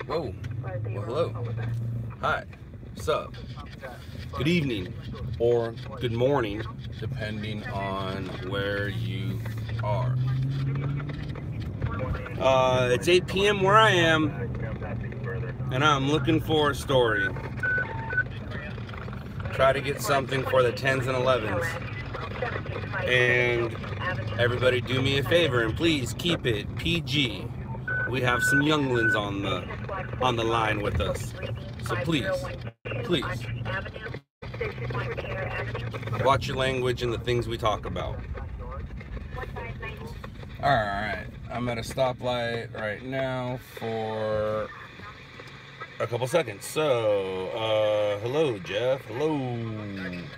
Whoa. Well, hello. Hi. What's up? Good evening or good morning, depending on where you are. It's 8 p.m. where I am, and I'm looking for a story. Try to get something for the 10s and 11s. And everybody do me a favor and please keep it PG. We have some younglings on the line with us. So please watch your language and the things we talk about. Alright, I'm at a stoplight right now for a couple seconds. So, hello Jeff, hello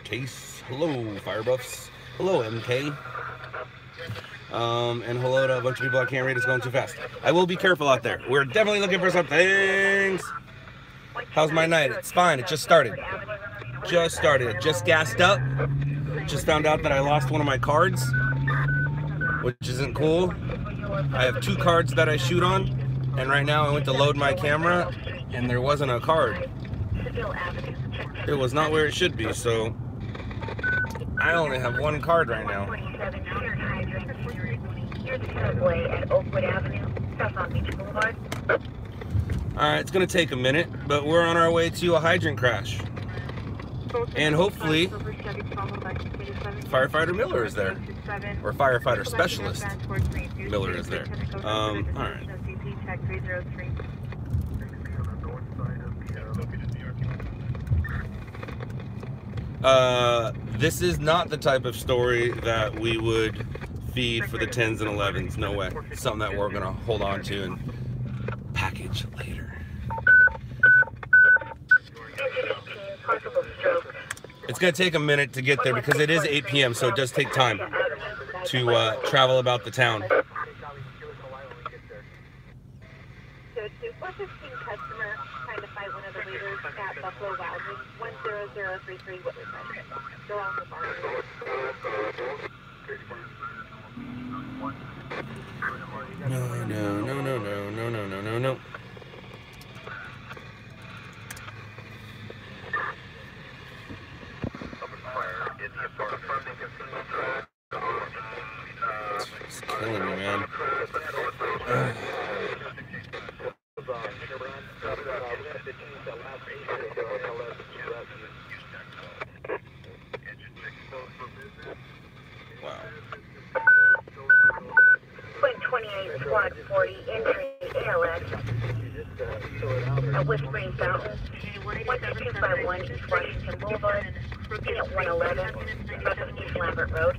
Case, hello Fire Buffs, hello MK, and hello to a bunch of people I can't read, it's going too fast. I will be careful out there. We're definitely looking for some things. How's my night? It's fine, it just started. Just gassed up. Just found out that I lost one of my cards, which isn't cool. I have 2 cards that I shoot on, and right now I went to load my camera and there wasn't a card. It was not where it should be, so I only have 1 card right now. Alright, it's gonna take a minute, but we're on our way to a hydrant crash. And hopefully Firefighter Miller is there, or Firefighter Specialist Miller is there. Alright. This is not the type of story that we would feed for the 10s and 11s, no way. It's something that we're gonna hold on to and package later. It's gonna take a minute to get there because it is 8 p.m. so it does take time to travel about the town. So to 415 customer trying to fight one of the leaders at Buffalo LOUDLABS, 10033 Whitley Street. Go on the bar. No. It's killing me, man. Wow. Point 28, squad 40, entry ALS. At Whispering Fountain, 12251 East Washington Boulevard, unit 111, south of East Lambert Road.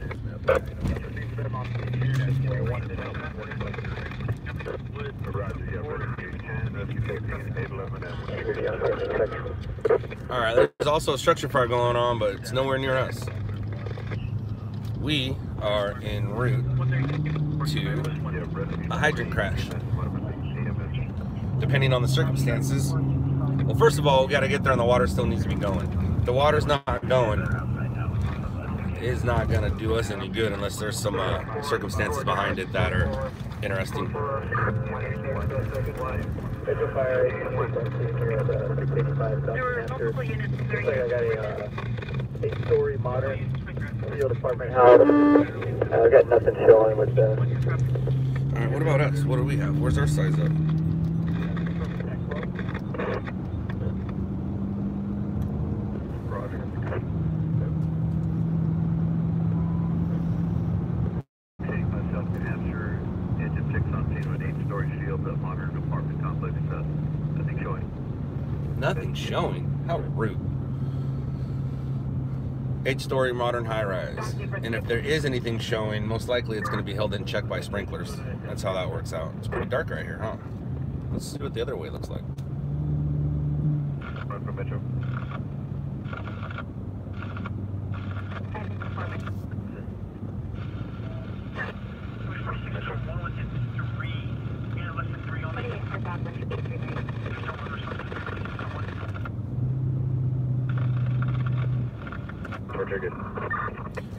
Alright, there's also a structure fire going on, but it's nowhere near us. We are en route to a hydrant crash. Depending on the circumstances. Well, first of all, we gotta get there and the water still needs to be going. If the water's not going, it's not gonna do us any good unless there's some circumstances behind it that are interesting. There were multiple units. I got a 8-story modern field apartment house. I got nothing showing with the. Alright, what about us? What do we have? Where's our size up? Nothing showing? How rude. 8-story modern high-rise. And if there is anything showing, most likely it's going to be held in check by sprinklers. That's how that works out. It's pretty dark right here, huh? Let's see what the other way looks like. Run from Metro.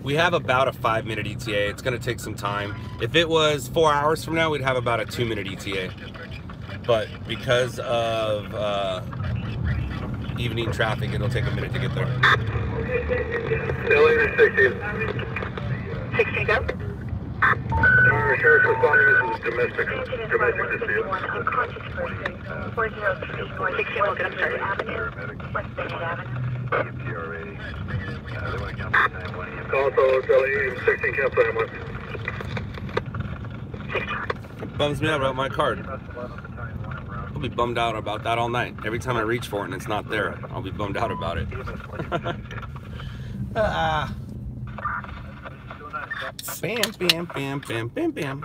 We have about a 5-minute ETA. It's going to take some time. If it was 4 hours from now, we'd have about a 2-minute ETA. but because of evening traffic, it'll take a minute to get there. Still 16. 16 go. Sheriff's responding, this is domestic dispute. Unconscious person, 403 North 16 Logan Avenue, West Bennett Avenue. Also, Charlie, 16 cancel ambulance. It bums me out about my card. I'll be bummed out about that all night. Every time I reach for it and it's not there, I'll be bummed out about it. Bam, bam, bam, bam, bam, bam.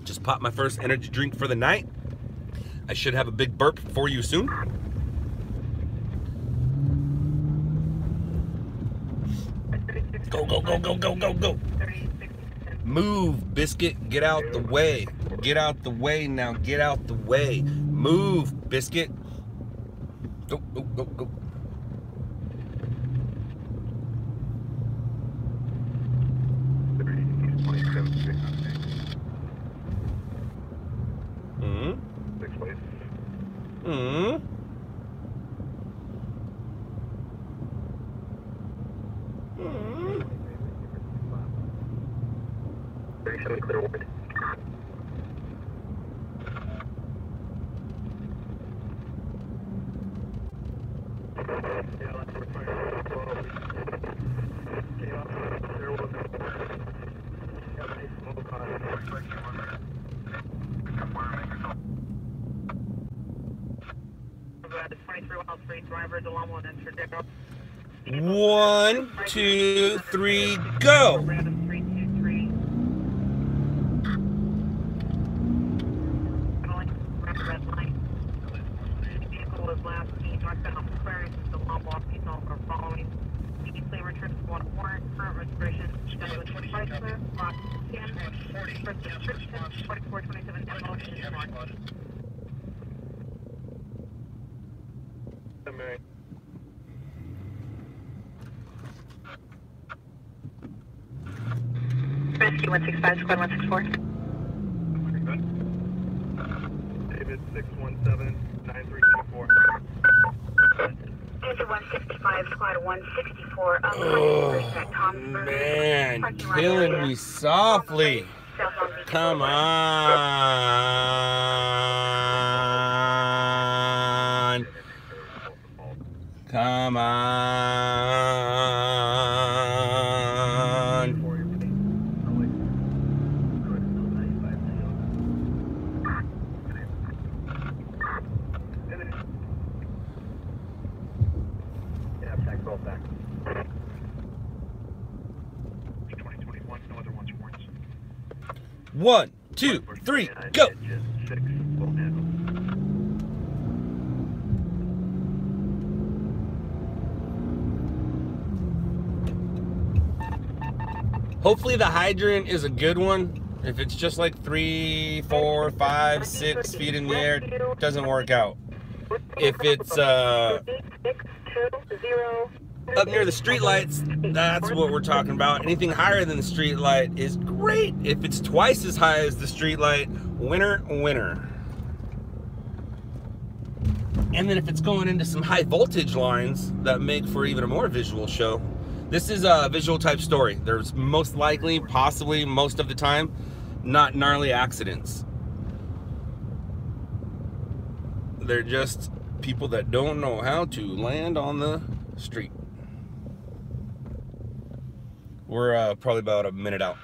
Just popped my first energy drink for the night. I should have a big burp for you soon. Go, go, go, go, go, go, go. Move, Biscuit. Get out the way. Get out the way now. Get out the way. Move, Biscuit. Go, go, go, go. One, two, three, go. Rescue 165, squad 164. David 617-9324. Engine 165, squad 164. Unconscious at Tom's Burger. Man, killing me softly. Come on. Come on. One, two, three, go. Hopefully the hydrant is a good one. If it's just like 3, 4, 5, 6 feet in the air, it doesn't work out. If it's up near the street lights, that's what we're talking about. Anything higher than the street light is great. If it's twice as high as the street light, winner, winner. And then if it's going into some high voltage lines that make for even a more visual show, this is a visual type story. There's most likely, possibly most of the time, not gnarly accidents. They're just people that don't know how to land on the street. We're probably about a minute out.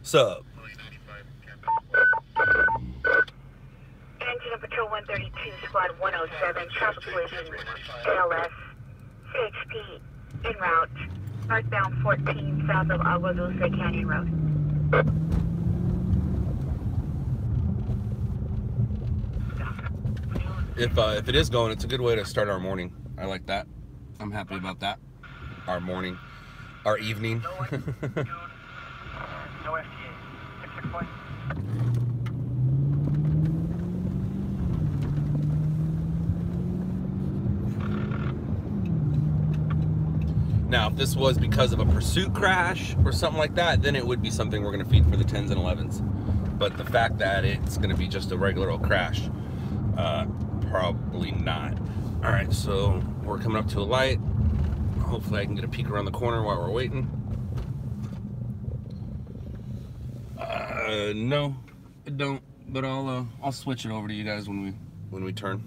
Sup? Engine of Patrol 132, Squad 107, traffic collision, ALS, CHP, en route, northbound 14, south of Agua Dulce Canyon Road. If it is going, it's a good way to start our morning. I like that. I'm happy about that. Our morning, our evening. No FTA. 6 point. this was because of a pursuit crash or something like that, then it would be something we're going to feed for the 10s and 11s. But the fact that it's going to be just a regular old crash, probably not. All right, so we're coming up to a light. Hopefully I can get a peek around the corner while we're waiting. No, I don't. But I'll switch it over to you guys when we turn.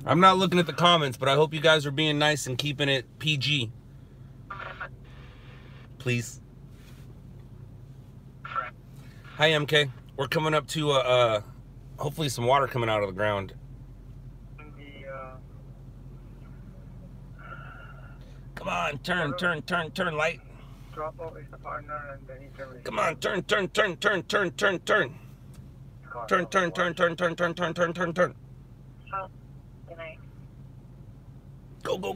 I'm not looking at the comments, but I hope you guys are being nice and keeping it PG. Please. Hi, MK. We're coming up to hopefully some water coming out of the ground. Come on, turn, light. Drop off his partner and then he turns. Come on, turn. Turn. Oh, good night. Go. Go.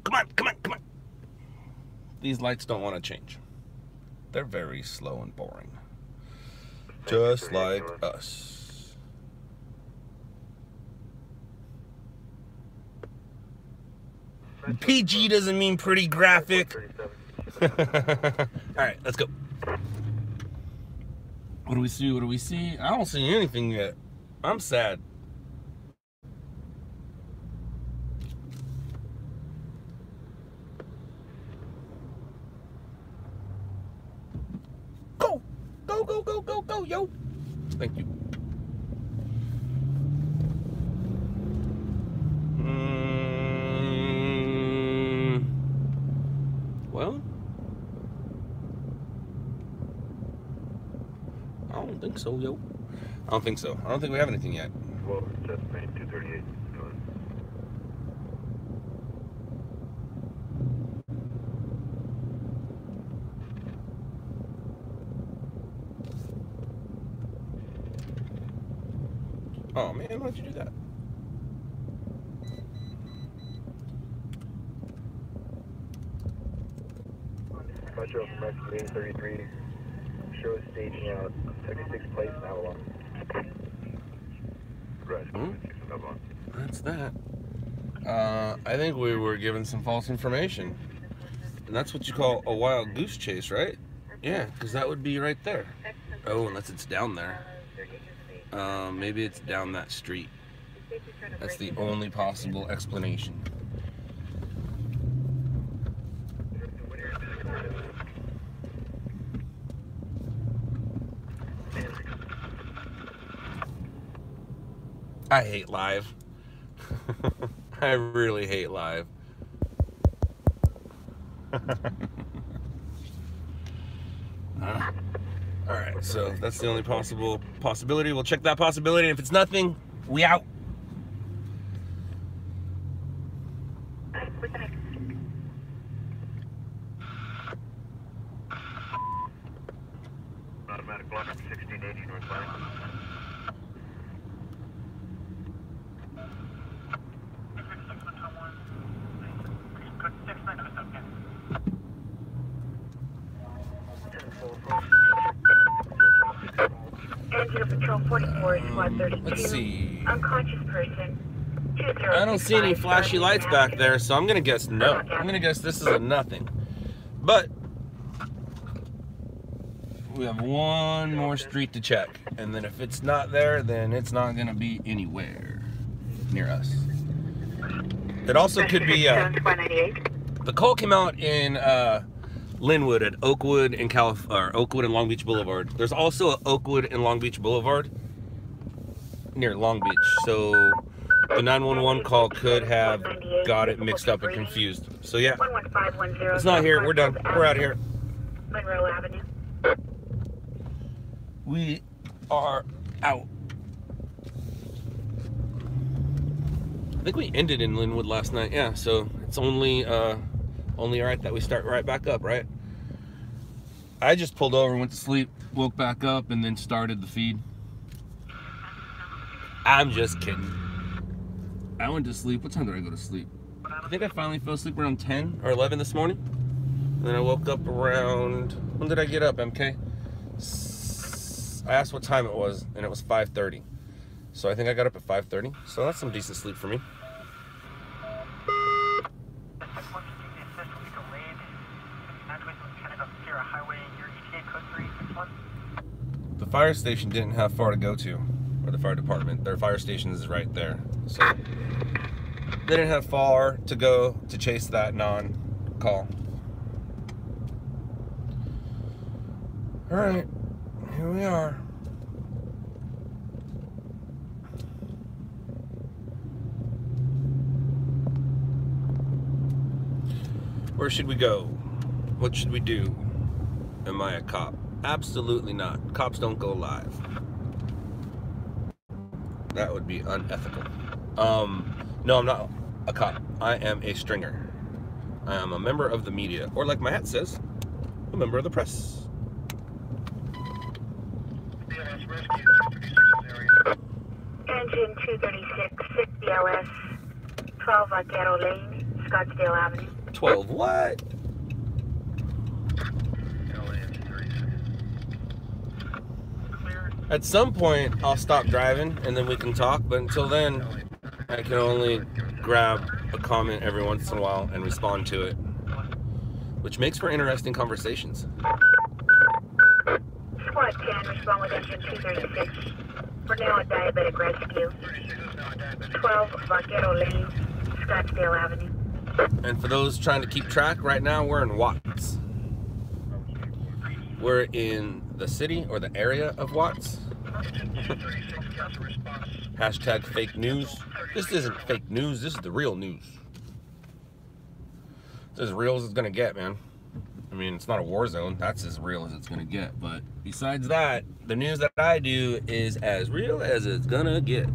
Come on. These lights don't want to change. They're very slow and boring. Just like us. PG doesn't mean pretty graphic. Alright, let's go. What do we see? I don't see anything yet. I'm sad. Go, yo. Thank you. Well, I don't think so, yo. I don't think so. I don't think we have anything yet. Well, just made 238. Oh man, why'd you do that? Metro from Mexico 33 shows staging out 76th place in Avalon. That's that. I think we were given some false information. And that's what you call a wild goose chase, right? Yeah, because that would be right there. Oh, unless it's down there. Maybe it's down that street. That's the only possible explanation. I hate live. I really hate live. Alright, so that's the only possibility. We'll check that possibility, and if it's nothing, we out. Automatic block 1680 northbound. Angela Patrol 44, Squad 32. Let's see. Unconscious person. I don't see any flashy lights back there, so I'm gonna guess no. I'm gonna guess this is a nothing. But we have one more street to check, and then if it's not there, then it's not gonna be anywhere near us. It also could be the call came out in Linwood at Oakwood and Oakwood and Long Beach Boulevard. There's also a Oakwood and Long Beach Boulevard near Long Beach, so the 911 call could have got it mixed up and confused. So yeah, it's not here. We're done. We're out of here. Monroe Avenue. We are out. I think we ended in Linwood last night. Yeah, so it's only right that we start right back up, right? I just pulled over, went to sleep, woke back up, and then started the feed. I'm just kidding. I went to sleep. What time did I go to sleep? I think I finally fell asleep around 10 or 11 this morning. And then I woke up around, when did I get up, MK? I asked what time it was, and it was 5:30. So I think I got up at 5:30. So that's some decent sleep for me. The fire station didn't have far to go to, or the fire department. Their fire station is right there. So they didn't have far to go to chase that non-call. All right, here we are. Where should we go? What should we do? Am I a cop? Absolutely not. Cops don't go live. That would be unethical. No, I'm not a cop. I am a stringer. I am a member of the media, or like my hat says, a member of the press. Engine 236, 6 BLS, 12 Vaquero Lane, Scottsdale Avenue. 12 what? At some point, I'll stop driving and then we can talk, but until then, I can only grab a comment every once in a while and respond to it, which makes for interesting conversations. Squad 10, respond with engine 236. We're now at diabetic rescue. 12 Vaquero Lane, Scottsdale Avenue. And for those trying to keep track, right now we're in Watts. We're in the city or the area of Watts. Hashtag fake news. This isn't fake news, this is the real news. It's as real as it's gonna get, man. I mean, it's not a war zone, that's as real as it's gonna get. But besides that, the news that I do is as real as it's gonna get.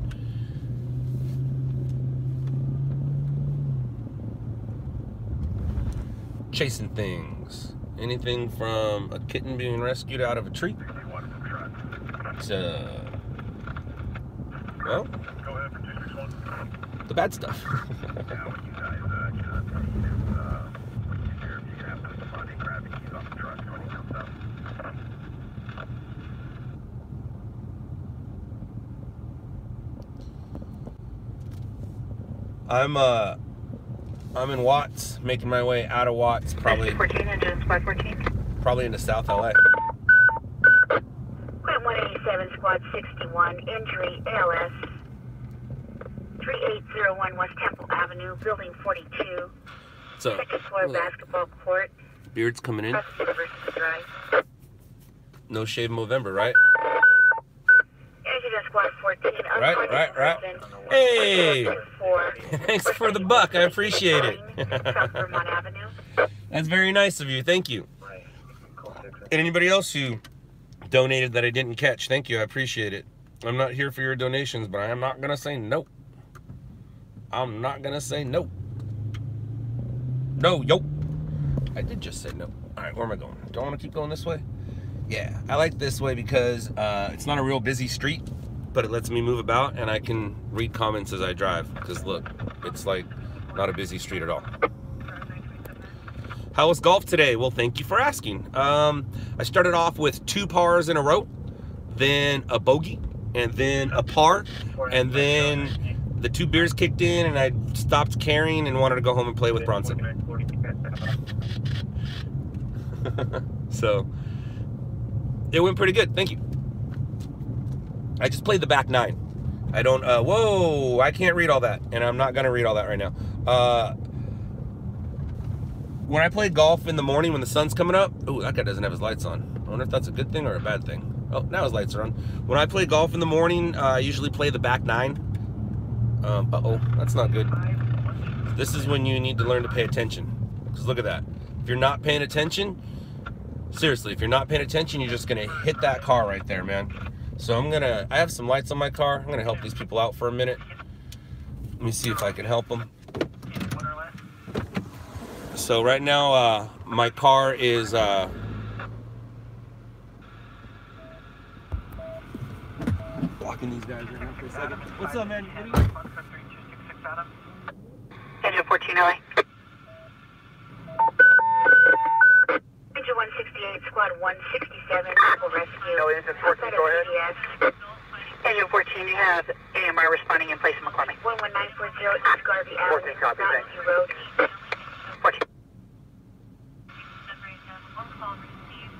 Chasing things. Anything from a kitten being rescued out of a tree to, well, the bad stuff. I'm in Watts, making my way out of Watts, probably 14, engine squad 14. Probably into South LA. Quit 187, squad 61, injury ALS. 3801 West Temple Avenue, building 42. So, second floor basketball court. Beard's coming in. University Drive. No shave Movember, right? Engine squad 14. Right. Hey! Thanks for the buck. I appreciate it. South Vermont Avenue. That's very nice of you. Thank you. And anybody else who donated that I didn't catch, thank you. I appreciate it. I'm not here for your donations, but I am not going to say no. I'm not going to say no. No, yo. I did just say no. All right, where am I going? Do I want to keep going this way? Yeah, I like this way because it's not a real busy street, but it lets me move about and I can read comments as I drive. Because look, it's like not a busy street at all. How was golf today? Well, thank you for asking. I started off with 2 pars in a row, then a bogey, and then a par, and then the 2 beers kicked in and I stopped caring and wanted to go home and play with Bronson. So it went pretty good, thank you. I just played the back 9. I don't, whoa, I can't read all that, and I'm not gonna read all that right now. When I play golf in the morning when the sun's coming up, oh, that guy doesn't have his lights on. I wonder if that's a good thing or a bad thing. Oh, now his lights are on. When I play golf in the morning, I usually play the back 9. Uh-oh, that's not good. This is when you need to learn to pay attention. Because look at that. If you're not paying attention, seriously, if you're not paying attention, you're just gonna hit that car right there, man. So I have some lights on my car. I'm gonna help these people out for a minute. Let me see if I can help them. So right now, my car is blocking these guys right now for a second. What's up, man? Engine 14 LA. Squad 167, medical rescue. LA Engine 14, go ahead. Engine 14, you have AMR responding in place of McCormick. 11940 East Garvey Avenue, 14 copy, Mountain thanks. View Road. 14. One call received.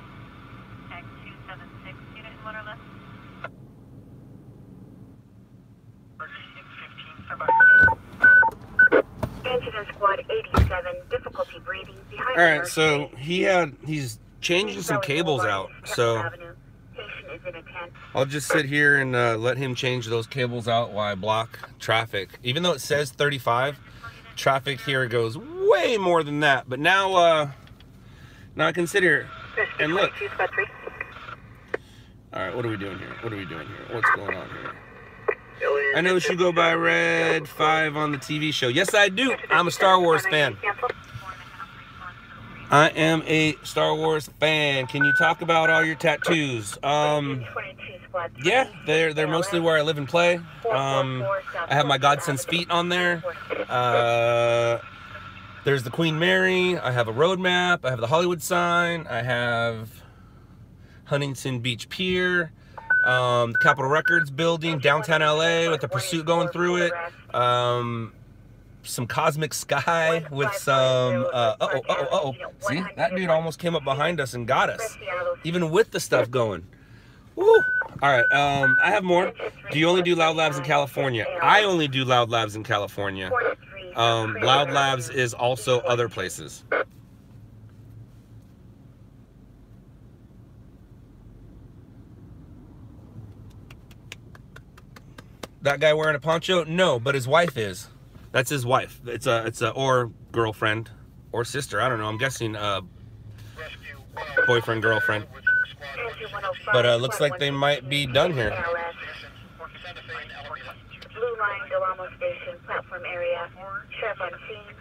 Tag 276, unit in one or less. Incident Squad 87, difficulty breathing. Behind All right, so he's changing some cables out, so I'll just sit here and let him change those cables out while I block traffic. Even though it says 35, traffic here goes way more than that. But now, now I can sit here and look. All right, what are we doing here? What are we doing here? What's going on here? I know she go by Red 5 on the TV show. Yes, I do. I'm a Star Wars fan. I am a Star Wars fan. Can you talk about all your tattoos? Yeah, they're mostly where I live and play. I have my Godson's feet on there. There's the Queen Mary. I have a road map. I have the Hollywood sign. I have Huntington Beach Pier. The Capitol Records building, downtown LA with the Pursuit going through it. Some cosmic sky with some, See, that dude almost came up behind us and got us, even with the stuff going. Woo! All right, I have more. Do you only do Loud Labs in California? I only do Loud Labs in California. Loud Labs is also other places. That guy wearing a poncho? No, but his wife is. That's his wife. It's a or girlfriend or sister. I don't know. I'm guessing boyfriend, girlfriend. But looks like they might be done here. Blue Line, Del Amo Station, platform area. Sheriff on scene.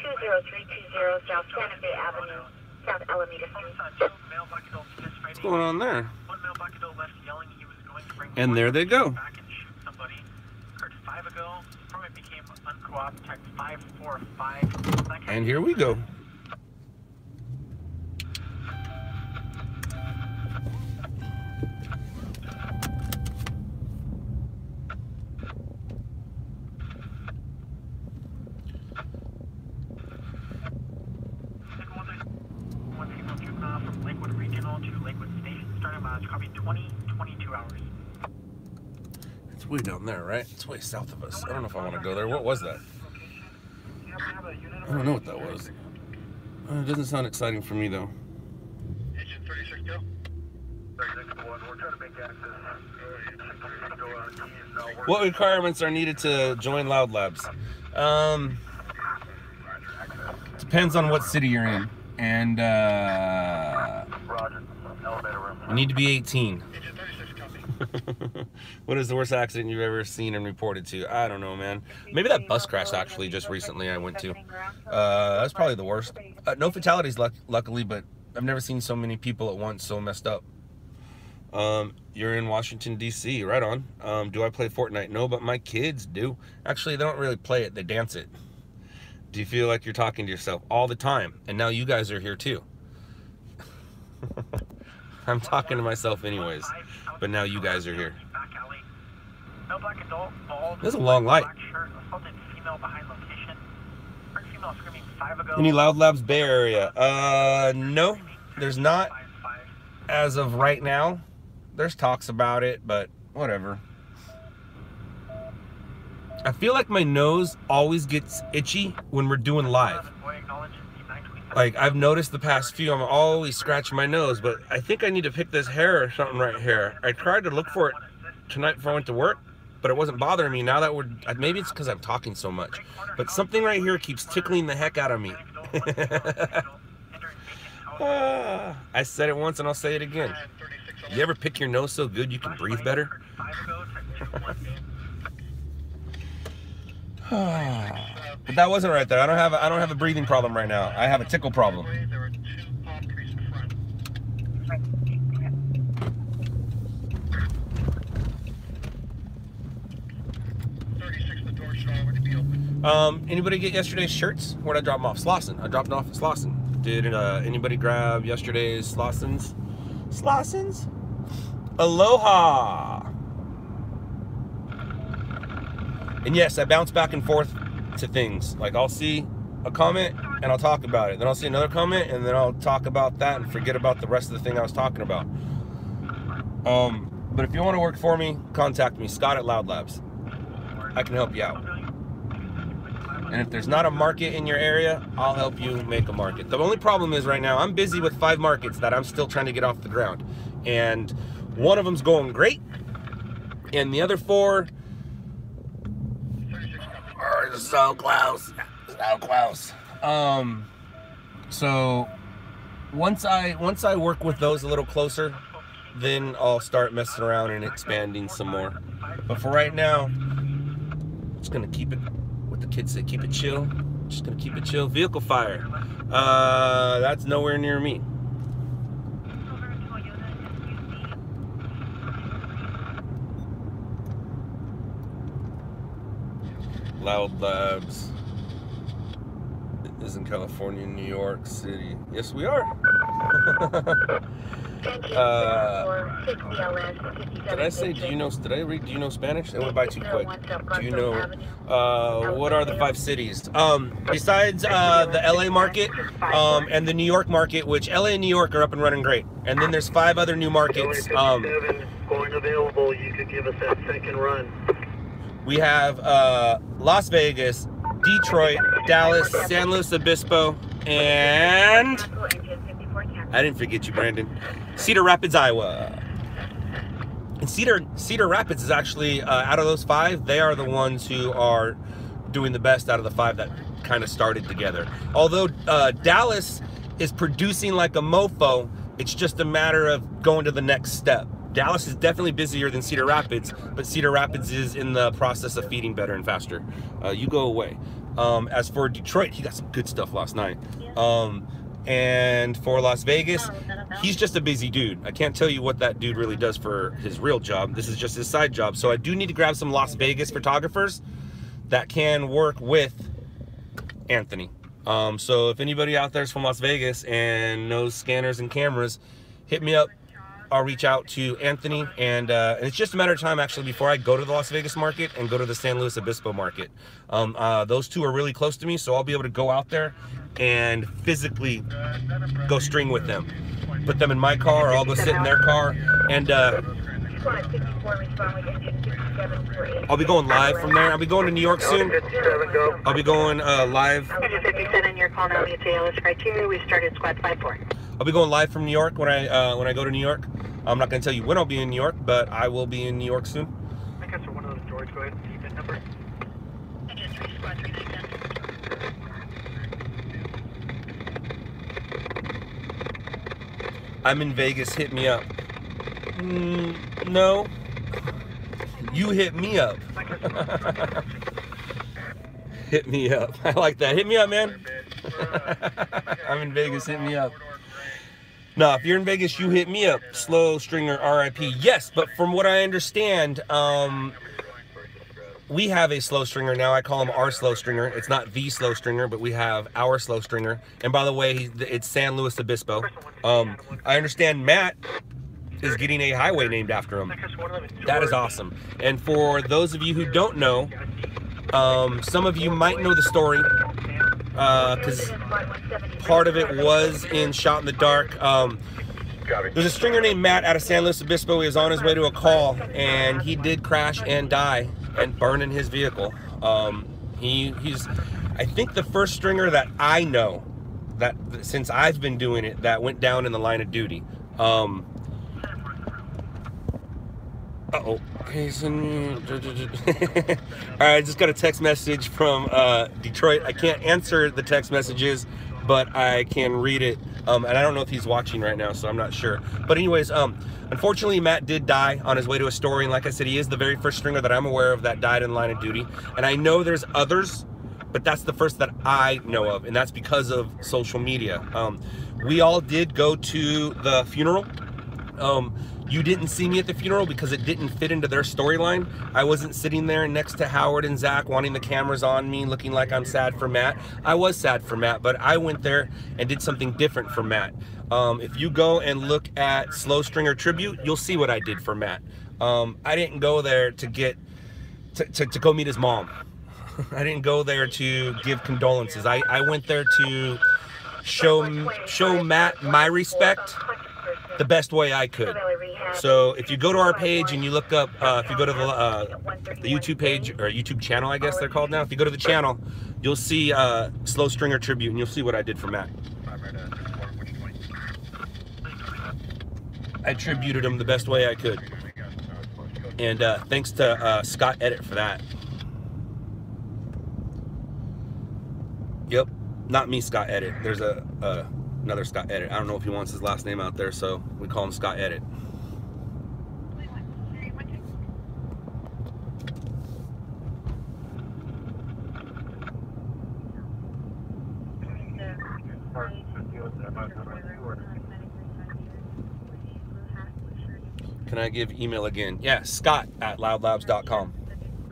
20320 South Santa Fe Avenue, South Alameda Street. What's going on there? And there they go. And here we go. From Lakewood Regional to Lakewood Station, starting mileage copy 22 hours. It's way down there, right? It's way south of us. I don't know if I want to go there. What was that? I don't know what that was. It doesn't sound exciting for me, though. Engine 36 go. 36 1, we're trying to make access. What requirements are needed to join Loud Labs? Depends on what city you're in. And you need to be 18. What is the worst accident you've ever seen and reported to? I don't know, man. Maybe that bus crash actually just recently I went to. That's probably the worst. No fatalities, luckily, but I've never seen so many people at once so messed up. You're in Washington, D.C., right on. Do I play Fortnite? No, but my kids do. Actually, they don't really play it. They dance it. Do you feel like you're talking to yourself all the time? And now you guys are here too. I'm talking to myself anyways, but now you guys are here. There's a long light. Any Loud Labs Bay Area? No, there's not. As of right now, there's talks about it, but whatever. I feel like my nose always gets itchy when we're doing live. Like, I've noticed the past few, I'm always scratching my nose, but I think I need to pick this hair or something right here. I tried to look for it tonight before I went to work, but it wasn't bothering me. Now that we're, maybe it's because I'm talking so much, but something right here keeps tickling the heck out of me. I said it once and I'll say it again. You ever pick your nose so good you can breathe better? But that wasn't right there. I don't have a breathing problem right now. I have a tickle problem. Anybody get yesterday's shirts? Where'd I drop them off? Slauson. I dropped them off at Slauson. Did anybody grab yesterday's Slossons? Slossons? Aloha! And yes, I bounce back and forth to things. Like, I'll see a comment and I'll talk about it. Then I'll see another comment and then I'll talk about that and forget about the rest of the thing I was talking about. But if you want to work for me, contact me, Scott at LOUDLABS. I can help you out. And if there's not a market in your area, I'll help you make a market. The only problem is right now, I'm busy with 5 markets that I'm still trying to get off the ground. And one of them's going great. And the other 4 are so close. So close. So once I work with those a little closer, then I'll start messing around and expanding some more. But for right now, just gonna keep it, what the kids say, keep it chill. Just gonna keep it chill. Vehicle fire. That's nowhere near me. LOUDLABS is in California, New York City. Yes, we are. Did I say, do you know, did I read, do you know Spanish? It went by too quick. Do you know, what are the 5 cities? Besides the LA market and the New York market, which LA and New York are up and running great. And then there's 5 other new markets. Going available, you could give us that second run. We have Las Vegas, Detroit, Dallas, San Luis Obispo, and I didn't forget you, Brandon. Cedar Rapids, Iowa. And Cedar Rapids is actually, out of those 5, they are the ones who are doing the best out of the 5 that kind of started together. Although Dallas is producing like a mofo, it's just a matter of going to the next step. Dallas is definitely busier than Cedar Rapids, but Cedar Rapids is in the process of feeding better and faster. You go away. As for Detroit, he got some good stuff last night. And for Las Vegas, he's just a busy dude. I can't tell you what that dude really does for his real job. This is just his side job. So I do need to grab some Las Vegas photographers that can work with Anthony. So if anybody out there is from Las Vegas and knows scanners and cameras, hit me up. I'll reach out to Anthony, and it's just a matter of time actually before I go to the Las Vegas market and go to the San Luis Obispo market. Those 2 are really close to me, so I'll be able to go out there and physically go string with them. Put them in my car, or I'll go sit in their car, and I'll be going live from there. I'll be going to New York soon. I'll be going live. 57 in your call now, the JLS criteria. We started squad 5-4. I'll be going live from New York when I go to New York. I'm not going to tell you when I'll be in New York, but I will be in New York soon. I guess for one of those doors, go ahead and see the number. I'm in Vegas, hit me up. No. You hit me up. Hit me up. I like that. Hit me up, man. I'm in Vegas, hit me up. No, if you're in Vegas, you hit me up. Slow Stringer RIP. Yes, but from what I understand, we have a slow stringer now. I call him our slow stringer. It's not the slow stringer, but we have our slow stringer. And by the way, it's San Luis Obispo. I understand Matt is getting a highway named after him. That is awesome. And for those of you who don't know, some of you might know the story, because part of it was in Shot in the Dark. There's a stringer named Matt out of San Luis Obispo. He was on his way to a call, and he did crash and die and burn in his vehicle. He's, I think, the first stringer that I know that since I've been doing it that went down in the line of duty. Uh-oh. Alright, I just got a text message from Detroit. I can't answer the text messages, but I can read it. And I don't know if he's watching right now, so I'm not sure. But anyways, unfortunately, Matt did die on his way to a story. And like I said, he is the very first stringer that I'm aware of that died in line of duty. And I know there's others, but that's the first that I know of. And that's because of social media. We all did go to the funeral. You didn't see me at the funeral because it didn't fit into their storyline. I wasn't sitting there next to Howard and Zach wanting the cameras on me, looking like I'm sad for Matt. I was sad for Matt, but I went there and did something different for Matt. If you go and look at Slow Stringer Tribute, you'll see what I did for Matt. I didn't go there to get to go meet his mom. I didn't go there to give condolences. I went there to show Matt my respect the best way I could. So if you go to our page and you look up, if you go to the YouTube page, or YouTube channel, I guess they're called now. If you go to the channel, you'll see Slow Stringer Tribute, and you'll see what I did for Matt. I tributed him the best way I could. And thanks to Scott Edit for that. Yep, not me, Scott Edit. There's another Scott Edit. I don't know if he wants his last name out there, so we call him Scott Edit. Can I give email again? Yeah, Scott@loudlabs.com.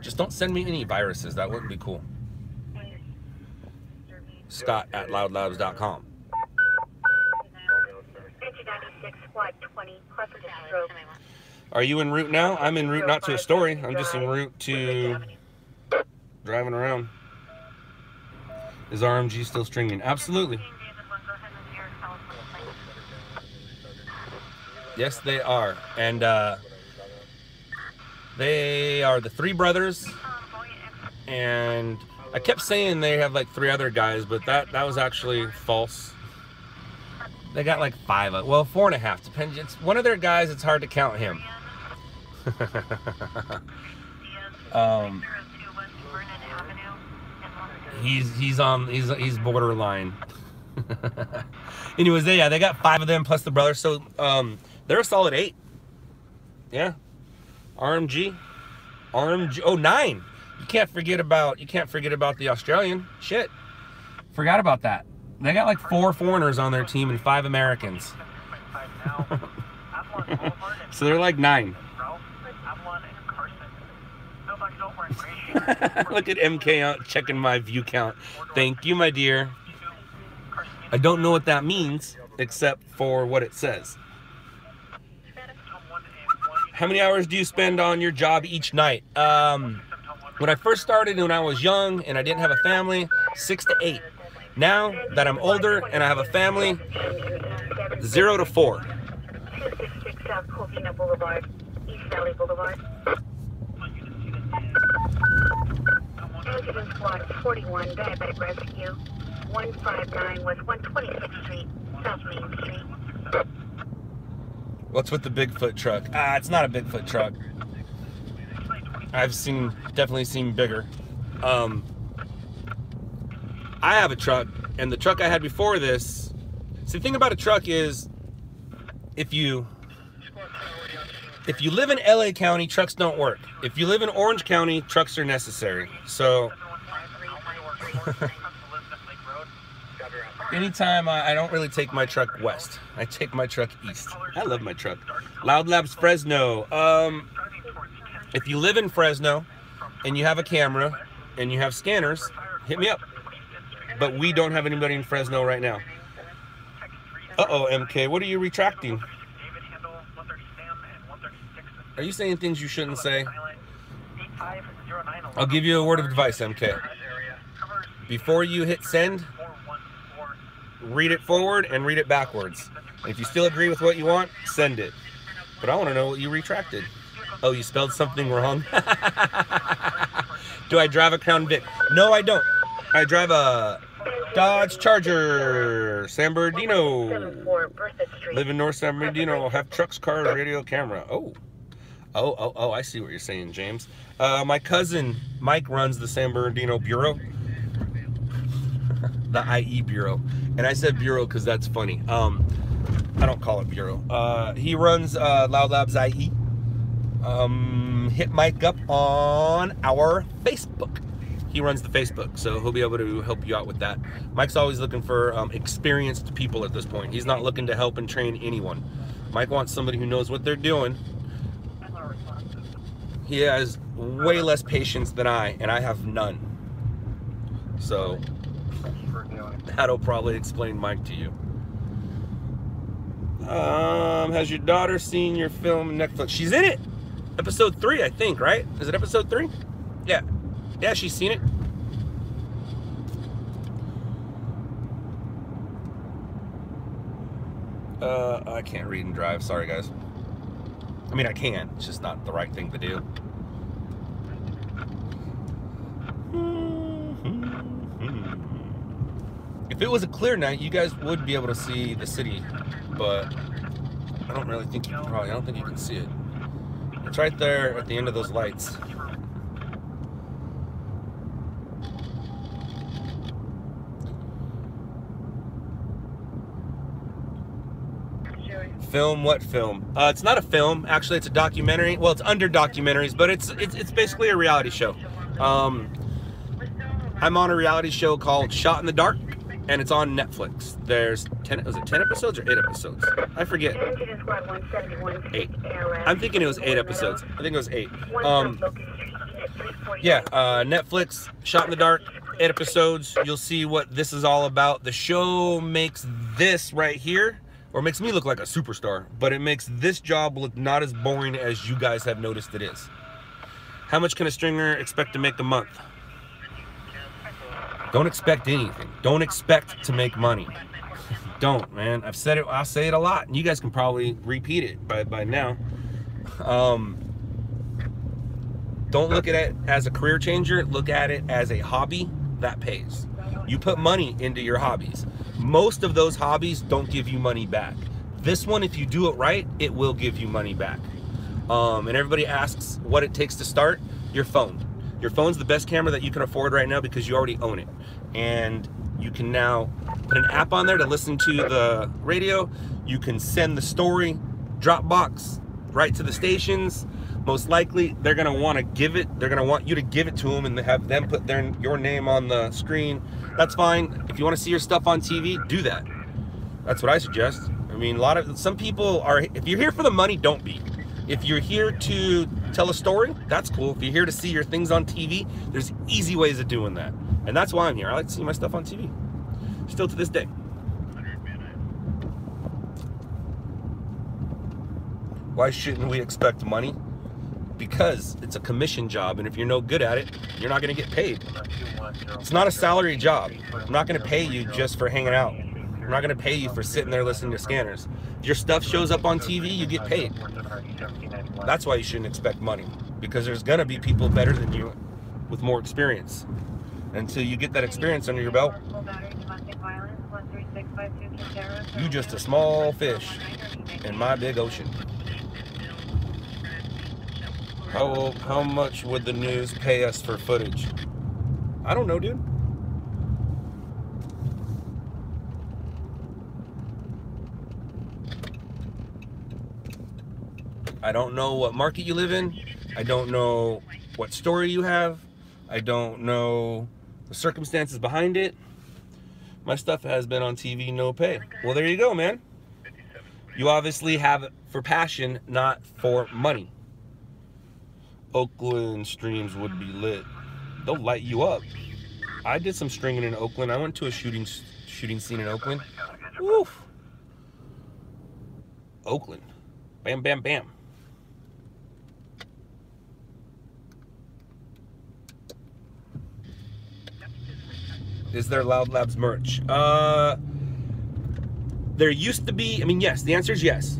Just don't send me any viruses. That wouldn't be cool. Scott@loudlabs.com. Are you en route now? I'm en route not to a story. I'm just en route to driving around. Is RMG still stringing? Absolutely. Yes, they are. And they are the three brothers. And I kept saying they have like 3 other guys, but that was actually false. They got like 5, well, 4.5. Depends. It's one of their guys. It's hard to count him. He's borderline. Anyways, they got 5 of them plus the brothers, so they're a solid 8. Yeah. RMG. Oh, 9. You can't forget about the Australian. Shit. Forgot about that. They got like 4 foreigners on their team and 5 Americans. So they're like 9. Look at MK out checking my view count. Thank you, my dear. I don't know what that means except for what it says. How many hours do you spend on your job each night? When I first started, when I was young and I didn't have a family, 6 to 8. Now that I'm older and I have a family, 0 to 4. 266 South Covina Boulevard, East Valley Boulevard. Ambulance Squad 41, Diabetic Rescue. 159 West 126th Street, South Main Street. What's with the Bigfoot truck? It's not a Bigfoot truck. I've definitely seen bigger. I have a truck, and the truck I had before this. See, the thing about a truck is, if you live in LA County, trucks don't work. If you live in Orange County, trucks are necessary. So anytime I don't really take my truck west. I take my truck east. I love my truck. LOUDLABS Fresno. If you live in Fresno and you have a camera and you have scanners, hit me up. But we don't have anybody in Fresno right now. Uh-oh, MK, what are you retracting? Are you saying things you shouldn't say? I'll give you a word of advice, MK. Before you hit send, read it forward and read it backwards. If you still agree with what you want, send it. But I want to know what you retracted. Oh, you spelled something wrong? Do I drive a Crown Vic? No, I don't. I drive a Dodge Charger, San Bernardino. Live in North San Bernardino. Have trucks, cars, radio, camera. Oh, I see what you're saying, James. My cousin Mike runs the San Bernardino Bureau. The IE Bureau. And I said Bureau because that's funny. I don't call it Bureau. He runs LOUDLABS IE. Hit Mike up on our Facebook. He runs the Facebook, so he'll be able to help you out with that. Mike's always looking for experienced people at this point. He's not looking to help and train anyone. Mike wants somebody who knows what they're doing. He has way less patience than I, and I have none. So that'll probably explain Mike to you. Has your daughter seen your film Netflix? She's in it. Episode 3, I think, right? Is it episode 3? Yeah. Yeah, she's seen it. I can't read and drive. Sorry, guys. I mean, I can. It's just not the right thing to do. If it was a clear night, you guys would be able to see the city, but I don't really think you can I don't think you can see it. It's right there at the end of those lights. Film? What film? It's not a film. Actually, it's a documentary. Well, it's under documentaries, but it's basically a reality show. I'm on a reality show called Shot in the Dark, and it's on Netflix. There's 10. Was it 10 episodes or 8 episodes? I forget. 8. I'm thinking it was 8 episodes. I think it was 8. Yeah. Netflix. Shot in the Dark. 8 episodes. You'll see what this is all about. The show makes this right here, or makes me look like a superstar, but it makes this job look not as boring as you guys have noticed it is. How much can a stringer expect to make a month? Don't expect anything. Don't expect to make money. Don't, man. I've said it. I'll say it a lot, and you guys can probably repeat it by now. Don't look at it as a career changer. Look at it as a hobby that pays. You put money into your hobbies. Most of those hobbies don't give you money back. This one, if you do it right, it will give you money back. And everybody asks what it takes to start. Your phone. Your phone's the best camera that you can afford right now because you already own it. And you can now put an app on there to listen to the radio. You can send the story, Dropbox, right to the stations. Most likely, they're gonna want to give it. They're gonna want you to give it to them and have them put your name on the screen. That's fine. If you want to see your stuff on TV, do that. That's what I suggest. I mean, some people are. If you're here for the money, don't be. If you're here to tell a story, that's cool. If you're here to see your things on TV, there's easy ways of doing that. And that's why I'm here. I like to see my stuff on TV. Still to this day. Why shouldn't we expect money? Because it's a commission job, and if you're no good at it, you're not going to get paid. It's not a salary job. I'm not going to pay you just for hanging out. I'm not going to pay you for sitting there listening to scanners. If your stuff shows up on TV, you get paid. That's why you shouldn't expect money, because there's going to be people better than you with more experience. Until you get that experience under your belt, you just a small fish in my big ocean. How much would the news pay us for footage? I don't know, dude. I don't know what market you live in. I don't know what story you have. I don't know the circumstances behind it. My stuff has been on TV, no pay. Well, there you go, man. You obviously have it for passion, not for money. Oakland streams would be lit. They'll light you up. I did some stringing in Oakland. I went to a shooting scene in Oakland. Woof. Oakland. Bam, bam, bam. Is there LOUDLABS merch? There used to be. I mean, yes. The answer is yes.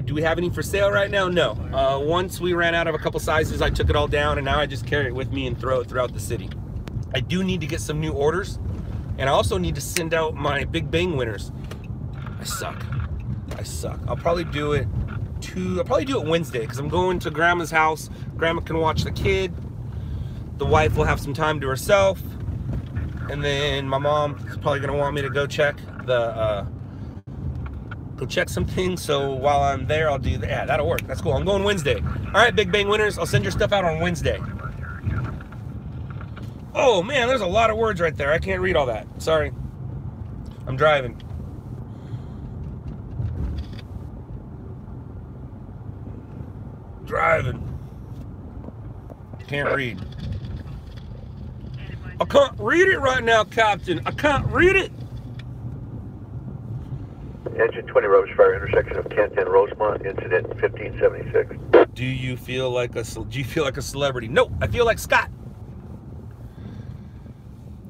Do we have any for sale right now? No. Once we ran out of a couple sizes, I took it all down, and now I just carry it with me and throw it throughout the city. I do need to get some new orders, and I also need to send out my Big Bang winners. I suck. I'll probably do it Wednesday, because I'm going to Grandma's house. Grandma can watch the kid. The wife will have some time to herself, and then my mom is probably gonna want me to go check some things. So while I'm there, I'll do that. Yeah, that'll work. That's cool. I'm going Wednesday. All right, Big Bang winners. I'll send your stuff out on Wednesday. Oh man, there's a lot of words right there. I can't read all that. Sorry. I'm driving. driving. Can't read. I can't read it right now, Captain. I can't read it. Engine 20 Rose Fire, intersection of Kent and Rosemont, incident 1576. Do you feel like a celebrity? No, I feel like Scott.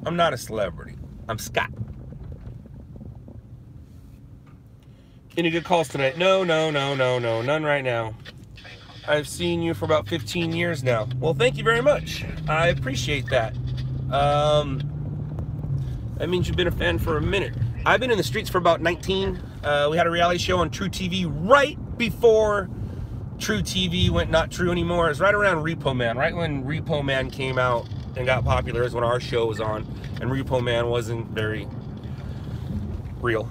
I'm not a celebrity. I'm Scott. Any good calls tonight? No, none right now. I've seen you for about 15 years now. Well, thank you very much. I appreciate that. That means you've been a fan for a minute. I've been in the streets for about 19. We had a reality show on True TV right before True TV went not true anymore. It was right around Repo Man. Right when Repo Man came out and got popular is when our show was on. And Repo Man wasn't very real.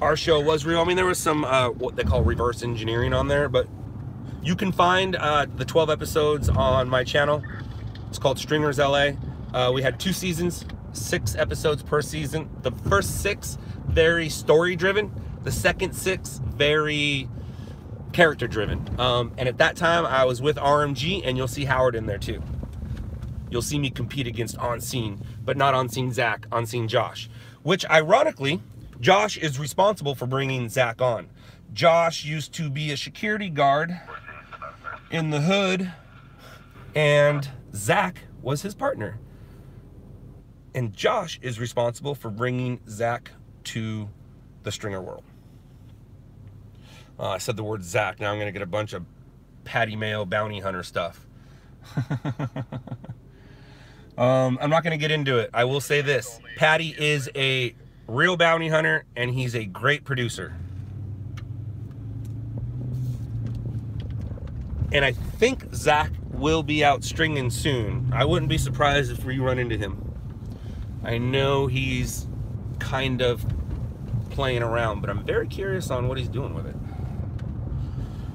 Our show was real. I mean, there was some what they call reverse engineering on there, but you can find the 12 episodes on my channel. It's called Stringers LA. We had 2 seasons, 6 episodes per season. The first 6 very story driven. The second 6 very character driven. And at that time I was with RMG, and you'll see Howard in there too. You'll see me compete against On Scene, but not On Scene Zach, On Scene Josh, which ironically, Josh is responsible for bringing Zach on. Josh used to be a security guard in the hood, and Zach was his partner. And Josh is responsible for bringing Zach to the stringer world. I said the word Zach. Now I'm going to get a bunch of Patty Mayo bounty hunter stuff. I'm not going to get into it. I will say this. Patty is a real bounty hunter, and he's a great producer. And I think Zach will be out stringing soon. I wouldn't be surprised if we run into him. I know he's kind of playing around, but I'm very curious on what he's doing with it.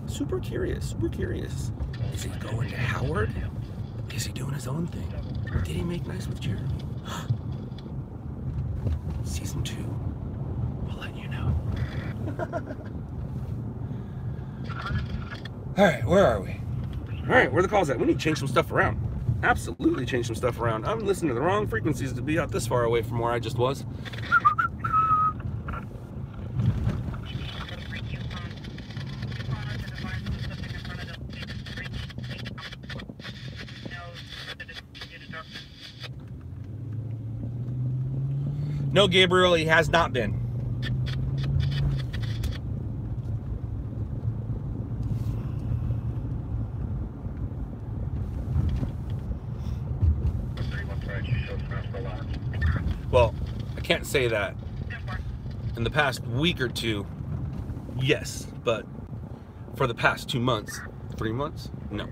Super curious, super curious. Is he going to Howard? Is he doing his own thing? Did he make nice with Jeremy? Season 2. We'll let you know. Alright, where are we? Alright, where are the calls at? We need to change some stuff around. Absolutely change some stuff around. I'm listening to the wrong frequencies to be out this far away from where I just was. No, Gabriel, he has not been. Well, I can't say that. In the past week or two, yes, but for the past 2 months, 3 months, no.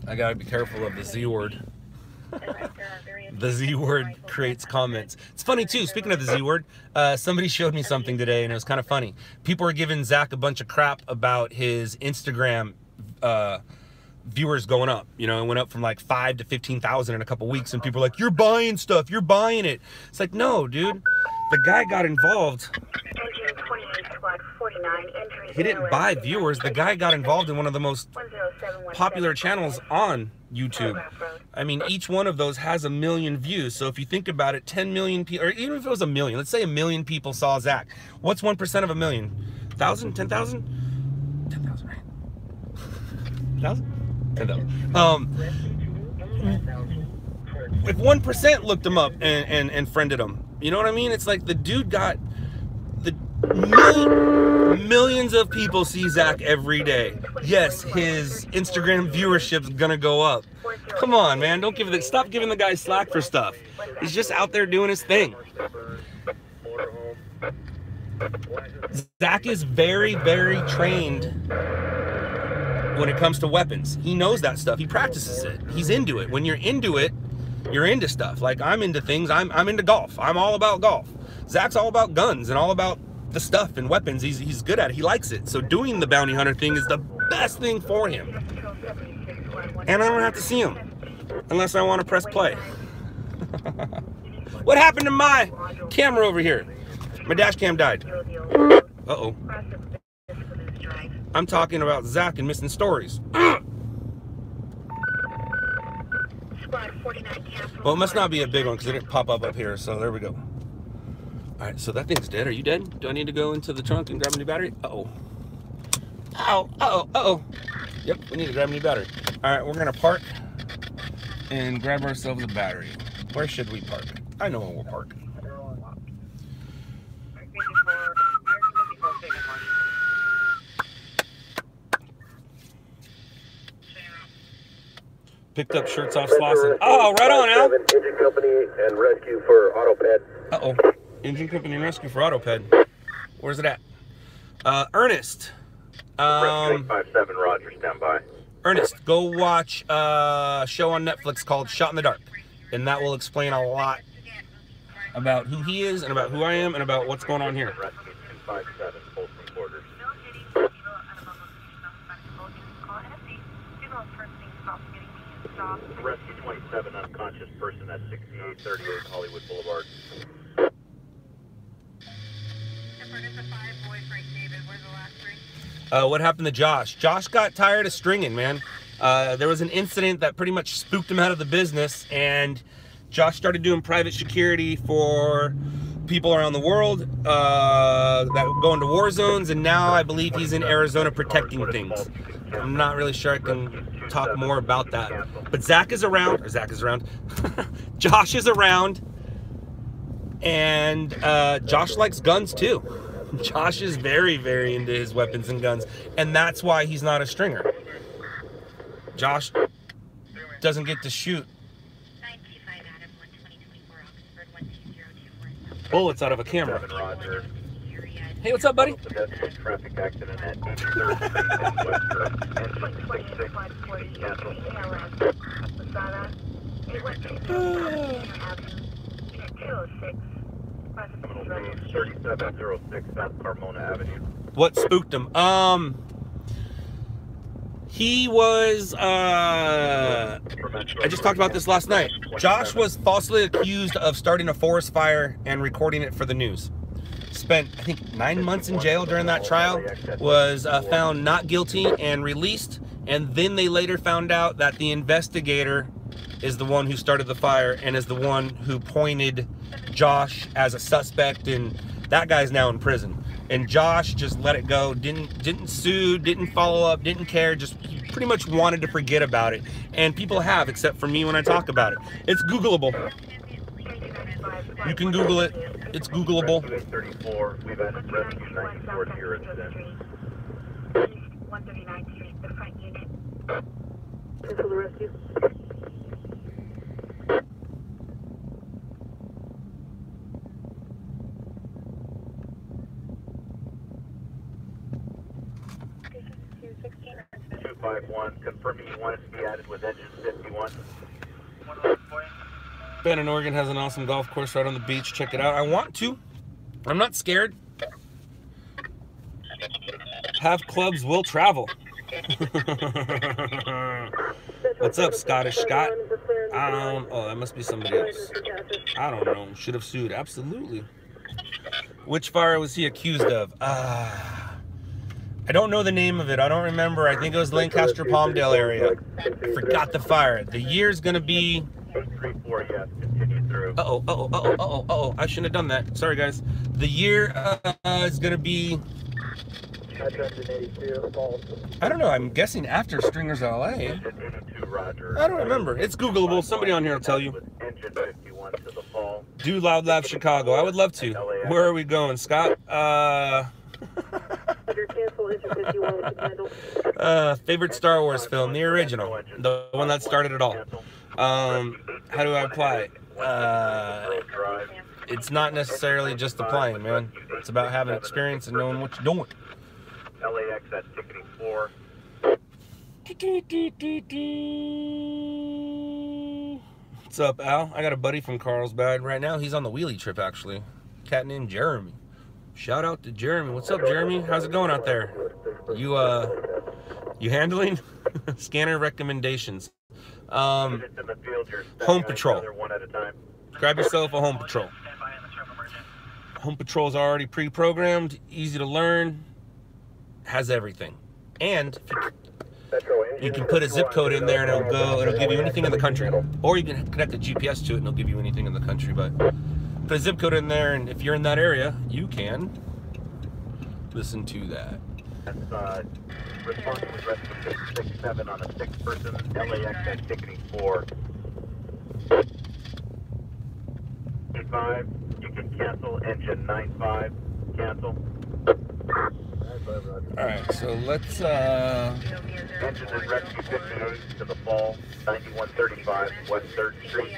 I gotta be careful of the Z word. The Z word creates comments. It's funny too, speaking of the Z word, somebody showed me something today and it was kind of funny. People were giving Zach a bunch of crap about his Instagram viewers going up. You know, it went up from like 5 to 15,000 in a couple weeks, and people are like, you're buying stuff, you're buying it. It's like, no, dude. The guy got involved. He didn't buy viewers. The guy got involved in one of the most popular channels on YouTube. I mean, each one of those has 1 million views. So if you think about it, 10 million people, or even if it was 1 million, let's say 1 million people saw Zach. What's 1% of 1 million? 1,000? 10,000? 10,000, right? 1,000? 10,000. If 1% looked him up and friended him, you know what I mean? It's like the dude got the millions of people see Zach every day. Yes, his Instagram viewership's gonna go up. Come on, man, don't give it. Stop giving the guy slack for stuff. He's just out there doing his thing. Zach is very, very trained when it comes to weapons. He knows that stuff. He practices it. He's into it. When you're into it, you're into stuff. Like I'm into things. I'm into golf. I'm all about golf. Zach's all about guns and all about the stuff and weapons. He's good at it. He likes it. So doing the bounty hunter thing is the best thing for him. And I don't have to see him unless I want to press play. What happened to my camera over here? My dash cam died. Uh-oh. I'm talking about Zach and missing stories. Well, it must not be a big one because it didn't pop up here. So there we go. All right, so that thing's dead. Are you dead? Do I need to go into the trunk and grab a new battery? Uh-oh. Ow, uh-oh, uh-oh. Yep, we need to grab a new battery. All right, we're gonna park and grab ourselves a battery. Where should we park? I know where we'll park. Picked up shirts off Slauson. Oh, right on, Al. Engine company and rescue for AutoPed. Uh-oh. Engine company and rescue for AutoPed. Where's it at? Ernest. 57, Roger, stand by. Ernest, go watch a show on Netflix called Shot in the Dark. And that will explain a lot about who he is and about who I am and about what's going on here. Rescue 257, full three quarters. Rescue 27, unconscious person at 6838 Hollywood Boulevard. What happened to Josh? Josh got tired of stringing, man. There was an incident that pretty much spooked him out of the business, and Josh started doing private security for people around the world that go into war zones, and now I believe he's in Arizona protecting things. I'm not really sure I can talk more about that. But Zach is around, Josh is around, and Josh likes guns too. Josh is very, very into his weapons and guns, and that's why he's not a stringer. Josh doesn't get to shoot bullets out of a camera. Hey, what's up, buddy? Traffic accident at Criminal 3706 South Carmona Avenue. What spooked him? He was, I just talked about this last night. Josh was falsely accused of starting a forest fire and recording it for the news. Spent, I think, 9 months in jail during that trial, was found not guilty and released, and then they later found out that the investigator is the one who started the fire and is the one who pointed Josh as a suspect, and that guy's now in prison. And Josh just let it go, didn't sue, didn't follow up, didn't care, just pretty much wanted to forget about it. And people have, except for me when I talk about it. It's Googleable. You can Google it. It's Googleable. 34, we've had rescue 94 here incident. 139th Street, the front unit. Cancel the rescue. Confirming you want it to be added with engine 51. Bend, Oregon has an awesome golf course right on the beach. Check it out. I want to. I'm not scared. Have clubs will travel. What's up, Scottish Scott? Oh, that must be somebody else. I don't know. Should have sued. Absolutely. Which fire was he accused of? I don't know the name of it. I don't remember. I think it was Lancaster, Palmdale area. I forgot the fire. The year's gonna be. 834, yes. Continue through. Uh-oh. I shouldn't have done that. Sorry, guys. The year is gonna be. I don't know. I'm guessing after Stringers LA. I don't remember. It's Googleable. Somebody on here will tell you. Do LOUDLABS Chicago. I would love to. Where are we going, Scott? Favorite Star Wars film, the original, the one that started it all. How do I apply? it's not necessarily just applying, man. It's about having experience and knowing what you're doing. LAX at ticketing 4. What's up, Al? I got a buddy from Carlsbad right now. He's on the wheelie trip, actually. Cat named Jeremy. Shout out to Jeremy. What's up, Jeremy? How's it going out there? You handling? Scanner recommendations. Home Patrol. Grab yourself a Home Patrol. Home Patrol's already pre-programmed, easy to learn, has everything. And you can put a zip code in there and it'll give you anything in the country. Or you can connect a GPS to it and it'll give you anything in the country. But put a zip code in there, and if you're in that area, you can listen to that. That's response was rescue 667 on a 6-person LAX at ticketing 4. 5, you can cancel engine 95, cancel. Alright, so let's Engine is rescue 58 to the fall, 9135 West 3rd Street.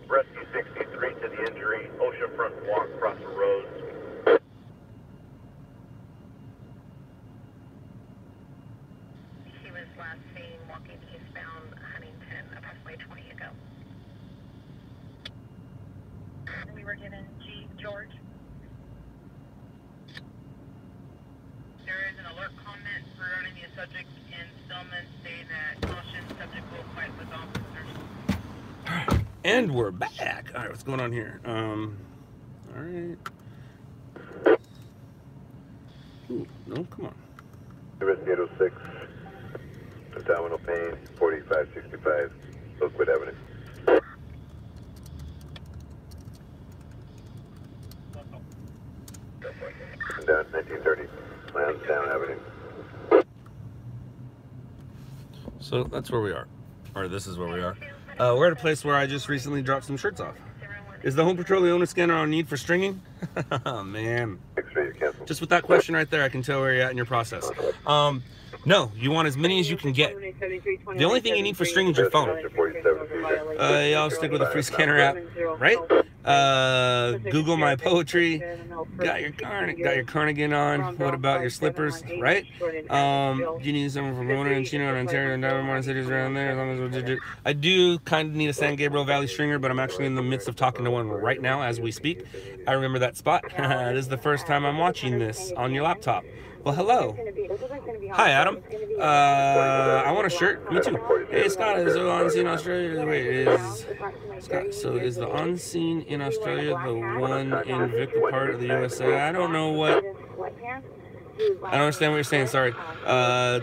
Rescue 63 to the injury, oceanfront walk across the road. He was last seen walking eastbound Huntington approximately 20 ago. We were given G. George. There is an alert comment regarding the subject in Stillman stating that caution, subject will fight with officers. and we're back. All right, what's going on here? All right. Ooh, no, come on. Rescue 806, abdominal pain, 4565, Oakwood Avenue. Down 1930, Lansdowne Avenue. So that's where we are. Or this is where we are. We're at a place where I just recently dropped some shirts off. Is the Home Patrol the owner scanner on need for stringing? Oh, man. Just with that question right there, I can tell where you're at in your process. No, you want as many as you can get. The only thing you need for stringing is your phone. Y'all stick with the free scanner app, right? Google my poetry. Got your cardigan on. What about your slippers, right? You need someone from Winter and Chino and Ontario and Dartmouth cities around there. As long as I do kind of need a San Gabriel Valley stringer, but I'm actually in the midst of talking to one right now as we speak. I remember that spot. This is the first time I'm watching this on your laptop. Well, hello. Hi, Adam. I want a shirt. Me too. Hey, Scott, is it on scene in Australia? Wait, is Scott? So is the on scene in Australia the one in Victor part of the USA? I don't know what. I don't understand what you're saying. Sorry.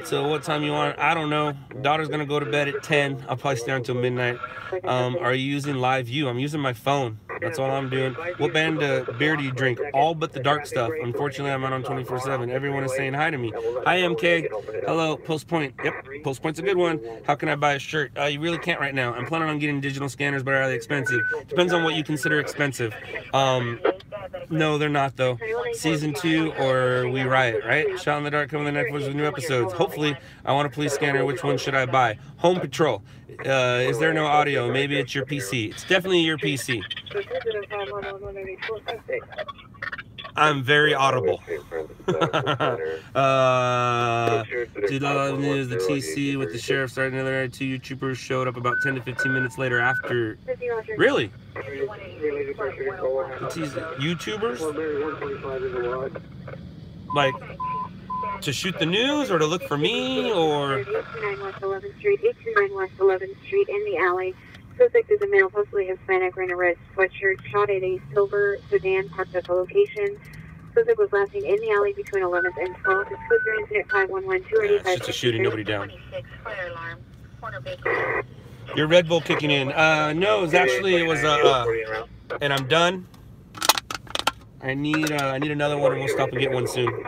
Till what time you want? I don't know. Daughter's gonna go to bed at 10. I'll probably stay until midnight. Are you using Live View? I'm using my phone. That's all I'm doing. What band beer do you drink? All but the dark stuff. Unfortunately, I'm out on 24/7. Everyone is saying hi to me. Hi, MK. Hello, Post Point. Yep, Post Point's a good one. How can I buy a shirt? You really can't right now. I'm planning on getting digital scanners, but are they expensive? Depends on what you consider expensive. No, they're not though. Season 2 or We Riot, right? Shot in the Dark coming the next with new episodes. Hopefully, I want a police scanner. Which one should I buy? Home Patrol. Is there no audio? Maybe it's your PC. It's definitely your PC. I'm very audible. Dude, news, the TC with the sheriff starting the other night. 2 YouTubers showed up about 10 to 15 minutes later after. Really? YouTubers? Like, To shoot the news or to look for me or? 829 West 11th Street, 829 West 11th Street in the alley. Suspect is a male, possibly Hispanic, wearing a red sweatshirt, shot at a silver sedan parked at the location. Suspect was last seen in the alley between 11th and 12th. It's code 0 incident 511 It's just a shooting, nobody down. 26, fire alarm, corner Baker. Your Red Bull kicking in. No, it was and I'm done. I need another one and we'll stop and get one soon.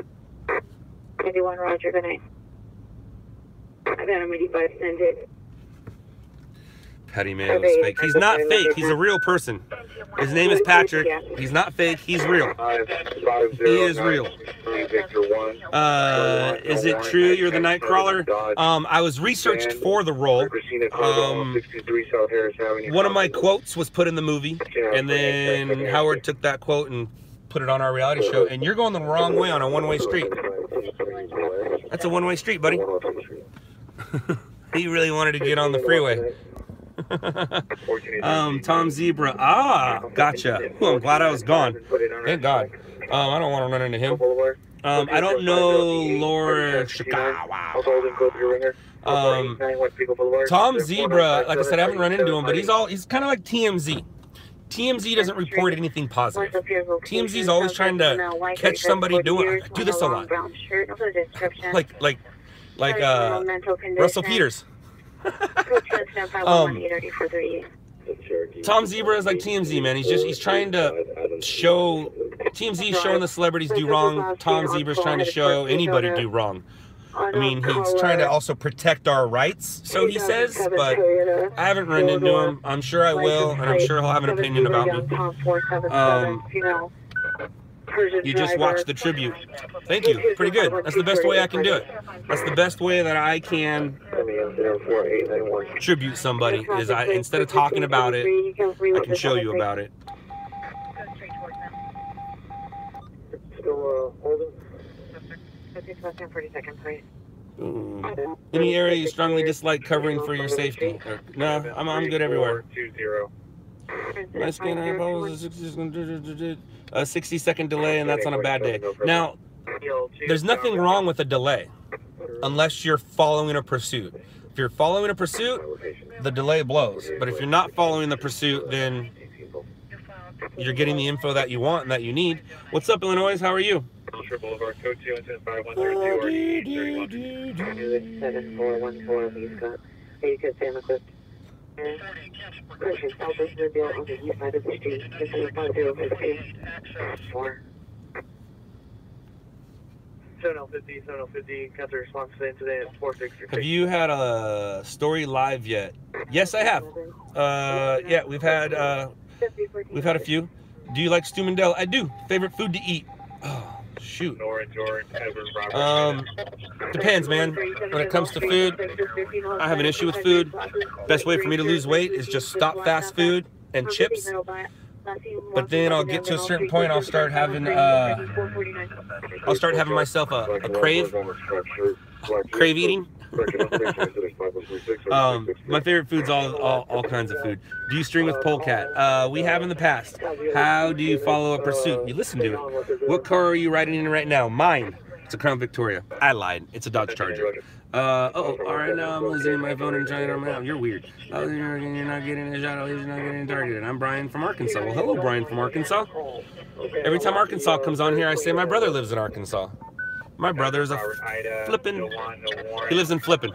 91, Roger, good night. I got him 85, send it. Petty man is fake. He's not fake. He's a real person. His name is Patrick. He's not fake. He's real. He is real. Is it true you're the Nightcrawler? I was researched for the role. One of my quotes was put in the movie, and then Howard took that quote and put it on our reality show. And you're going the wrong way on a one-way street. That's a one-way street, buddy. He really wanted to get on the freeway. Tom Zebra. Ah, gotcha. Ooh, I'm glad I was gone. Thank God. I don't want to run into him. I don't know Laura Chicago. Tom Zebra, like I said, I haven't run into him, but he's kind of like TMZ. TMZ doesn't report anything positive. TMZ is always trying to catch somebody doing. I do this a lot. Like Russell Peters. Tom Zebra is like TMZ, man. He's trying to show. TMZ is showing the celebrities do wrong. Tom Zebra's trying to show anybody do wrong. I mean, he's trying to also protect our rights, so he says, but I haven't run into him. I'm sure I will, and I'm sure he'll have an opinion about me. You just watched the tribute. Thank you. Pretty good. That's the best way I can do it. That's the best way that I can tribute somebody, is instead of talking about it, I can show you about it. Still holding? Any area you strongly dislike covering for your safety? No, I'm good everywhere. My scanner poses a 60-second delay, and that's on a bad day. Now, there's nothing wrong with a delay unless you're following a pursuit. If you're following a pursuit, the delay blows. But if you're not following the pursuit, then you're getting the info that you want and that you need. What's up, Illinois? How are you? Boulevard, code 2 incident 5132 7414. He's got 80 could stay on the cliff. Christian Southwest Mobile on the east side of the street. Incident 5050. 4. 7050, 7050. Counter response to the incident 4666. Have you had a story live yet? Yes, I have. Yeah, we've had a few. Do you like Stu Mandel? I do. Favorite food to eat? Oh. Shoot. Depends, man. When it comes to food, I have an issue with food. Best way for me to lose weight is just stop fast food and chips. But then I'll get to a certain point, I'll start having myself a crave eating. My favorite food's all kinds of food. Do you string with Polecat? We have in the past. How do you follow a pursuit? You listen to it. What car are you riding in right now? Mine. It's a Crown Victoria. I lied. It's a Dodge Charger. All right, now I'm listening to my phone and trying to turn You're weird. You're not getting a shot. You're not getting targeted. I'm Brian from Arkansas. Well, hello, Brian from Arkansas. Every time Arkansas comes on here, I say my brother lives in Arkansas. My brother's a flippin'. He lives in Flippin'.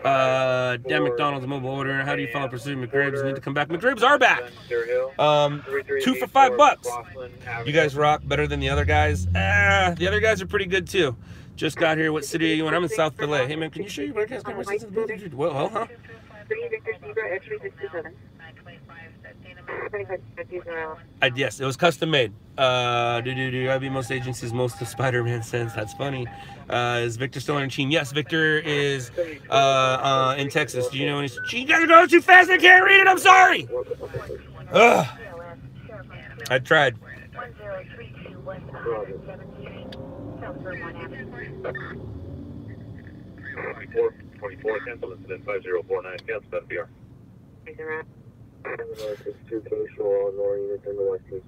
Damn McDonald's mobile order. How do you follow pursuit? McRibs need to come back. McRibs are back. 2 for $5. You guys rock better than the other guys. The other guys are pretty good too. Just got here. What city are you in? I'm in South Philly. Hey man, can you show your broadcast camera? Well, huh? Yes, it was custom made. I be most agencies, most of Spider-Man sense. That's funny. Is Victor still on team? Yes, Victor is in Texas. Do you know any? You guys are going too fast. I can't read it. I'm sorry. Ugh. I tried. 24, cancel incident 5049, cancel FBR. It's 2 Shore, Nor unit in the west, please.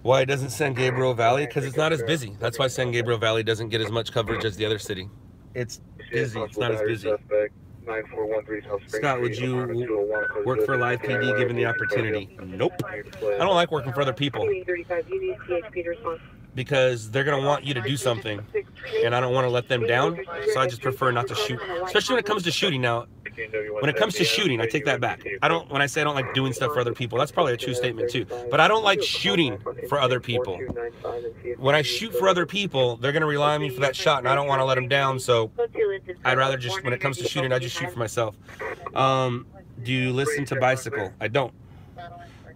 Why it doesn't San Gabriel Valley? Because it's not as busy. That's why San Gabriel Valley doesn't get as much coverage as the other city. It's busy. It's not as busy. Scott, would you work for Live PD given the opportunity? Nope. I don't like working for other people because they're going to want you to do something, and I don't want to let them down, so I just prefer not to shoot. Especially when it comes to shooting. Now, when it comes to shooting, I take that back. When I say I don't like doing stuff for other people, that's probably a true statement too. But I don't like shooting for other people. When I shoot for other people, they're going to rely on me for that shot, and I don't want to let them down, so I'd rather just, when it comes to shooting, I just shoot for myself. Do you listen to Bicycle? I don't.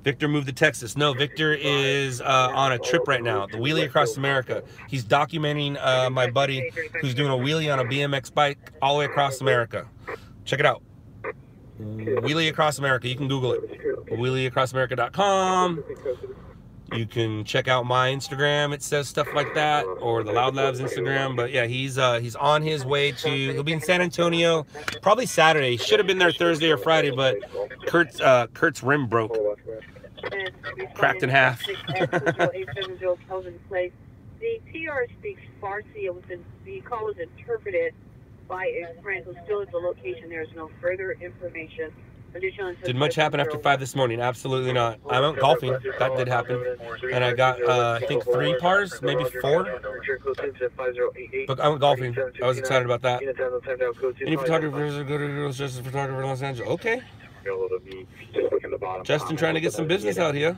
Victor moved to Texas. No, Victor is on a trip right now, the wheelie across America. He's documenting my buddy who's doing a wheelie on a BMX bike all the way across America. Check it out. Wheelie Across America. You can Google it. WheelieAcrossAmerica.com. You can check out my Instagram. It says stuff like that, or the LOUDLABS Instagram. But yeah, he's on his way to. He'll be in San Antonio probably Saturday. Should have been there Thursday or Friday, but Kurt's rim broke, cracked in half. The TR speaks Farsi. The call was interpreted by a friend who still at the location. There is no further information. Did much happen after 5 this morning? Absolutely not. I went golfing. That did happen. And I got, I think 3 pars, maybe 4. But I went golfing. I was excited about that. Any photographers are good at just a photographer in Los Angeles? Okay. Justin trying to get some business out here.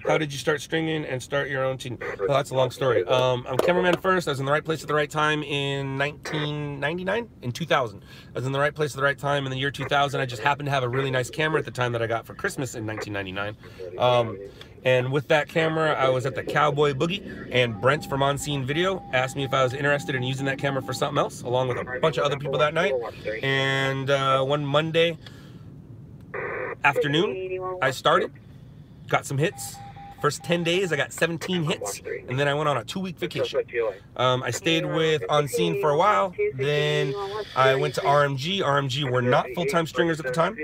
How did you start stringing and start your own team? Well, that's a long story. I'm cameraman first. I was in the right place at the right time in 1999, in 2000. I was in the right place at the right time in the year 2000. I just happened to have a really nice camera at the time that I got for Christmas in 1999. And with that camera, I was at the Cowboy Boogie, and Brent from On Scene Video asked me if I was interested in using that camera for something else, along with a bunch of other people that night. And one Monday afternoon, I started. Got some hits. First 10 days, I got 17 hits, and then I went on a 2-week vacation. I stayed with On Scene for a while. Then I went to RMG. RMG were not full-time stringers at the time.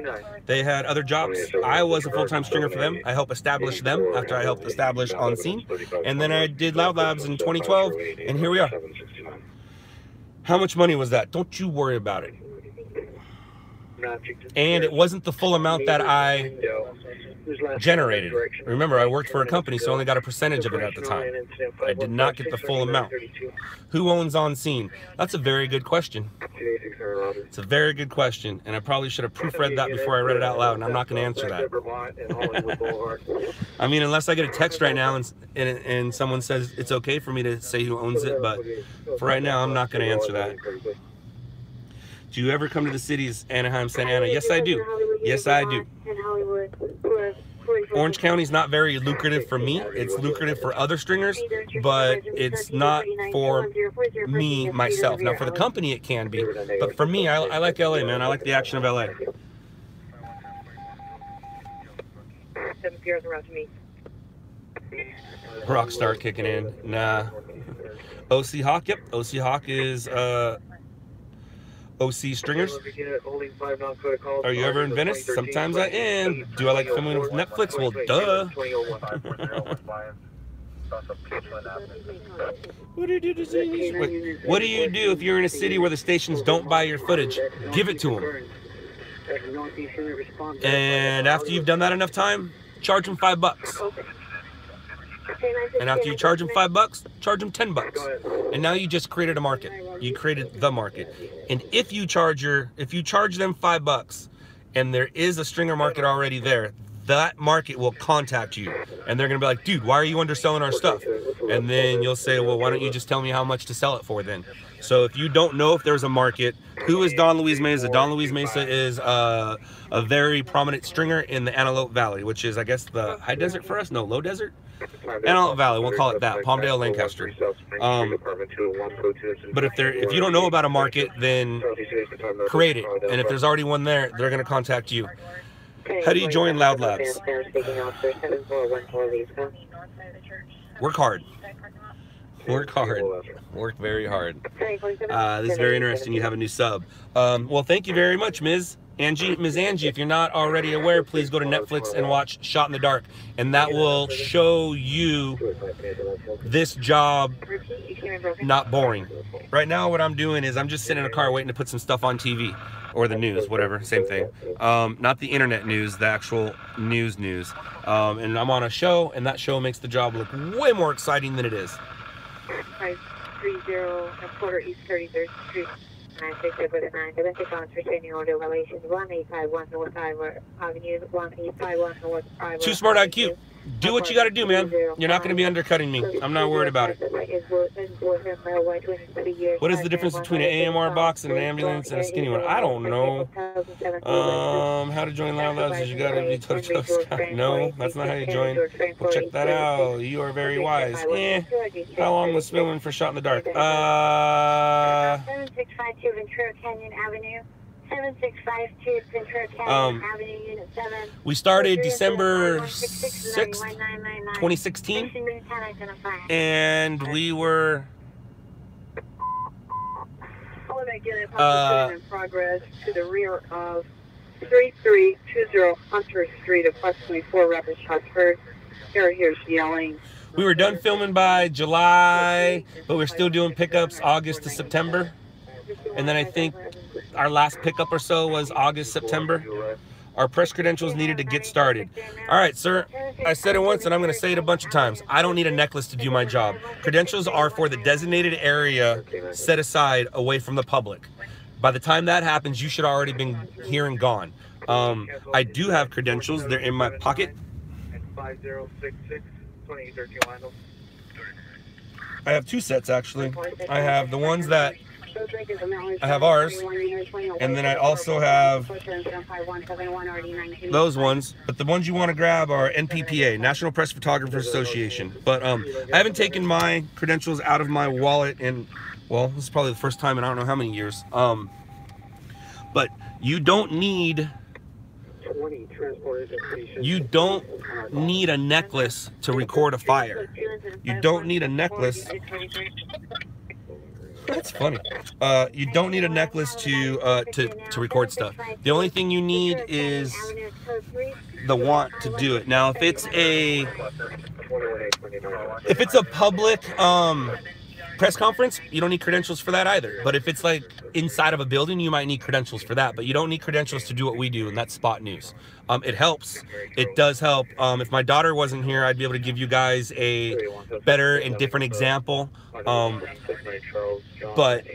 They had other jobs. I was a full-time stringer for them. I helped establish them after I helped establish On Scene. And then I did LOUDLABS in 2012, and here we are. How much money was that? Don't you worry about it. And it wasn't the full amount that I generated. Remember, I worked for a company, so I only got a percentage of it at the time. I did not get the full amount. Who owns On Scene? That's a very good question. It's a very good question, and I probably should have proofread that before I read it out loud, and I'm not going to answer that. I mean, unless I get a text right now and someone says it's okay for me to say who owns it, but for right now, I'm not going to answer that. Do you ever come to the cities, Anaheim, Santa Ana? Yes, I do. Yes, I do. Orange County is not very lucrative for me. It's lucrative for other stringers, but it's not for me, myself. Now, for the company, it can be. But for me, I like LA, man. I like the action of LA. Rockstar kicking in. Nah. OC Hawk? Yep. OC Hawk is... OC Stringers. Are you ever in Venice? Sometimes I am. Do I like filming with Netflix? Well, duh. What do you do to see? Wait, what do you do if you're in a city where the stations don't buy your footage? Give it to them. And after you've done that enough time, charge them $5. And after you charge them $5, charge them $10. And now you just created a market. You created the market. And if you charge them $5 and there is a stringer market already there, that market will contact you. And they're gonna be like, dude, why are you underselling our stuff? And then you'll say, well, why don't you just tell me how much to sell it for then? So if you don't know if there's a market, who is Don Luis Mesa? Don Luis Mesa is a very prominent stringer in the Antelope Valley, which is, I guess, the high desert for us? No, low desert? Antelope Valley, we'll call it that. Palmdale, Lancaster. But if you don't know about a market, then create it. And if there's already one there, they're going to contact you. How do you join LOUDLABS? Work hard. Work hard. Work very hard. This is very interesting. You have a new sub. Well, thank you very much, Ms. Angie, Ms. Angie, if you're not already aware, please go to Netflix and watch Shot in the Dark, and that will show you this job not boring. Right now, what I'm doing is I'm just sitting in a car waiting to put some stuff on TV or the news, whatever, same thing. Not the internet news, the actual news. And I'm on a show, and that show makes the job look way more exciting than it is. 530 and quarter East 33rd Street. 967 domestic violence restraining order violations 1851 North Ivor Avenue, 1851 North Ivor. Too Smart IQ. Do what you got to do, man. You're not going to be undercutting me. I'm not worried about it. What is the difference between an AMR box and an ambulance and a skinny one? I don't know. How to join LOUDLABS is you got to be total. No, that's not how you join. Well, check that out. You are very wise. How long was filming for Shot in the Dark? 7652 Ventura Canyon Avenue. 7652 Ventura Canyon Avenue, Unit 7. We started December 6th, 2016, and we were in progress to the rear of 3320 Hunter Street, approximately 4 rapid shots heard. Here's yelling. We were done filming by July, but we're still doing pickups August to September. And then I think our last pickup or so was August, September. Our press credentials needed to get started. All right, sir, I said it once and I'm going to say it a bunch of times. I don't need a necklace to do my job. Credentials are for the designated area set aside away from the public. By the time that happens, you should already been here and gone. I do have credentials. They're in my pocket. 5066 2813 I have two sets, actually. I have the ones that I have ours, and then I also have those ones, but the ones you want to grab are NPPA, National Press Photographers Association. But I haven't taken my credentials out of my wallet in, well, this is probably the first time in I don't know how many years. But you don't need a necklace to record a fire. You don't need a necklace. That's funny. You don't need a necklace to record stuff. The only thing you need is the want to do it. Now, if it's a public press conference, you don't need credentials for that either. But if it's like inside of a building, you might need credentials for that. But you don't need credentials to do what we do, and that's spot news. It helps. It does help. If my daughter wasn't here, I'd be able to give you guys a better and different example. But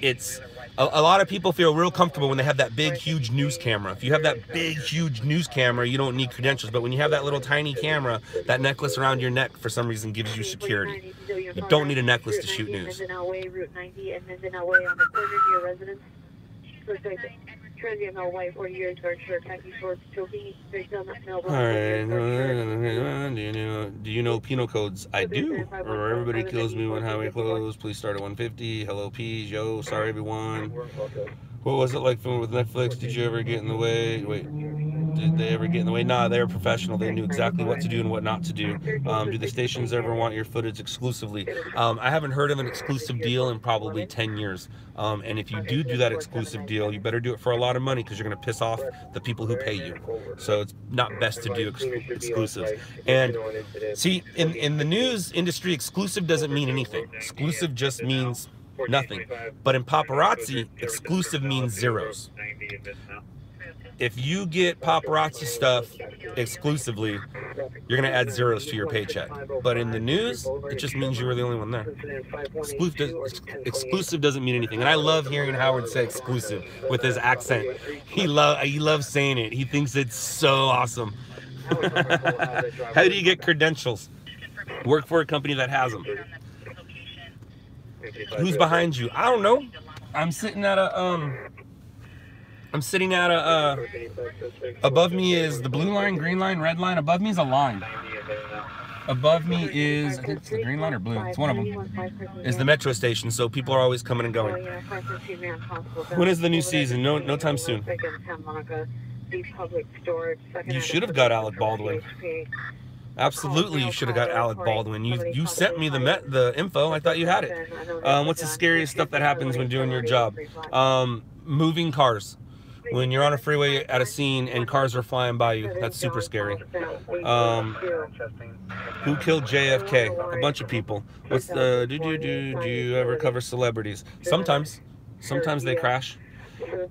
it's a lot of people feel real comfortable when they have that big, huge news camera. If you have that big, huge news camera, you don't need credentials. But when you have that little tiny camera, that necklace around your neck for some reason gives you security. You don't need a necklace to shoot news. Alright, do you know penal codes? I do. Or everybody kills me when highway closed. Please start at 150. Hello, P's. Yo, sorry everyone. What was it like filming with Netflix? Did you ever get in the way? Wait, did they ever get in the way? Nah, they were professional. They knew exactly what to do and what not to do. Do the stations ever want your footage exclusively? I haven't heard of an exclusive deal in probably 10 years. And if you do that exclusive deal, you better do it for a lot of money because you're going to piss off the people who pay you. So it's not best to do exclusives. And see, in the news industry, exclusive doesn't mean anything. Exclusive just means nothing. But in paparazzi, exclusive means zeros. If you get paparazzi stuff exclusively, you're going to add zeros to your paycheck. But in the news, it just means you were the only one there. Exclusive doesn't mean anything. And I love hearing Howard say exclusive with his accent. He loves saying it. He thinks it's so awesome. How do you get credentials? Work for a company that has them. Who's behind you? I don't know. I'm sitting at above me is the blue line, green line, red line. Above me is a line. Above me is, I think it's the green line or blue. It's one of them. Is the metro station, so people are always coming and going. When is the new season? No time soon. You should have got Alec Baldwin. Absolutely, you should have got Alec Baldwin. You sent me the info. I thought you had it. What's the scariest stuff that happens when doing your job? Moving cars. when you're on a freeway at a scene and cars are flying by you. That's super scary. Who killed JFK? A bunch of people. What's the do you ever cover celebrities? Sometimes they crash.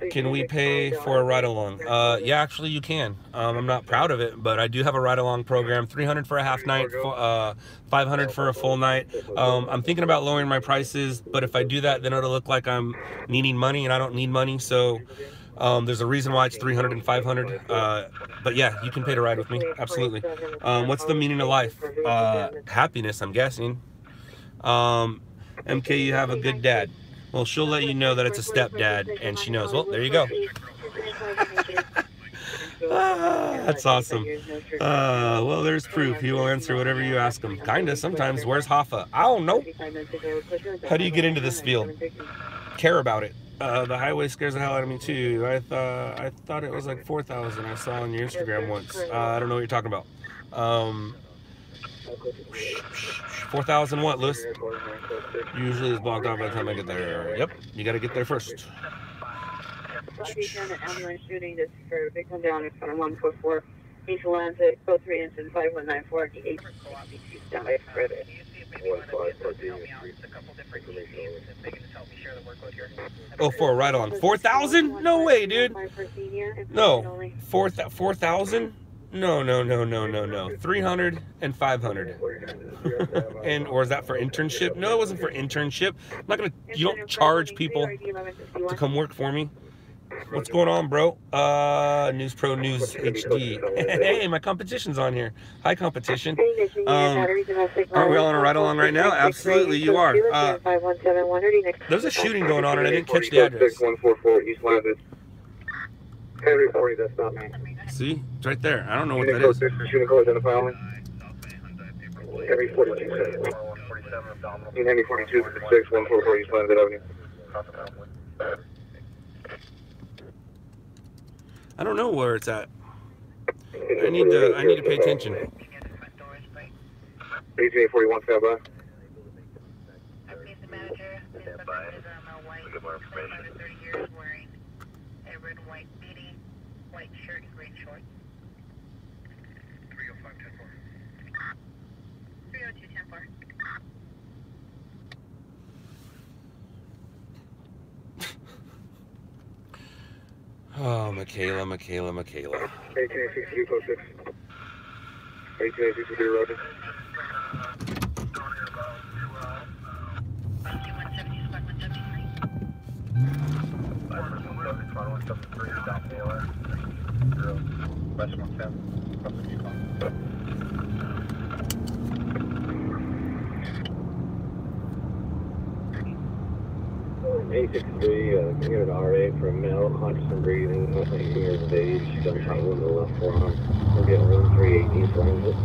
Can we pay for a ride along? Yeah, actually you can. I'm not proud of it, but I do have a ride along program. $300 for a half night, $500 for a full night. I'm thinking about lowering my prices, but if I do that, then it'll look like I'm needing money, and I don't need money. So there's a reason why it's $300 and $500. But yeah, you can pay to ride with me. Absolutely. What's the meaning of life? Happiness, I'm guessing. MK, you have a good dad. Well, she'll let you know that it's a stepdad, and she knows. Well, there you go. That's awesome. Well, there's proof. He will answer whatever you ask him. Kinda, sometimes. Where's Hoffa? I don't know. How do you get into this field? Care about it. The highway scares the hell out of me, too. I thought it was like 4,000 I saw on your Instagram once. I don't know what you're talking about. 4,000 what, Lewis? Usually it's blocked off by the time I get there. Yep, you got to get there first. Ambulance shooting. This for victim down in front of 144 East Atlantic, code 3 incident 5194 at the 8 down by credit. Oh, for a ride along. 4,000? No way, dude. No. 4,000? No. 300 and 500. And or is that for internship? No, it wasn't for internship. I'm not gonna. You don't charge people to come work for me. What's going on, bro? News Pro News HD. Hey, my competition's on here. Hi, competition. Aren't we all on a ride along right now? Absolutely, you are. There's a shooting going on, and I didn't catch the address. 144 East Landis. Henry 40, that's not me. See, it's right there. I don't know what that is. Shooting code identify only. Henry 42, Henry 42, 6, 144 East Landis Avenue. I don't know where it's at. I need to pay attention. 1841, stand by. White shirt and green shorts. 305-10-4. 302-10-4. Oh, Michaela. 1862, code 6. 1862, Roger. 863, can get an RA for a male, conscious and breathing, 19 years of age, gunshot wound to the left forearm. We'll get room 318 Francis.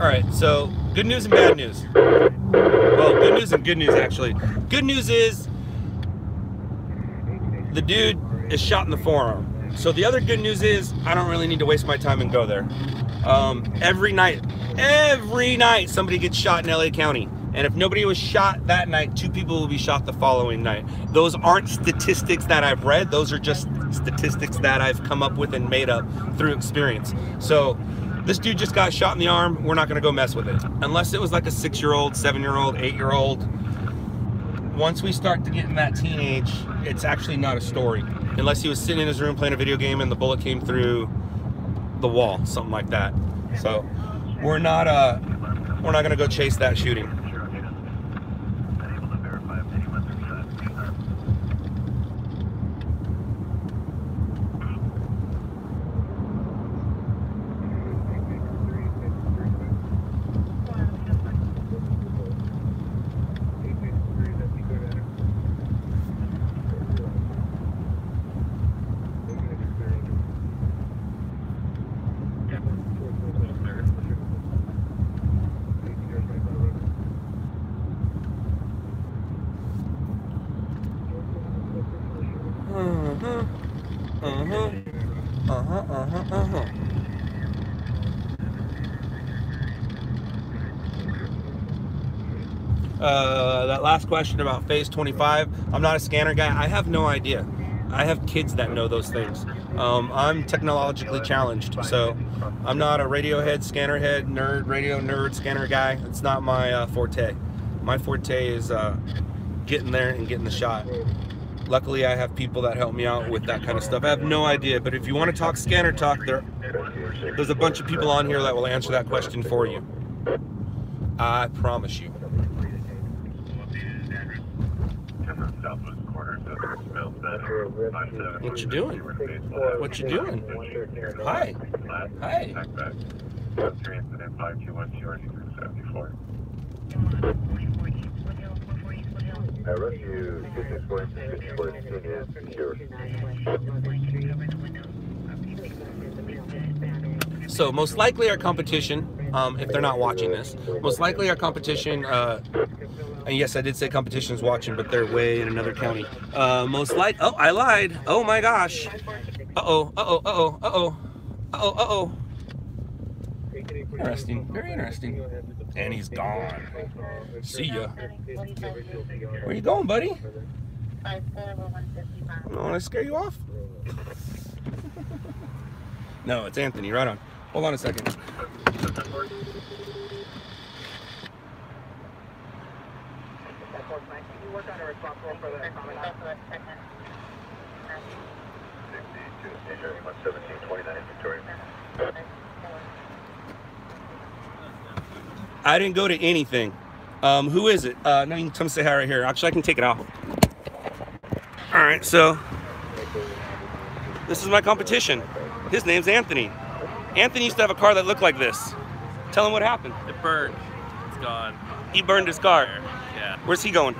Alright, so good news and bad news. Well, good news and good news, actually. Good news is the dude is shot in the forearm. So the other good news is I don't really need to waste my time and go there. Every night somebody gets shot in LA County. And if nobody was shot that night, 2 people will be shot the following night. Those aren't statistics that I've read. Those are just statistics that I've come up with and made up through experience. So this dude just got shot in the arm. We're not gonna go mess with it. Unless it was like a 6-year-old, 7-year-old, 8-year-old. Once we start to get in that teenage, it's actually not a story. Unless he was sitting in his room playing a video game and the bullet came through the wall, something like that. So we're not gonna go chase that shooting. That last question about phase 25, I'm not a scanner guy. I have no idea. I have kids that know those things. I'm technologically challenged, so I'm not a Radiohead, Scannerhead, nerd, radio nerd, scanner guy. It's not my forte. My forte is getting there and getting the shot. Luckily, I have people that help me out with that kind of stuff. I have no idea, but if you want to talk scanner talk, there's a bunch of people on here that will answer that question for you. I promise you. What you doing? What you doing? Hi. Hi. Rescue 264 is secure. So most likely our competition, if they're not watching this, most likely our competition, and yes, I did say competition is watching, but they're way in another county. Oh, I lied. Oh my gosh. Uh-oh, uh-oh, uh-oh, uh-oh, uh-oh, uh-oh. Interesting, very interesting. And he's gone. See ya. Where you going, buddy? I don't want to scare you off. No, it's Anthony. Right on. Hold on a second. I didn't go to anything. Who is it? No, you can come say hi right here. Actually, I can take it off. All right, so this is my competition. His name's Anthony. Anthony used to have a car that looked like this. Tell him what happened. It burned. It's gone. He burned his car. Yeah. Where's he going?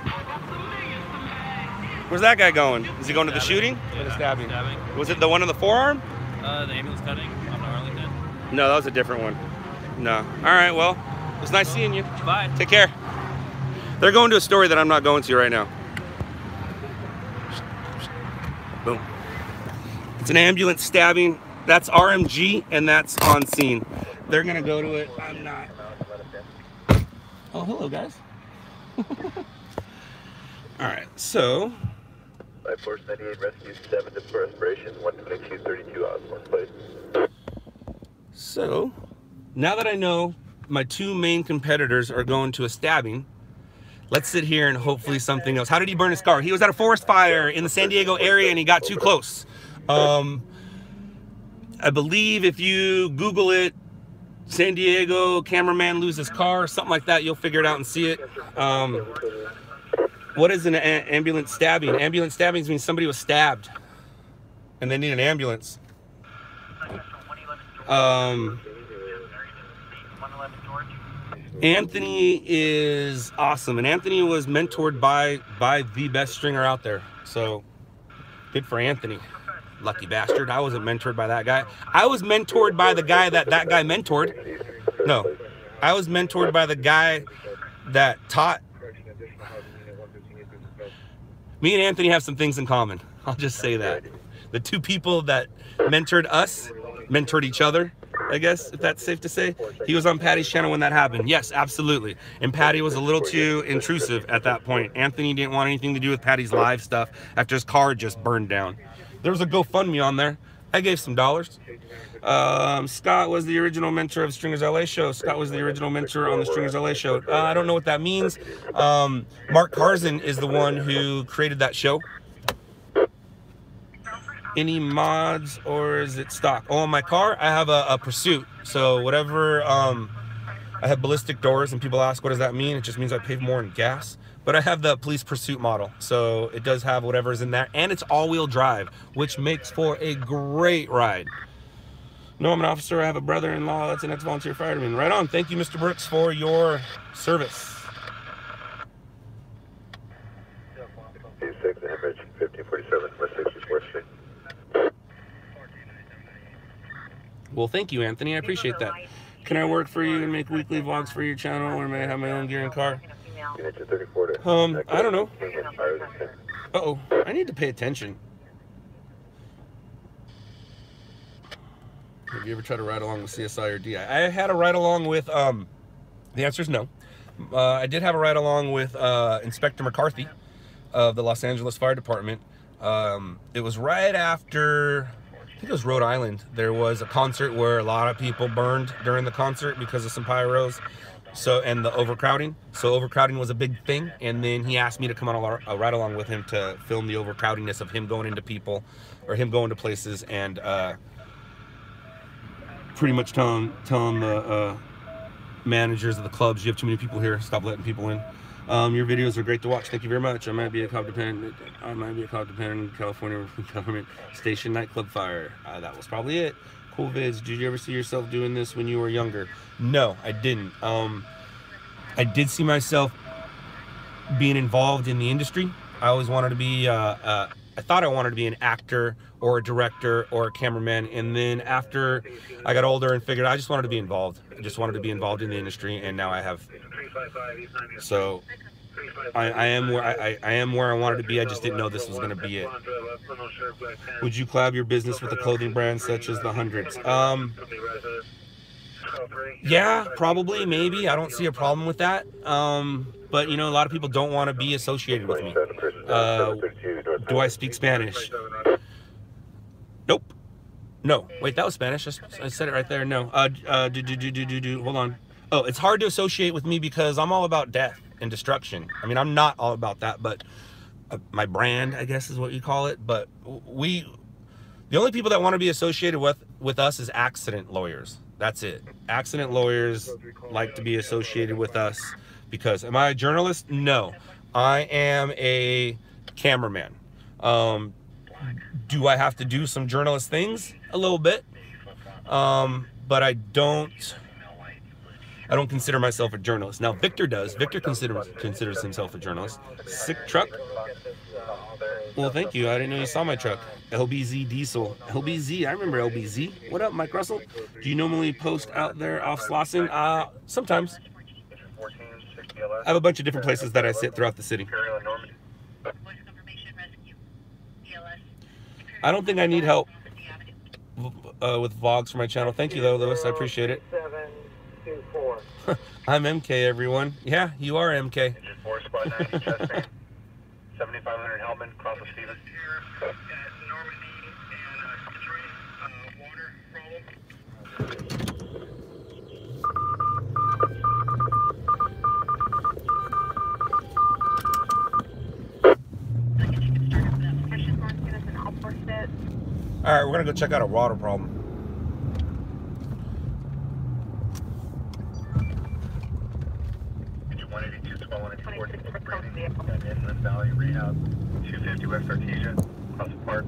Where's that guy going? Is he going to the shooting? Yeah. Or the stabbing? Stabbing. Was it the one on the forearm? The ambulance cutting on Arlington. No, that was a different one. No. All right, well, it was nice seeing you. Bye. Take care. They're going to a story that I'm not going to right now. Boom. It's an ambulance stabbing. That's RMG, and that's on scene. They're going to go to it. I'm not. Oh, hello, guys. All right, so. 5498 rescue 7 to respiration 12232 Osborne place. So, now that I know my two main competitors are going to a stabbing, let's sit here and hopefully something else. How did he burn his car? He was at a forest fire in the San Diego area and he got too close. I believe if you Google it, San Diego cameraman loses car, something like that, you'll figure it out and see it. What is an ambulance stabbing? Ambulance stabbings means somebody was stabbed and they need an ambulance. Anthony is awesome, and Anthony was mentored by the best stringer out there. So good for Anthony. Lucky bastard. I wasn't mentored by that guy. I was mentored by the guy that guy mentored. No, I was mentored by the guy that taught. Me and Anthony have some things in common. I'll just say that. The two people that mentored us mentored each other, I guess, if that's safe to say. He was on Patty's channel when that happened. Yes, absolutely. And Patty was a little too intrusive at that point. Anthony didn't want anything to do with Patty's live stuff after his car just burned down. There was a GoFundMe on there. I gave some dollars. Scott was the original mentor of Stringers LA show. Scott was the original mentor on the Stringers LA show. I don't know what that means. Mark Carson is the one who created that show. Any mods, or is it stock? Oh, on my car, I have a Pursuit. So whatever, I have ballistic doors, and people ask, what does that mean? It just means I pay more in gas. But I have the police Pursuit model, so it does have whatever's in there, and it's all-wheel drive, which makes for a great ride. No, I'm an officer. I have a brother-in-law that's an ex-volunteer fireman. Right on. Thank you, Mr. Brooks, for your service. 6 average 1547 West 64th Street. Well, thank you, Anthony. I appreciate that. Can I work for you and make weekly vlogs for your channel, or may I have my own gear and car? I don't know. Uh-oh. I need to pay attention. Have you ever tried to ride along with CSI or DI? I had a ride along with, the answer is no. I did have a ride along with Inspector McCarthy of the Los Angeles Fire Department. It was right after, I think it was Rhode Island. There was a concert where a lot of people burned during the concert because of some pyros. So, and the overcrowding. So overcrowding was a big thing. And then he asked me to come on a ride along with him to film the overcrowdingness of him going into people, or him going to places, and pretty much telling the managers of the clubs, you have too many people here, stop letting people in. Your videos are great to watch. Thank you very much. I might be a cop dependent in California government station nightclub fire. That was probably it. Cool vids. Did you ever see yourself doing this when you were younger? No, I didn't. I did see myself being involved in the industry. I always wanted to be, I thought I wanted to be an actor or a director or a cameraman. And then after I got older and figured I just wanted to be involved. I just wanted to be involved in the industry, and now I have. So I am where I wanted to be. I just didn't know this was going to be it. Would you collab your business with a clothing brand such as the Hundreds? Yeah, probably, maybe. I don't see a problem with that. But you know, a lot of people don't want to be associated with me. Do I speak Spanish? Nope. No. Wait, that was Spanish. I said it right there. No. Hold on. Oh, it's hard to associate with me because I'm all about death and destruction. I mean, I'm not all about that, but my brand, I guess, is what you call it. But the only people that want to be associated with us is accident lawyers. That's it. Accident lawyers like to be associated with us because, am I a journalist? No. I am a cameraman. Do I have to do some journalist things? A little bit. But I don't consider myself a journalist. Now Victor does. Victor considers himself a journalist. Sick truck. Well, thank you. I didn't know you saw my truck. LBZ Diesel. LBZ. I remember LBZ. What up, Mike Russell? Do you normally post out there off Slauson? Sometimes. I have a bunch of different places that I sit throughout the city. I don't think I need help with vlogs for my channel. Thank you, though, Lewis. I appreciate it. I'm MK, everyone. Yeah, you are MK. 7500 Hellman, cross of Stevens. All right, we're gonna go check out a water problem. Valley Rehab, 250 West Artesia, across the park,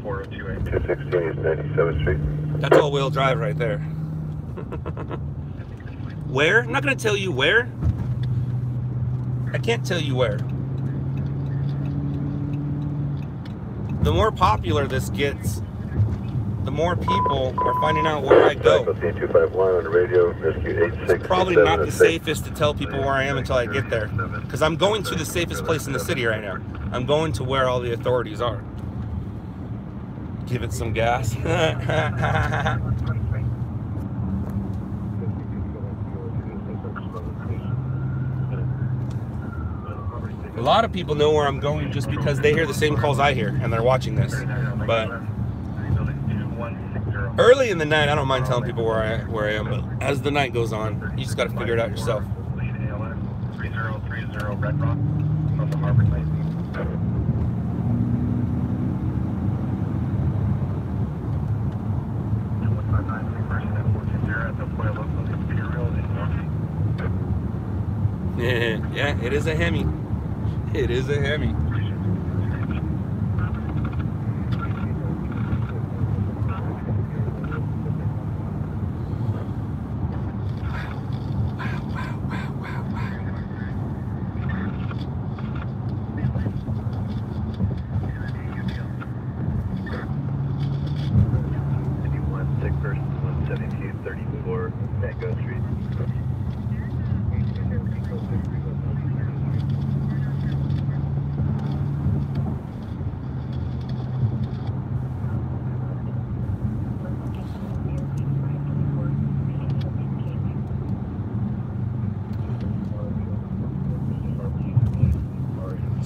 4028. 216 East 97th Street. That's all-wheel drive right there. Where? I'm not gonna tell you where. I can't tell you where. The more popular this gets, the more people are finding out where I go. It's probably not the safest to tell people where I am until I get there, because I'm going to the safest place in the city right now. I'm going to where all the authorities are. Give it some gas. A lot of people know where I'm going just because they hear the same calls I hear and they're watching this. But early in the night, I don't mind telling people where I am, but as the night goes on, you just got to figure it out yourself. 3030 Red Rock on the Harbor Lake. Yeah, it is a Hemi. It is a Hemi.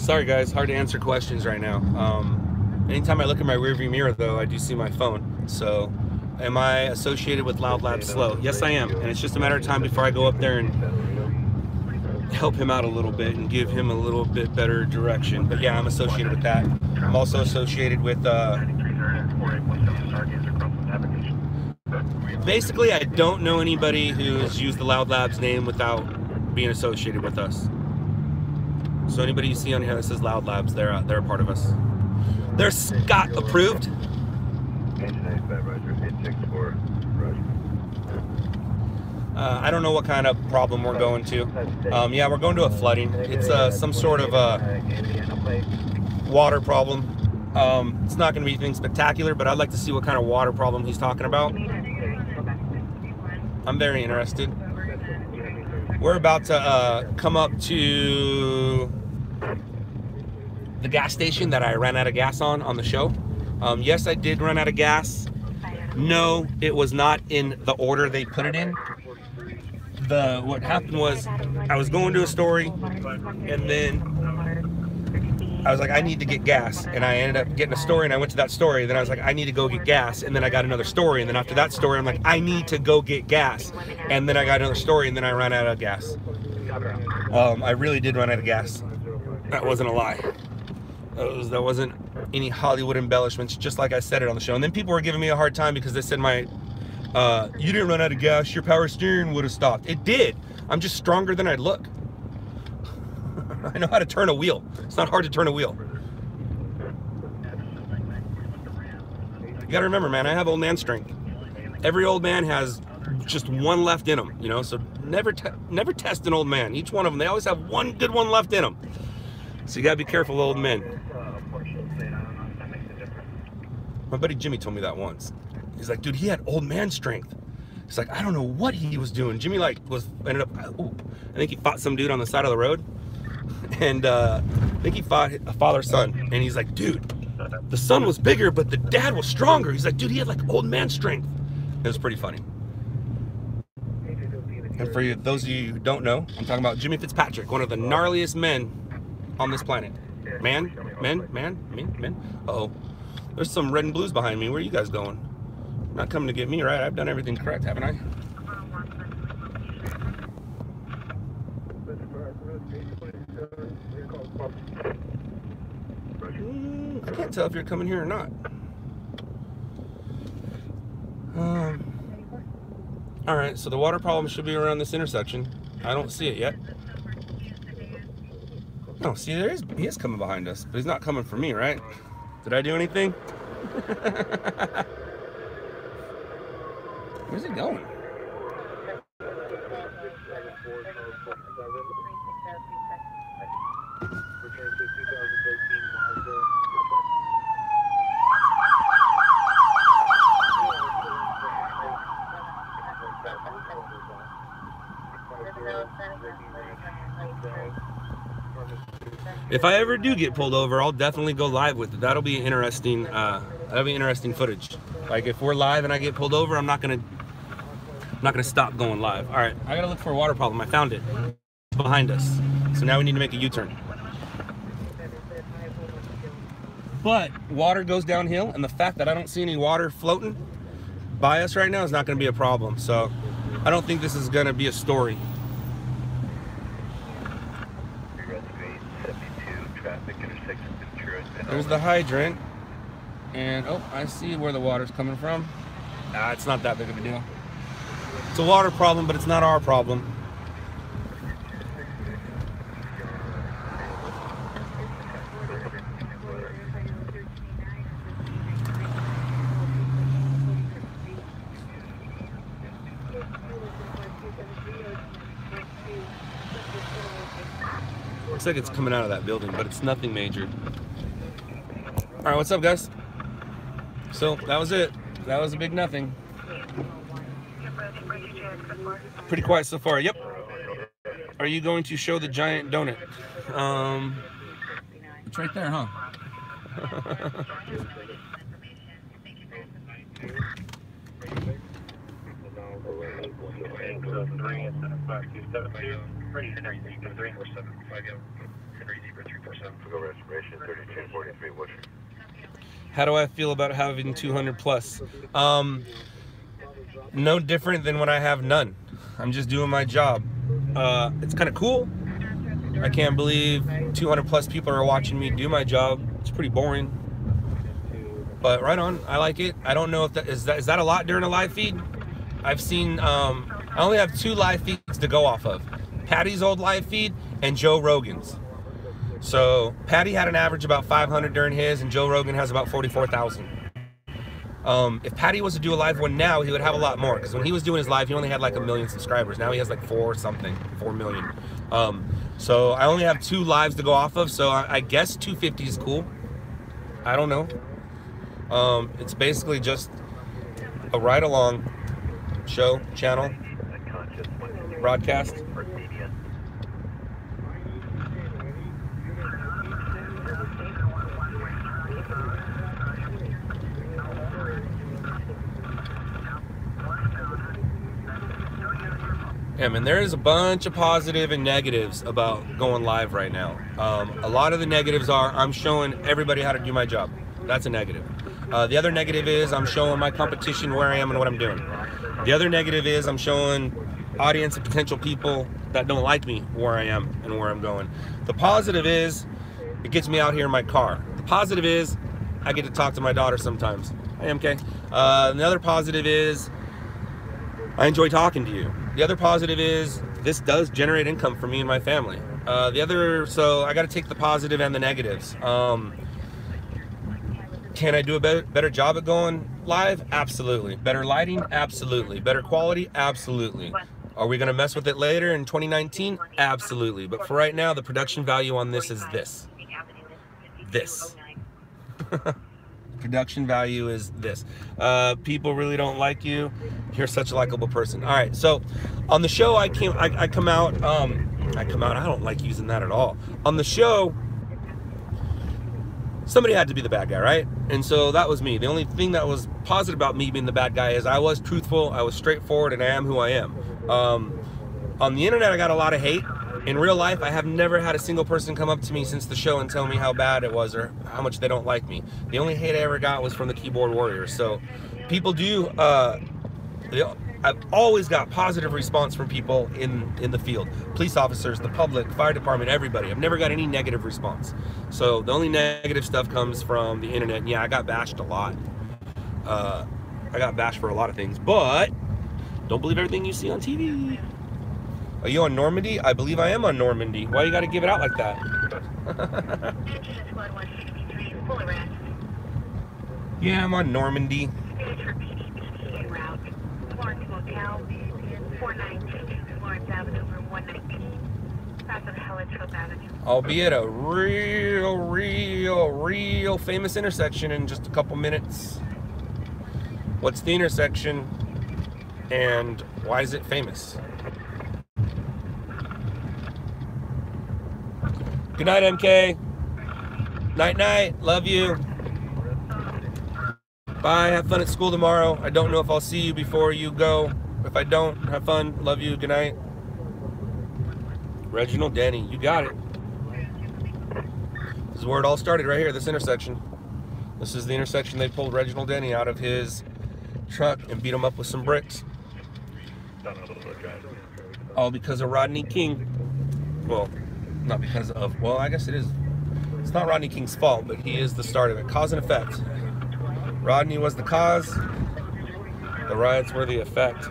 Sorry guys, hard to answer questions right now. Anytime I look in my rearview mirror though, I do see my phone. So, am I associated with LOUDLABS Slow? Yes, I am. And it's just a matter of time before I go up there and help him out a little bit and give him a little bit better direction. But yeah, I'm associated with that. I'm also associated with, basically, I don't know anybody who's used the LOUDLABS name without being associated with us. So anybody you see on here that says LOUDLABS, they're a part of us. They're Scott approved. I don't know what kind of problem we're going to. Yeah, we're going to a flooding. It's some sort of water problem. It's not going to be anything spectacular, but I'd like to see what kind of water problem he's talking about. I'm very interested. We're about to come up to the gas station that I ran out of gas on the show. Yes, I did run out of gas. No, it was not in the order they put it in. What happened was I was going to a story, and then I was like, I need to get gas, and I ended up getting a story, and I went to that story, and then I was like, I need to go get gas, and then I got another story, and then after that story, I'm like, I need to go get gas, and then I got another story, and then I ran out of gas. I really did run out of gas. That wasn't a lie. That wasn't any Hollywood embellishments, just like I said it on the show. And then people were giving me a hard time because they said you didn't run out of gas, your power steering would have stopped. It did. I'm just stronger than I'd look. I know how to turn a wheel. It's not hard to turn a wheel. You gotta remember, man, I have old man strength. Every old man has just one left in them, you know, so never test an old man. Each one of them, they always have one good one left in them. So you gotta be careful, old men. My buddy Jimmy told me that once. He's like, dude, he had old man strength. He's like, I don't know what he was doing. Jimmy ended up, I think he fought some dude on the side of the road. And I think he fought a father-son. And he's like, dude, the son was bigger, but the dad was stronger. He's like, dude, he had like old man strength. It was pretty funny. And for you, those of you who don't know, I'm talking about Jimmy Fitzpatrick, one of the gnarliest men on this planet. Men. Uh-oh. There's some red and blues behind me. Where are you guys going? Not coming to get me, right? I've done everything correct, haven't I? I can't tell if you're coming here or not. Alright, so the water problem should be around this intersection. I don't see it yet. Oh, see, he is coming behind us, but he's not coming for me, right? Did I do anything? Where's he going? If I ever do get pulled over, I'll definitely go live with it. That'll be interesting. Interesting footage. Like if we're live and I get pulled over, I'm not gonna stop going live. All right, I gotta look for a water problem. I found it. It's behind us. So now we need to make a U-turn. But water goes downhill, and the fact that I don't see any water floating by us right now is not gonna be a problem. So I don't think this is gonna be a story. There's the hydrant, and oh, I see where the water's coming from. Nah, it's not that big of a deal. It's a water problem, but it's not our problem. Looks like it's coming out of that building, but it's nothing major. All right, what's up, guys? So that was it. That was a big nothing. Pretty quiet so far. Yep. Are you going to show the giant donut? It's right there, huh? Go reservation 3243 Wilshire. How do I feel about having 200 plus? No different than when I have none. I'm just doing my job. It's kind of cool. I can't believe 200 plus people are watching me do my job. It's pretty boring, but right on. I like it. I don't know if that is that a lot during a live feed. I've seen. I only have 2 live feeds to go off of: Patty's old live feed and Joe Rogan's. So Patty had an average about 500 during his, and Joe Rogan has about 44,000. If Patty was to do a live one now, he would have a lot more, because when he was doing his live, he only had like 1 million subscribers. Now he has like 4 million. So I only have 2 lives to go off of, so I guess 250 is cool. I don't know. It's basically just a ride-along show, channel, broadcast. Yeah, man, there is a bunch of positive and negatives about going live right now. A lot of the negatives are I'm showing everybody how to do my job. That's a negative. The other negative is I'm showing my competition where I am and what I'm doing. The other negative is I'm showing audience and potential people that don't like me where I am and where I'm going. The positive is it gets me out here in my car. The positive is I get to talk to my daughter sometimes. Hey, MK. The other positive is I enjoy talking to you. The other positive is this does generate income for me and my family. So I got to take the positive and the negatives. Can I do a better job at going live? Absolutely. Better lighting? Absolutely. Better quality? Absolutely. Are we going to mess with it later in 2019? Absolutely. But for right now, the production value on this is this. This. Production value is this. People really don't like you. You're such a likable person. All right, so on the show I come out. I don't like using that at all. On the show, somebody had to be the bad guy, right? And so that was me. The only thing that was positive about me being the bad guy is I was truthful, I was straightforward, and I am who I am. On the internet, I got a lot of hate. In real life, I have never had a single person come up to me since the show and tell me how bad it was or how much they don't like me. The only hate I ever got was from the keyboard warriors. So people do, I've always got positive response from people in the field. Police officers, the public, fire department, everybody. I've never got any negative response. So the only negative stuff comes from the internet. And yeah, I got bashed a lot. I got bashed for a lot of things, but don't believe everything you see on TV. Are you on Normandy? I believe I am on Normandy. Why you gotta give it out like that? Yeah, I'm on Normandy. I'll be at a real famous intersection in just a couple minutes. What's the intersection and why is it famous? Good night, MK. Night, night. Love you. Bye. Have fun at school tomorrow. I don't know if I'll see you before you go. If I don't, have fun. Love you. Good night. Reginald Denny. You got it. This is where it all started, right here, this intersection. This is the intersection they pulled Reginald Denny out of his truck and beat him up with some bricks. All because of Rodney King. Well, not because of, well, I guess it is. It's not Rodney King's fault, but he is the start of it. Cause and effect. Rodney was the cause. The riots were the effect.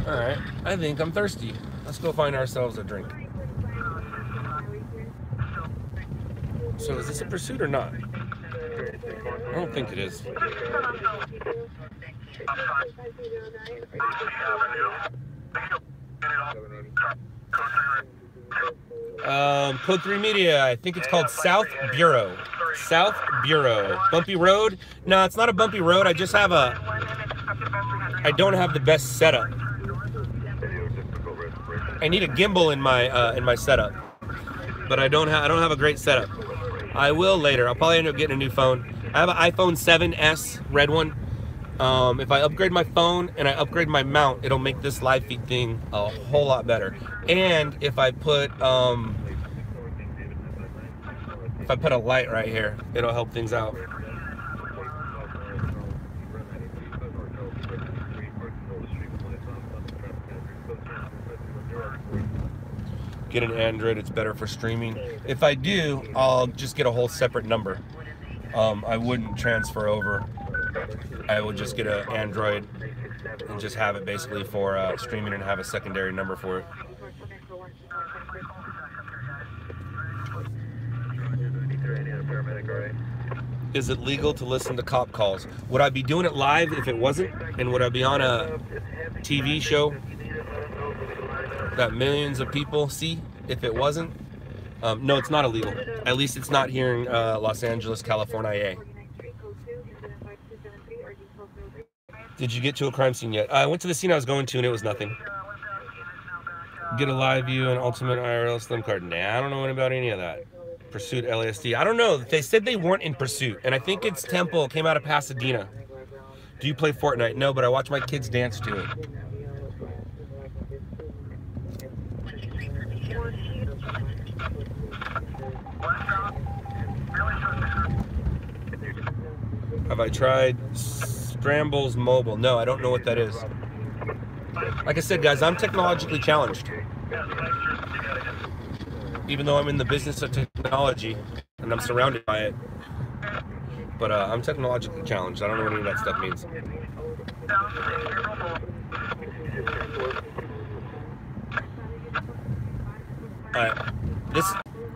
Alright, I think I'm thirsty. Let's go find ourselves a drink. So is this a pursuit or not? I don't think it is. Code 3 Media, I think it's called South Bureau. South Bureau. Bumpy road? No, it's not a bumpy road. I just have I don't have the best setup. I need a gimbal in my setup, but I don't have a great setup. I will later. I'll probably end up getting a new phone. I have an iPhone 7S, red one. If I upgrade my phone and I upgrade my mount, it'll make this live feed thing a whole lot better. And if I put a light right here, it'll help things out. Get an Android, it's better for streaming. If I do, I'll just get a whole separate number. I wouldn't transfer over. I would just get an Android and just have it basically for streaming and have a secondary number for it. Is it legal to listen to cop calls? Would I be doing it live if it wasn't? And would I be on a TV show that millions of people see if it wasn't? No, it's not illegal. At least it's not here in Los Angeles, California. Did you get to a crime scene yet? I went to the scene I was going to and it was nothing. Get a live view and ultimate IRL slim card. Nah, I don't know about any of that. Pursuit LASD. I don't know. They said they weren't in Pursuit, and I think it's Temple. It came out of Pasadena. Do you play Fortnite? No, but I watch my kids dance to it. Have I tried Scrambles Mobile? No, I don't know what that is. Like I said, guys, I'm technologically challenged. Even though I'm in the business of technology and I'm surrounded by it. But I'm technologically challenged. I don't know what any of that stuff means.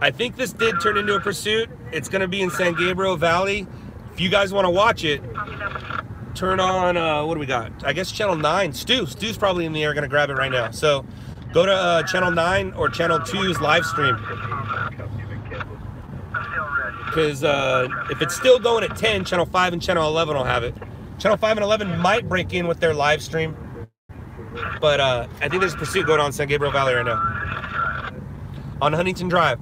I think this did turn into a Pursuit. It's going to be in San Gabriel Valley. If you guys want to watch it, turn on, what do we got? I guess Channel 9. Stu's probably in the air, going to grab it right now. So go to Channel 9 or Channel 2's live stream. Because if it's still going at 10, Channel 5 and Channel 11 will have it. Channel 5 and 11 might break in with their live stream. But I think there's a Pursuit going on in San Gabriel Valley right now. On Huntington Drive.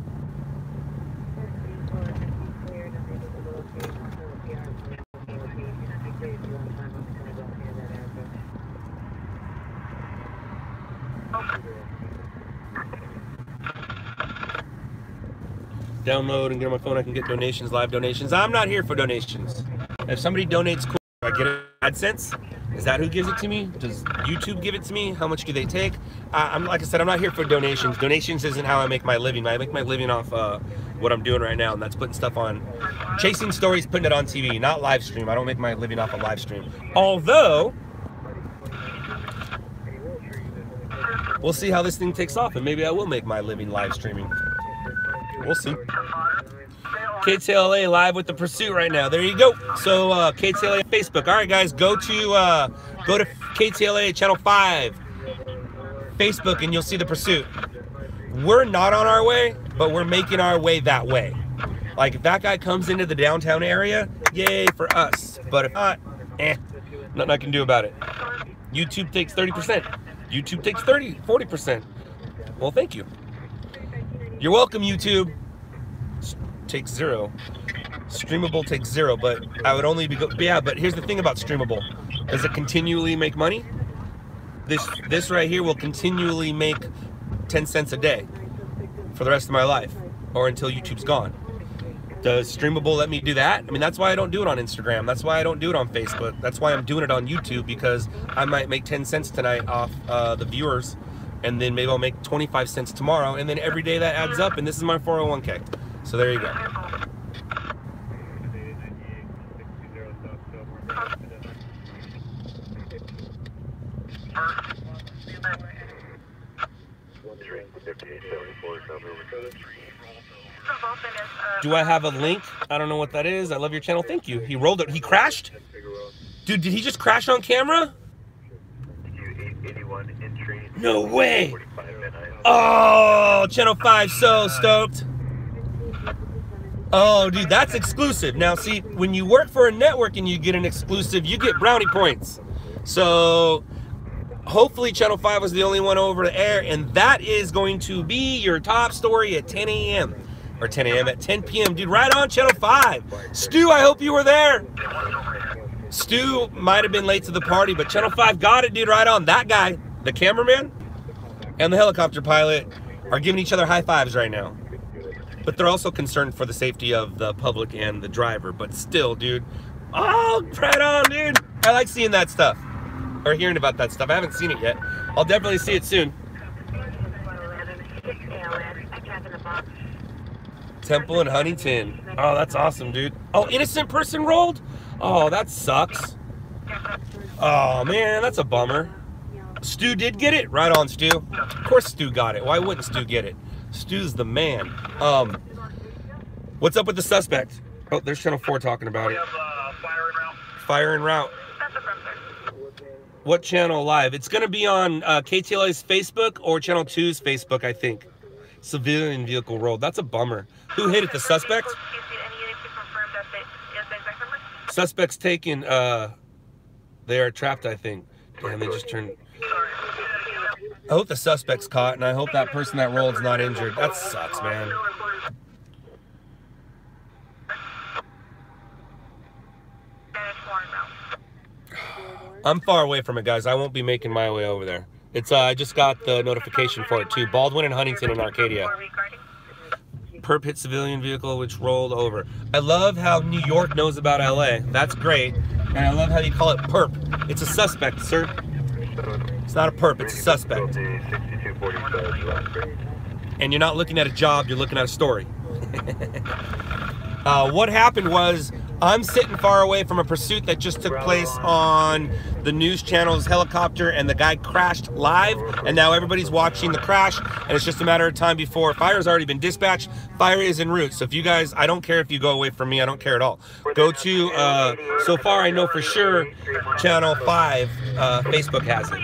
Download and get on my phone. I can get donations, live donations. I'm not here for donations. If somebody donates, cool. I get it. AdSense. Is that who gives it to me? Does YouTube give it to me? How much do they take? I'm like I said, I'm not here for donations. Donations isn't how I make my living. I make my living off what I'm doing right now, and that's putting stuff on, chasing stories, putting it on TV, not live stream. I don't make my living off a live stream. Although, we'll see how this thing takes off, and maybe I will make my living live streaming. We'll see. KTLA live with the Pursuit right now. There you go. So KTLA Facebook. All right, guys, go to KTLA Channel 5 Facebook, and you'll see the Pursuit. We're not on our way, but we're making our way that way. Like if that guy comes into the downtown area, yay for us. But if not, nothing I can do about it. YouTube takes 30%. YouTube takes 40%. Well, thank you. You're welcome, YouTube. Takes 0. Streamable takes 0, but I would only be yeah, but here's the thing about Streamable. Does it continually make money? This right here will continually make 10 cents a day for the rest of my life, or until YouTube's gone. Does Streamable let me do that? I mean, that's why I don't do it on Instagram. That's why I don't do it on Facebook. That's why I'm doing it on YouTube, because I might make 10 cents tonight off the viewers, and then maybe I'll make 25 cents tomorrow, and then every day that adds up, and this is my 401k. So there you go. Do I have a link? I don't know what that is. I love your channel. Thank you. He rolled it. He crashed? Dude, did he just crash on camera? 81 entry. No way! 45 midnight. Oh, Channel 5, so stoked. Oh, dude, that's exclusive. Now, see, when you work for a network and you get an exclusive, you get brownie points. So, hopefully Channel 5 was the only one over the air, and that is going to be your top story at 10 a.m. Or 10 a.m. at 10 p.m. Dude, right on Channel 5. Stu, I hope you were there. Stu might have been late to the party, but Channel 5 got it, dude, right on. That guy, the cameraman, and the helicopter pilot are giving each other high fives right now. But they're also concerned for the safety of the public and the driver. But still, dude. Oh, right on, dude. I like seeing that stuff. Or hearing about that stuff. I haven't seen it yet. I'll definitely see it soon. Temple and Huntington. Oh, that's awesome, dude. Oh, innocent person rolled? Oh, that sucks. Oh, man, that's a bummer. Stu did get it? Right on, Stu. Of course Stu got it. Why wouldn't Stu get it? Stu's the man. What's up with the suspect? Oh, there's Channel 4 talking about it. Fire en route. What channel live? It's going to be on KTLA's Facebook or Channel 2's Facebook, I think. Civilian vehicle rolled. That's a bummer. Who hit it? The suspect? Suspect's taken. They are trapped, I think. Damn, they just turned. I hope the suspect's caught, and I hope that person that rolled's not injured. That sucks, man. I'm far away from it, guys. I won't be making my way over there. It's I just got the notification for it too. Baldwin and Huntington in Arcadia. Perp hit civilian vehicle which rolled over. I love how New York knows about LA. That's great. And I love how you call it perp. It's a suspect, sir. It's not a perp, it's a suspect. And you're not looking at a job, you're looking at a story. What happened was, I'm sitting far away from a pursuit that just took place on the news channel's helicopter, and the guy crashed live, and now everybody's watching the crash, and it's just a matter of time before fire's already been dispatched. Fire is en route. So if you guys, I don't care if you go away from me, I don't care at all. Go to, so far I know for sure, Channel 5, Facebook has it.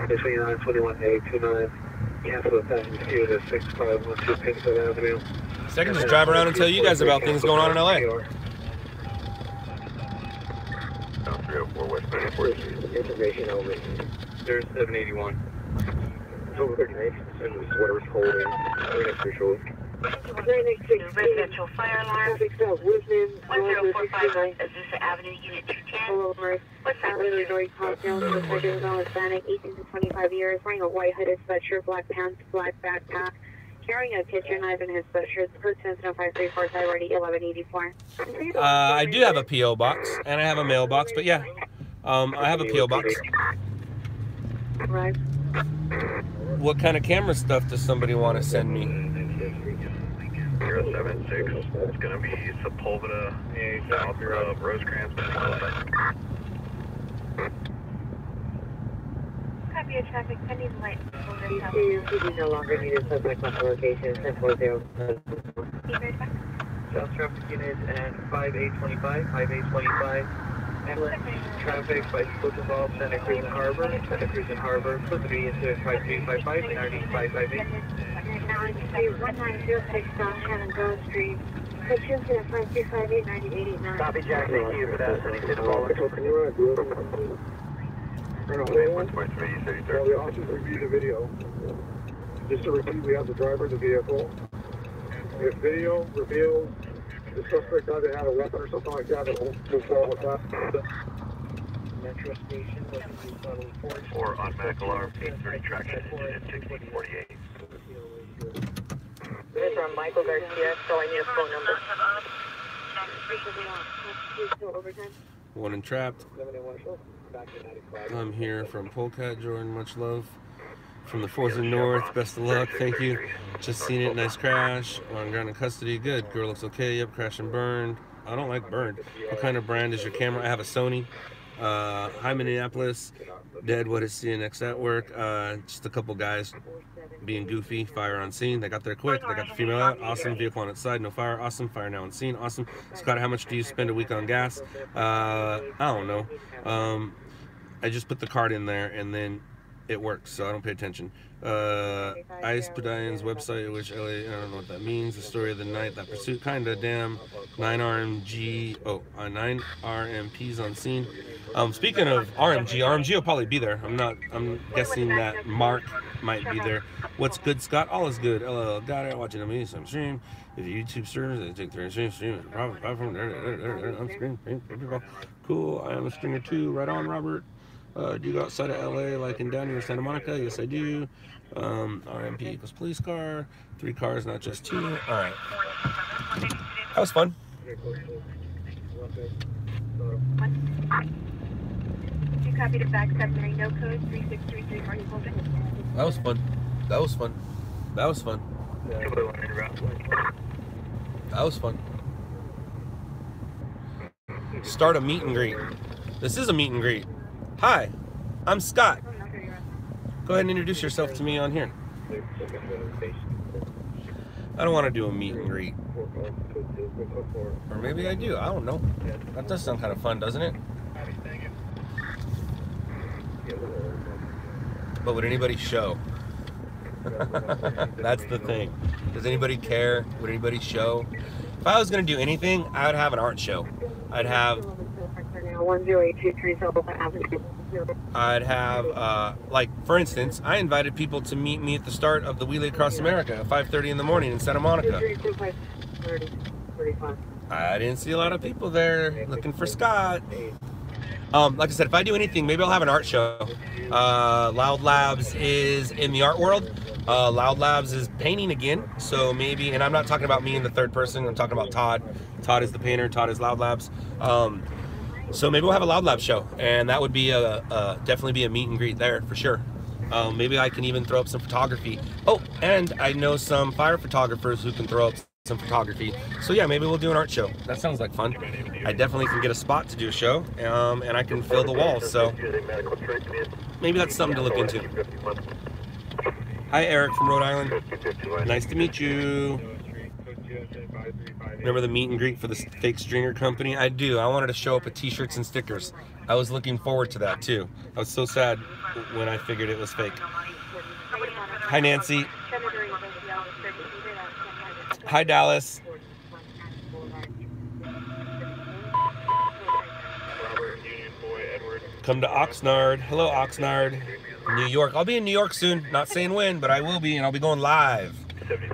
Between 921-829, cancel the passenger queue to 6512 Kingston Avenue. So I can just drive around and tell you guys about things going on in LA. 304 West 94th. Information over. There's 781. Over 38. And this is whatever's holding. Right next to your shoulder. Residential fire alarm. 1045 Azusa Avenue, Unit 210. What's that? Illinois Cocktail, Hispanic, 18 to 25 years, wearing a white hooded sweatshirt, black pants, black backpack, carrying a kitchen knife in his sweatshirt. Person 534 Priority 1184. I do have a P.O. box, and I have a mailbox, but yeah, I have a P.O. box. Right. What kind of camera stuff does somebody want to send me? 076. It's going to be Sepulveda, south of Rosecrans. Copy a traffic pending light. You no longer need a subject on the location. 1040. South traffic unit at 5825, 5825. Ambulance traffic by Fulton Ball, Santa Cruz and Harbor, Santa Cruz and Harbor, supposed to be into 5255 and 9558. 1906 South Shannon Grove Street. Pictures at 5258 9889. Copy, Jack. Thank you for that. Sending to the baller. The officers reviewed the video. Just to repeat, we have the driver of the vehicle. If video reveals the suspect either had a weapon or something like that, it will move forward with that. Metro Station, or automatic alarm, 830 traction engine at 1648. This is from Michael Garcia, so I need a phone number. One entrapped. I'm here from Polecat, Jordan. Much love. From the 4th and North. Best of luck. Thank you. Just seen it. Nice crash. On ground in custody. Good. Girl looks okay. Yep. Crash and burned. I don't like burned. What kind of brand is your camera? I have a Sony. Hi, Minneapolis. Dead, what is CNX at work? Just a couple guys being goofy. Fire on scene. They got there quick. They got the female out. Awesome. Vehicle on its side. No fire. Awesome. Fire now on scene. Awesome. Scott, how much do you spend a week on gas? I don't know. I just put the card in there and then it works, so I don't pay attention. Ice Pedion's website, which LA, I don't know what that means. The story of the night, that pursuit, kinda, damn. 9 RMPs on scene. Speaking of RMG will probably be there. I'm guessing that Mark might be there. What's good, Scott? All is good. LOL, got it. Watching some stream. If YouTube streamers, they take their stream. On screen. Cool. I am a stringer too. Right on, Robert. Do you go outside of LA like in down near Santa Monica? Yes, I do. RMP equals police car. 3 cars, not just 2. All right. That was fun. You copied it back 7 no code 3633 party holding. That was fun. That was fun. That was fun. That was fun. Start a meet and greet. This is a meet and greet. Hi, I'm Scott. Go ahead and introduce yourself to me on here. I don't want to do a meet and greet. Or maybe I do. I don't know. That does sound kind of fun, doesn't it? But would anybody show? That's the thing. Does anybody care? Would anybody show? If I was going to do anything, I would have an art show. I'd have, like, for instance, I invited people to meet me at the start of the Wheelie Across America at 5:30 in the morning in Santa Monica. I didn't see a lot of people there looking for Scott. Like I said, if I do anything, maybe I'll have an art show. LOUDLABS is in the art world. LOUDLABS is painting again, so maybe, and I'm not talking about me in the third person, I'm talking about Todd. Todd is the painter, Todd is LOUDLABS. So maybe we'll have a LOUDLABS show, and that would be definitely be a meet and greet there for sure. Maybe I can even throw up some photography. Oh, and I know some fire photographers who can throw up some photography. So yeah, maybe we'll do an art show. That sounds like fun. I definitely can get a spot to do a show, and I can fill the walls, so maybe that's something to look into. Hi, Eric from Rhode Island. Nice to meet you. Remember the meet and greet for the fake stringer company? I do. I wanted to show up with t-shirts and stickers. I was looking forward to that too. I was so sad when I figured it was fake. Hi, Nancy. Hi, Dallas. Come to Oxnard. Hello, Oxnard. New York. I'll be in New York soon. Not saying when, but I will be, and I'll be going live.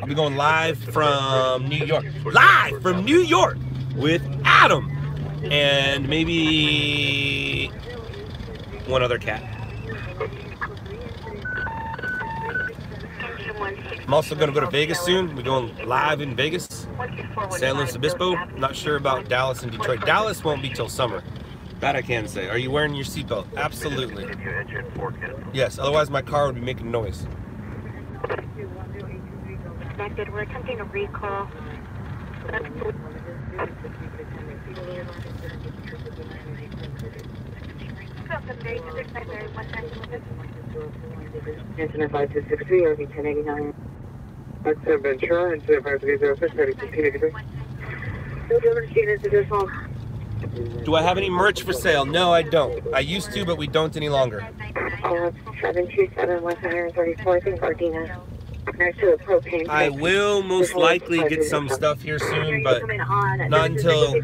I'll be going live from New York. Live from New York with Adam and maybe one other cat. I'm also going to go to Vegas soon. We're going live in Vegas, San Luis Obispo. Not sure about Dallas and Detroit. Dallas won't be till summer. That I can say. Are you wearing your seatbelt? Absolutely. Yes, otherwise my car would be making noise. Connected. We're attempting a recall. Incident 5263, RV 1089. Accent Ventura, incident 5306, ready to continue. Do I have any merch for sale? No, I don't. I used to, but we don't any longer. 727 134, I think Gardena. Next to the propane. I will most likely get some stuff here soon, but not until the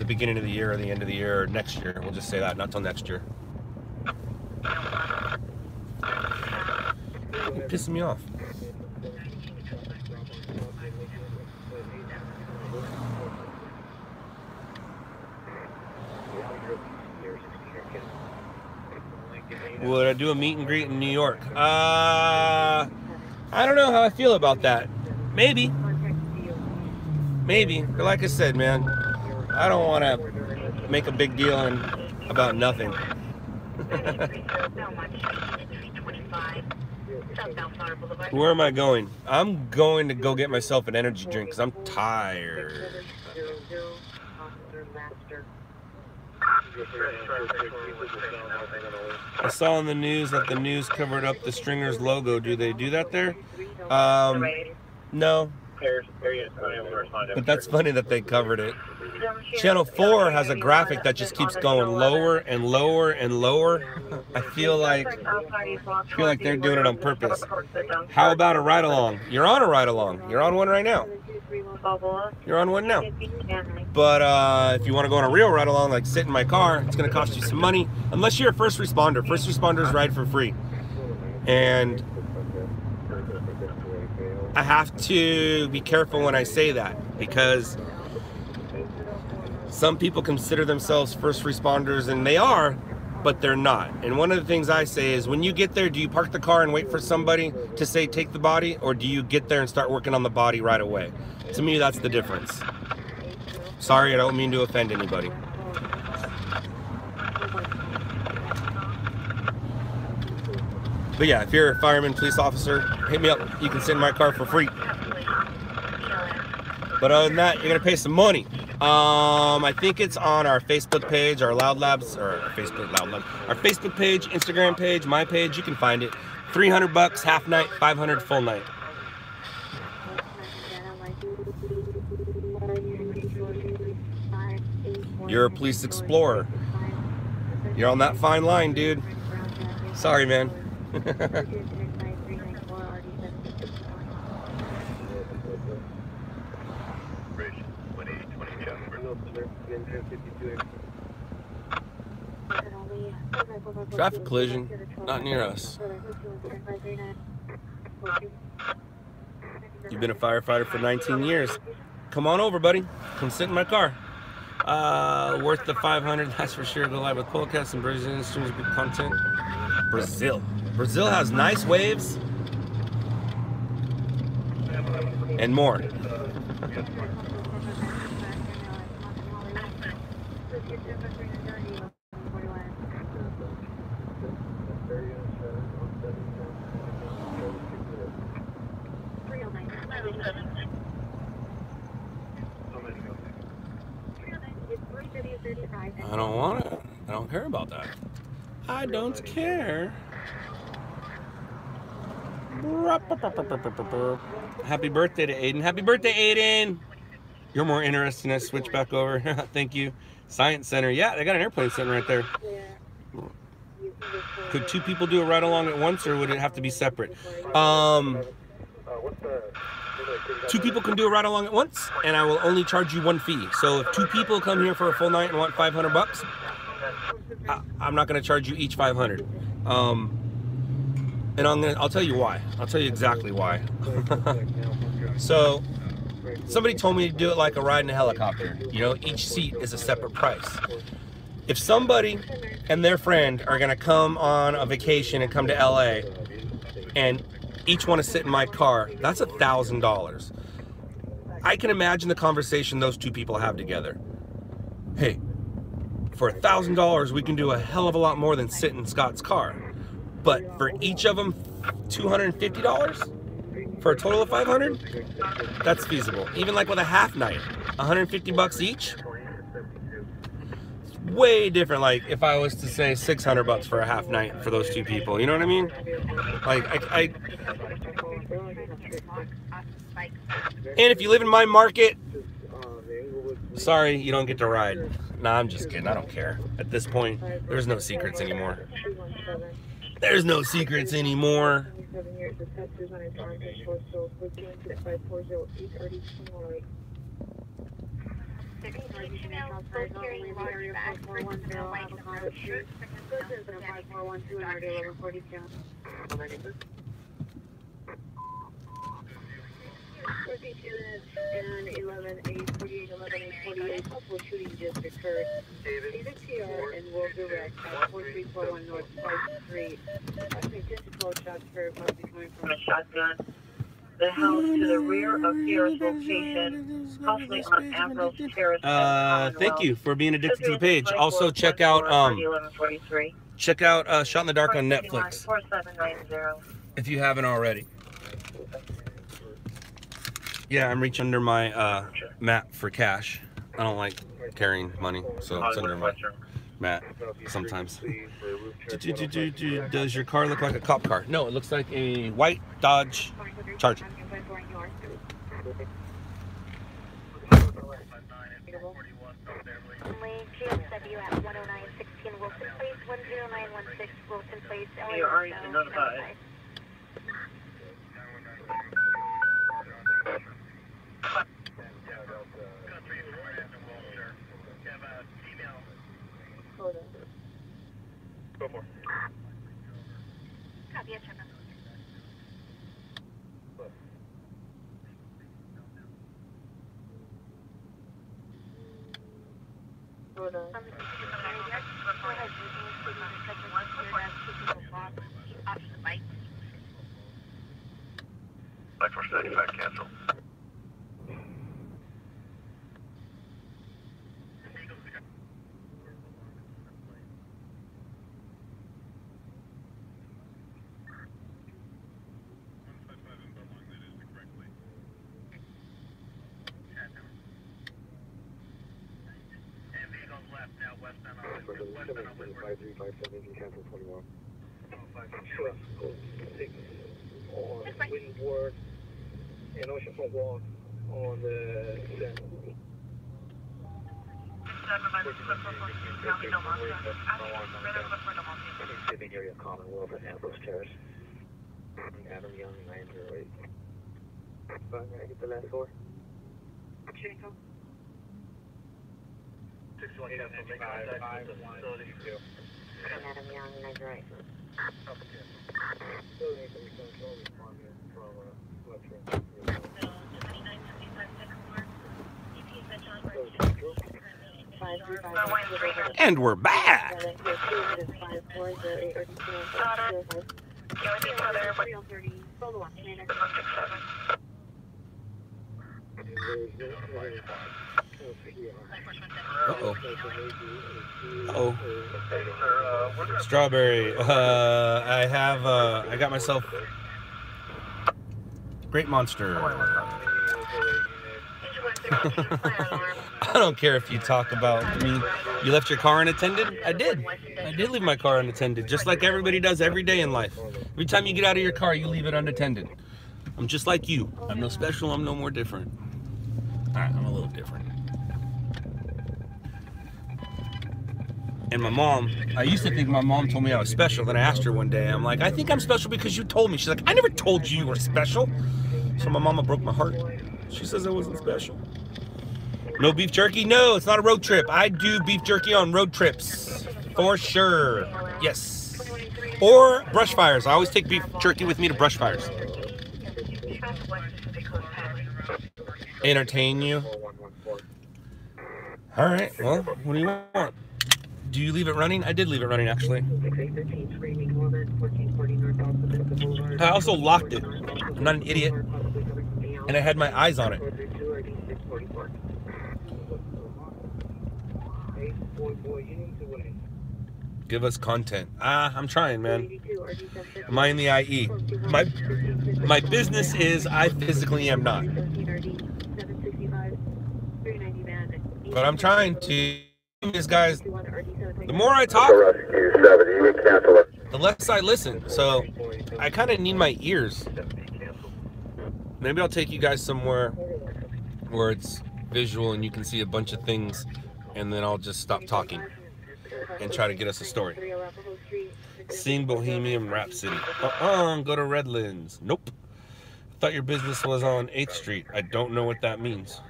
beginning of the year or the end of the year or next year. We'll just say that, not until next year. You're pissing me off. Would I do a meet and greet in New York? I don't know how I feel about that. Maybe. Maybe. But like I said, man, I don't want to make a big deal about nothing. Southbound Flower Boulevard. Where am I going? I'm going to go get myself an energy drink because I'm tired. I saw on the news that the news covered up the Stringers logo. Do they do that there? No. But that's funny that they covered it. Channel 4 has a graphic that just keeps going lower and lower and lower. I feel like they're doing it on purpose. How about a ride along? You're on a ride along. You're on one right now. You're on one now. But if you want to go on a real ride along, like sit in my car, it's going to cost you some money. Unless you're a first responder. First responders ride for free. And I have to be careful when I say that, because some people consider themselves first responders, and they are, but they're not. And one of the things I say is, when you get there, do you park the car and wait for somebody to say take the body, or do you get there and start working on the body right away? To me, that's the difference. Sorry, I don't mean to offend anybody. But yeah, if you're a fireman, police officer, hit me up. You can sit in my car for free. But other than that, you're gonna pay some money. I think it's on our Facebook page, our LOUDLABS, or our Facebook page, Instagram page, my page. You can find it. $300 half night, $500 full night. You're a police explorer. You're on that fine line, dude. Sorry, man. Traffic collision, not near us. You've been a firefighter for 19 years. Come on over, buddy. Come sit in my car. Worth the 500, that's for sure. Go live with podcasts and Brazilian streams, good content. Brazil has nice waves and more. I don't want it. I don't care about that. I don't care. Happy birthday to Aiden. Happy birthday, Aiden. You're more interesting. I switch back over. Thank you. Science Center. Yeah, they got an airplane sitting right there. Could two people do a ride along at once, or would it have to be separate? Two people can do a ride along at once, and I will only charge you one fee. So if two people come here for a full night and want $500, I'm not going to charge you each $500. And I'll tell you why. I'll tell you exactly why. So somebody told me to do it like a ride in a helicopter. You know, each seat is a separate price. If somebody and their friend are going to come on a vacation and come to LA, and each want to sit in my car, that's $1,000. I can imagine the conversation those two people have together. Hey, for $1,000, we can do a hell of a lot more than sit in Scott's car. But for each of them, $250 for a total of $500? That's feasible. Even like with a half night, $150 each? Way different. Like if I was to say $600 for a half night for those two people, you know what I mean? Like and if you live in my market, sorry, you don't get to ride. Nah, I'm just kidding. I don't care. At this point, there's no secrets anymore. There's no secrets anymore. And 11-848-11-848, couple of shootings just occurred. He's a TR and will direct at 4341 North 5th Street. I think just 12 shots heard, must be coming from a shotgun. The house to the rear of Sierra's location, possibly on Ambrose Terrace. Thank you for being addicted to the page. Also check out Shot in the Dark on Netflix. 4790. if you haven't already. Yeah, I'm reaching under my mat for cash. I don't like carrying money, so it's under my mat sometimes. Does your car look like a cop car? No, it looks like a white Dodge Charger. GSW at 10916 Wilson Place, 10916 Wilson Place, LA. You already notified. Go for it. Copy, check. Hold on. Like for 95, cancel. Ward and Ocean Front Walk on the Giving area Commonwealth and Ambrose Terrace. Adam Young, 908. Can I get the last four? 61 cancel, make contact with the facility. Adam Young, 908. And we're back. Uh-oh. Uh-oh. Strawberry. I got myself Great Monster. I don't care if you talk about me. You left your car unattended? I did. I did leave my car unattended, just like everybody does every day in life. Every time you get out of your car, you leave it unattended. I'm just like you. I'm no special. I'm no more different. All right, I'm a little different. And my mom, I used to think my mom told me I was special. Then I asked her one day, I'm like, I think I'm special because you told me. She's like, I never told you you were special. So my mama broke my heart. She says I wasn't special. No beef jerky? No, it's not a road trip. I do beef jerky on road trips. For sure. Yes. Or brush fires. I always take beef jerky with me to brush fires. Entertain you? Alright, well, what do you want? Do you leave it running? I did leave it running, actually. I also locked it. I'm not an idiot. And I had my eyes on it. Give us content. I'm trying, man. Am I in the IE? My business is I physically am not. But I'm trying to. These guys, the more I talk, the less I listen. So I kind of need my ears. Maybe I'll take you guys somewhere where it's visual and you can see a bunch of things, and then I'll just stop talking and try to get us a story. Sing Bohemian Rhapsody. Go to Redlands. Nope. Thought your business was on 8th Street. I don't know what that means.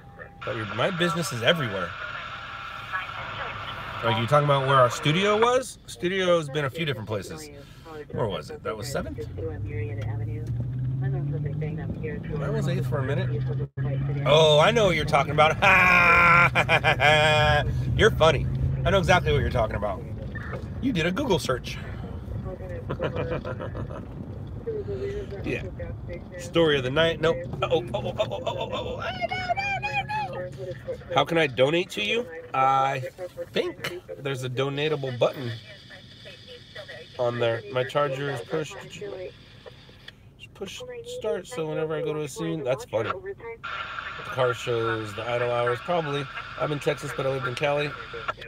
My business is everywhere. Are you talking about where our studio was? Studio's been a few different places. Where was it? That was 7th? That was 8th for a minute. Oh, I know what you're talking about. You're funny. I know exactly what you're talking about. You did a Google search. Yeah. Story of the night. Nope. Oh. How can I donate to you? I think there's a donatable button on there. My charger is pushed. push start, so whenever I go to a scene, that's funny. The car shows the idle hours, probably. I'm in Texas, but I lived in Cali,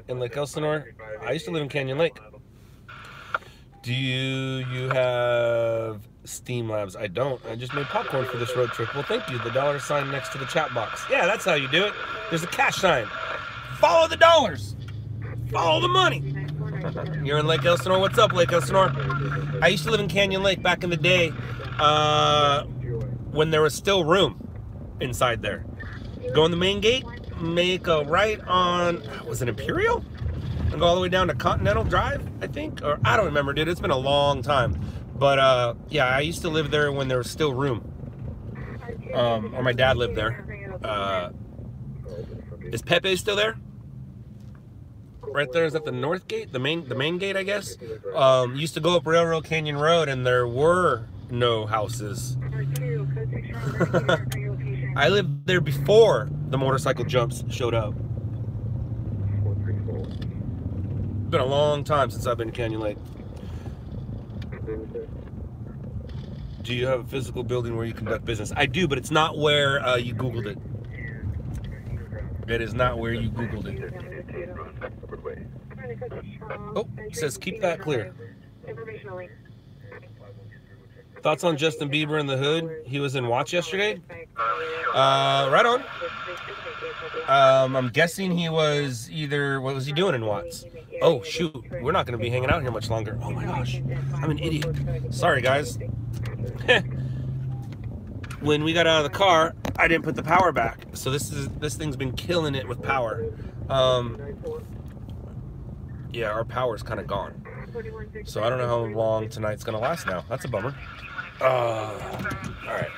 in Lake Elsinore. I used to live in Canyon Lake. Do you have Steam Labs? I don't. I just made popcorn for this road trip. Well, thank you. The dollar sign next to the chat box. Yeah, that's how you do it. There's a cash sign. Follow the dollars. Follow the money. You're in Lake Elsinore. What's up, Lake Elsinore? I used to live in Canyon Lake back in the day when there was still room inside there. Go in the main gate, make a right on, was it Imperial? And go all the way down to Continental Drive, I think? Or I don't remember, dude. It's been a long time. But yeah, I used to live there when there was still room. Or my dad lived there. Is Pepe still there? Right there, is that the north gate? The main gate, I guess? Used to go up Railroad Canyon Road and there were no houses. I lived there before the motorcycle jumps showed up. It's been a long time since I've been to Canyon Lake. Do you have a physical building where you conduct business? I do, but it's not where you Googled it. It is not where you Googled it. Oh, it says keep that clear. Thoughts on Justin Bieber in the hood? He was in Watts yesterday. Right on. I'm guessing he was either, what was he doing in Watts? Oh shoot, we're not going to be hanging out here much longer. Oh my gosh, I'm an idiot. Sorry guys. When we got out of the car, I didn't put the power back. So this thing's been killing it with power. Yeah, our power's kind of gone. So I don't know how long tonight's gonna last now. That's a bummer. All right.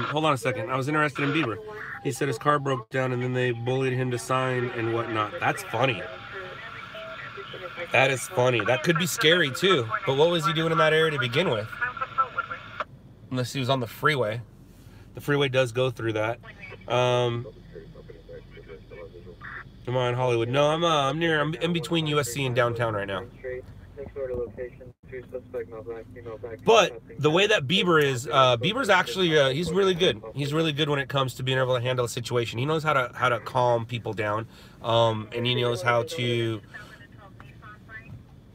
Hold on a second. I was interested in Bieber. He said his car broke down and then they bullied him to sign and whatnot. That's funny. That is funny. That could be scary too. But what was he doing in that area to begin with? Unless he was on the freeway. The freeway does go through that. Am I in Hollywood? No, I'm in between USC and downtown right now. But the way that Bieber is, Bieber's actually he's really good. He's really good when it comes to being able to handle a situation. He knows how to calm people down, and he knows how to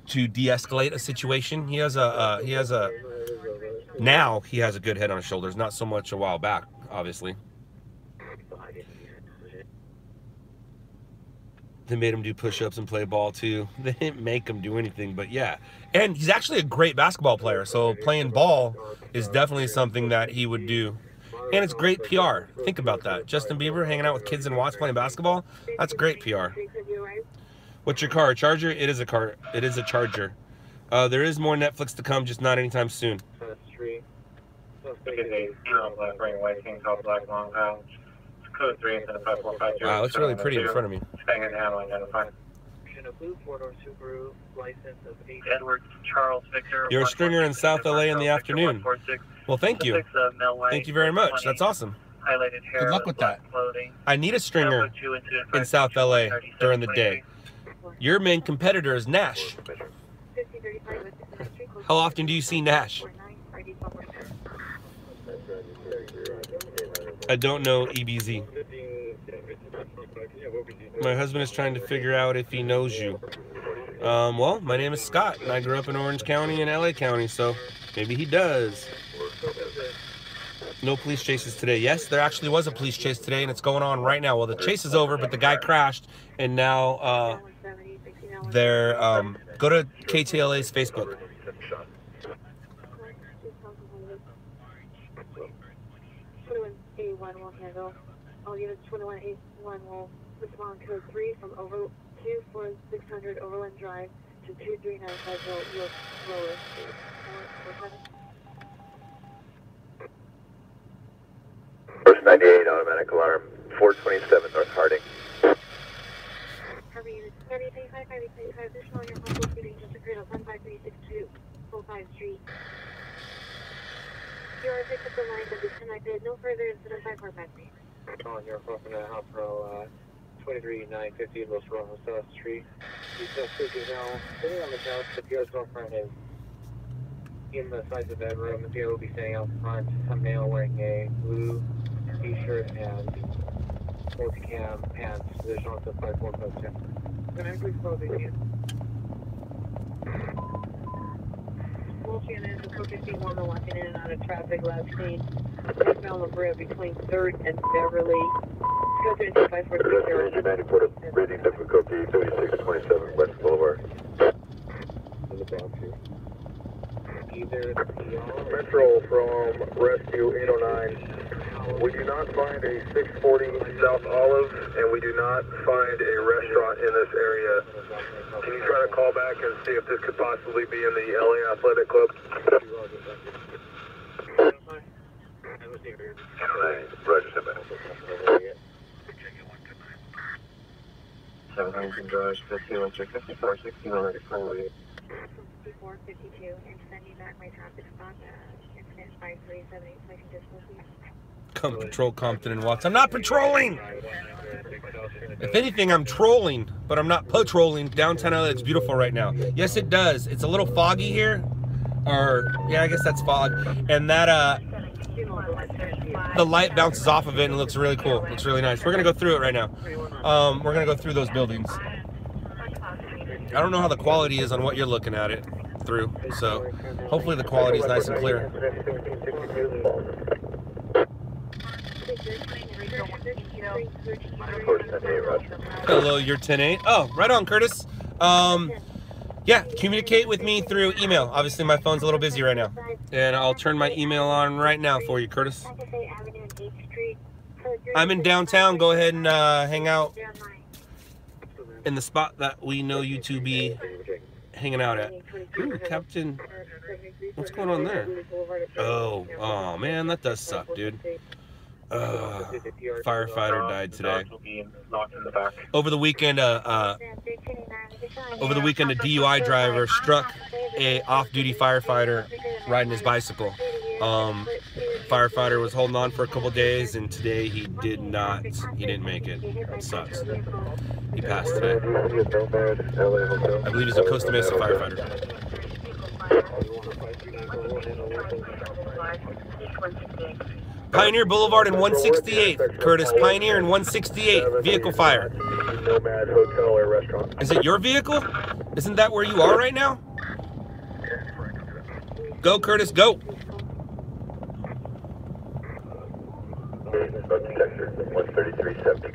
de-escalate a situation. Now he has a good head on his shoulders. Not so much a while back, obviously. They made him do push-ups and play ball too. They didn't make him do anything, but yeah. And he's actually a great basketball player, so playing ball is definitely something that he would do. And it's great PR. Think about that. Justin Bieber hanging out with kids in Watts playing basketball. That's great PR. What's your car? A Charger? It is a car. It is a Charger. There is more Netflix to come, just not anytime soon. Wow, it's really pretty in front of me. You're a stringer in South LA in the afternoon. Well, thank you. Thank you very much. That's awesome. Good luck with that. I need a stringer in South LA during the day. Your main competitor is Nash. How often do you see Nash? I don't know EBZ. My husband is trying to figure out if he knows you. Well, my name is Scott, and I grew up in Orange County and LA County, so maybe he does. No police chases today. Yes, there actually was a police chase today, and it's going on right now. Well, the chase is over, but the guy crashed, and now they're go to KTLA's Facebook. Will handle. All units 2181 will respond code 3 from 24600 Overland Drive to 2395 York Roller. First 98 automatic alarm 427 North Harding. Harvey units 3035, 3035, additional your possible shooting just occurred at 15362 Full-5 Street. You are picked up the line that disconnected. No further incident by car passing. Calling your phone from the house row 23950 Los Rojos South Street. The suspect is now sitting on the couch, but the other girlfriend is in the size of the bedroom. The vehicle will be standing out front. Some male wearing a blue t-shirt and multicam pants. Position on the 5452. Can I please call the unit? Wolfian is a 451 walking in and out of traffic last seen. Found La Brea between 3rd and Beverly. Go through the 5430. 94 to rating difficulty 3627 West Boulevard. In the box here. Either Metro from Rescue 809. We do not find a 640 South Olive, and we do not find a restaurant in this area. Can you try to call back and see if this could possibly be in the LA Athletic Club? Roger, step back. 700 Garage 5154 61 5452, and sending back my traffic stop incident 5378, placing difficulty. Come patrol Compton and Watts. I'm not patrolling! If anything, I'm trolling, but I'm not patrolling. Downtown LA, it's beautiful right now. Yes, it does. It's a little foggy here. Or, yeah, I guess that's fog. And that, the light bounces off of it and it looks really cool. It looks really nice. We're going to go through it right now. We're going to go through those buildings. I don't know how the quality is on what you're looking at it through. So, hopefully the quality is nice and clear. Hello, you're 10-8. Oh, right on, Curtis. Yeah, communicate with me through email. Obviously, my phone's a little busy right now. And I'll turn my email on right now for you, Curtis. I'm in downtown. Go ahead and hang out in the spot that we know you to be hanging out at. Ooh, Captain. What's going on there? Oh, man, that does suck, dude. Firefighter died today. Over the weekend, a DUI driver struck a off-duty firefighter riding his bicycle. Firefighter was holding on for a couple days, and today he didn't make it. That sucks. He passed today. I believe he's a Costa Mesa firefighter. Pioneer Boulevard and 168, Curtis. Pioneer and 168, vehicle fire. Nomad Hotel or Restaurant. Is it your vehicle? Isn't that where you are right now? Go, Curtis, go. Detector 133.70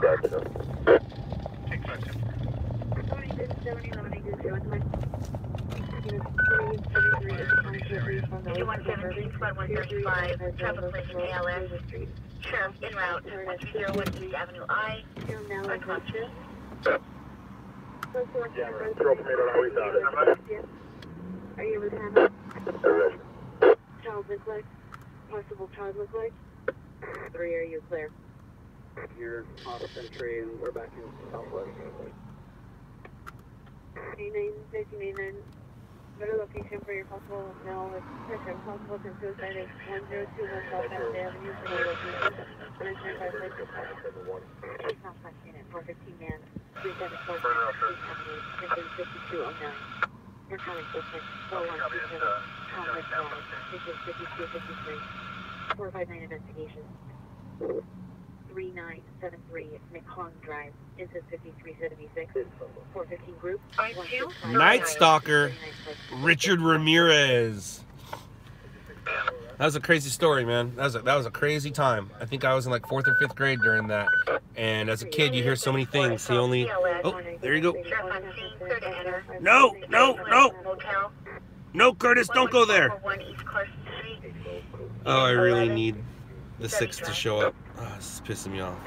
travel placing ALS. Sheriff en route, 101 East Avenue I, across street. Throw from 809 Are you able to handle Arrest. child neglect? Possible child neglect? 3, are you clear? You're off Century and we're back in Southwest. 89, better location for your possible male with possible suicide is 1021 South Avenue Avenue for the location. 935 Lake She's not functioning at 415 man. 374 5209. We're calling suspect 4127 Congress Drive. This is 5253. 459 investigation. 3973 McClung Drive. This is 5376. 415 group. Night Stalker, Richard Ramirez. That was a crazy story, man. That was a crazy time. I think I was in like 4th or 5th grade during that. And as a kid, you hear so many things. He only... Oh, there you go. No, no, no. No, Curtis, don't go there. Oh, I really need the 6 to show up. Oh, this is pissing me off.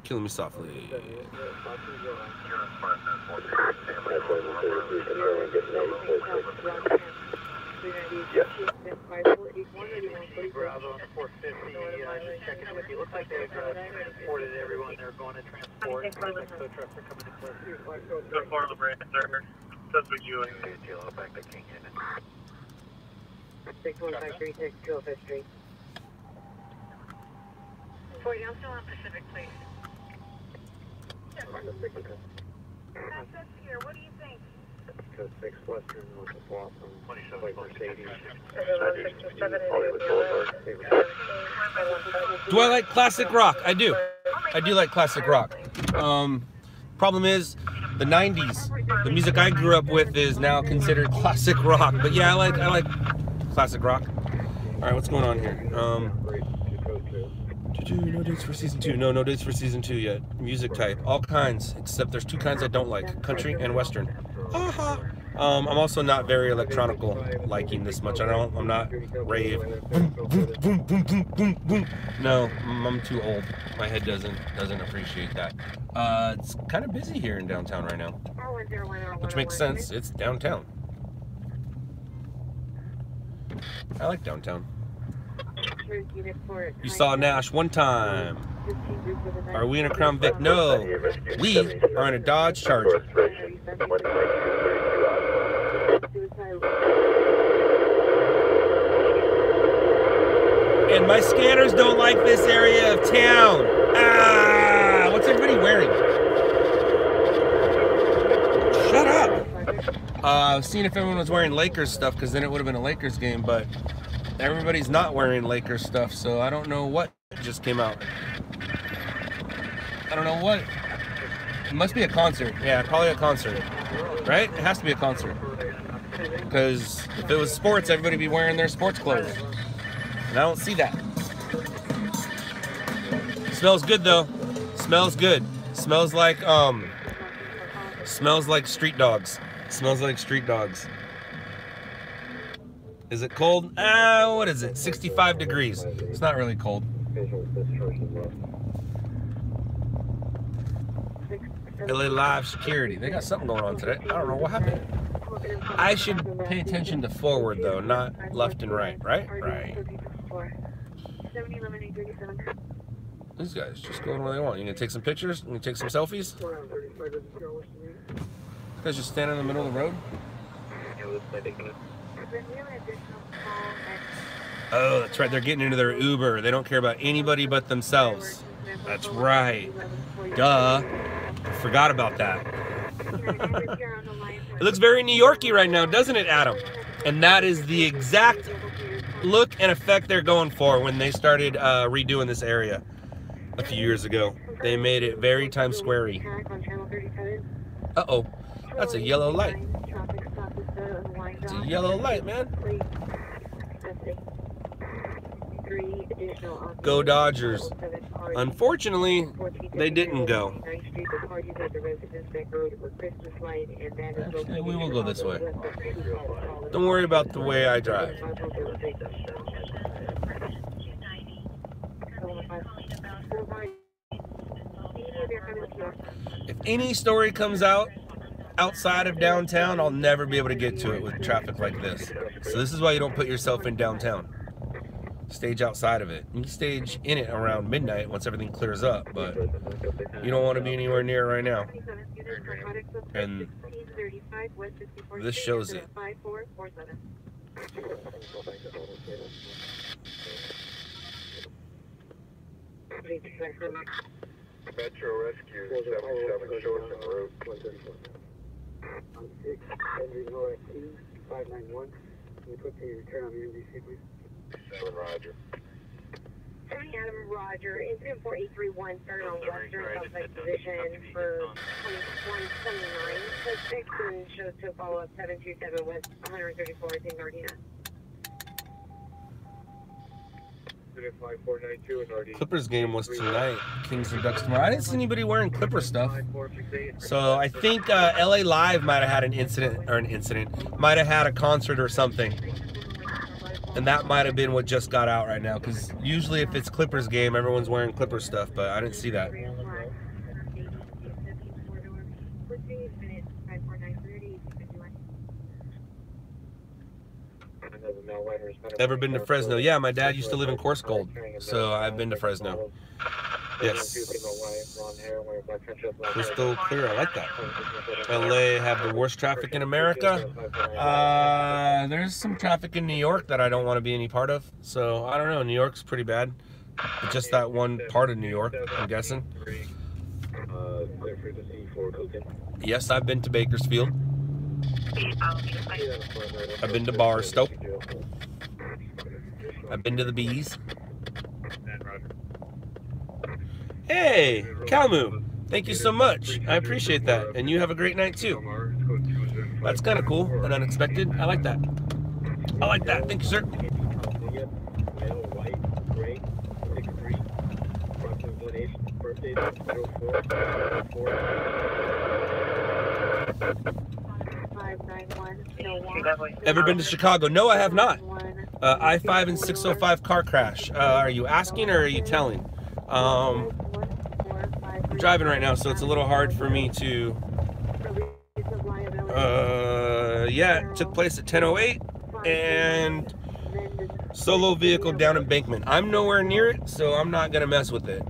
Killing me softly. Yes. Bravo 450, just checking in with you. Looks like they've transported everyone they're going to transport. So trucks are coming in close. Good for La Brea, sir. Suspect viewing. 6153, 205th Street. 40, I'm still on Pacific, please. Access here, what do you think? Code 6 Western, north of Blossom, 27 Mercedes. Do I like classic rock? I do. I do like classic rock. Problem is, the 90s, the music I grew up with is now considered classic rock. But yeah, I like classic rock. All right, what's going on here? No dates for season 2. No dates for season 2 yet. Music type, all kinds, except there's 2 kinds I don't like: country and western. I'm also not very electronical liking this much. I'm not rave. Boom, boom, boom, boom, boom, boom, boom. No, I'm too old. My head doesn't appreciate that. It's kind of busy here in downtown right now, which makes sense. It's downtown. I like downtown. You saw Nash one time. Are we in a Crown Vic? No. We are in a Dodge Charger. And my scanners don't like this area of town. Ah! What's everybody wearing? Shut up! I was seeing if everyone was wearing Lakers stuff, because then it would have been a Lakers game, but everybody's not wearing Lakers stuff, so I don't know what just came out. I don't know what. It must be a concert. Yeah, probably a concert. Right? It has to be a concert. Because if it was sports, everybody would be wearing their sports clothes. And I don't see that. Smells good though. Smells good. Smells like street dogs. Smells like street dogs. Is it cold? What is it? 65 degrees. It's not really cold. LA Live security. They got something going on today. I don't know what happened. I should pay attention to forward though, not left and right. Right? Right. These guys just going where they want. You gonna take some pictures? You gonna take some selfies? These guys just standing in the middle of the road? Oh, that's right. They're getting into their Uber. They don't care about anybody but themselves. That's right. Duh. Forgot about that. It looks very New Yorky right now, doesn't it, Adam? And that is the exact look and effect they're going for when they started redoing this area a few years ago. They made it very Times Square-y. Uh-oh. That's a yellow light. It's a yellow light, man. Go Dodgers. Unfortunately, they didn't go. Actually, we will go this way. Don't worry about the way I drive. If any story comes out outside of downtown, I'll never be able to get to it with traffic like this. So this is why you don't put yourself in downtown. Stage outside of it. You can stage in it around midnight once everything clears up, but you don't want to be anywhere near it right now. And this shows it. Metro Rescue 77, show us en route. On 6, Henry Laura 591. Can you put the return on the NBC, please? 7 Roger. 70 Adam Roger, incident 4831, started on Western Southside position for 2129. Suspect and shows to follow up 727 West 134 in Gardena. Clippers game was tonight. Kings and Ducks tomorrow. I didn't see anybody wearing Clipper stuff. So I think LA Live might have had an incident, might have had a concert or something. And that might have been what just got out right now, because usually if it's Clippers game, everyone's wearing Clipper stuff, but I didn't see that. Ever been to Fresno? Yeah, my dad used to live in Coarse Gold, so I've been to Fresno. Yes. Crystal clear. I like that. LA have the worst traffic in America. There's some traffic in New York that I don't want to be any part of. So I don't know. New York's pretty bad. But just that one part of New York, I'm guessing. Yes, I've been to Bakersfield. I've been to Barstow. I've been to the Bees. Hey, Calmu, thank you so much. I appreciate that. And you have a great night too. That's kind of cool and unexpected. I like that. I like that. Thank you, sir. Ever been to Chicago? No, I have not. I-5 and 605 car crash. Are you asking or are you telling? I'm driving right now, so it's a little hard for me to... yeah, it took place at 10:08 and solo vehicle down embankment. I'm nowhere near it, so I'm not gonna mess with it.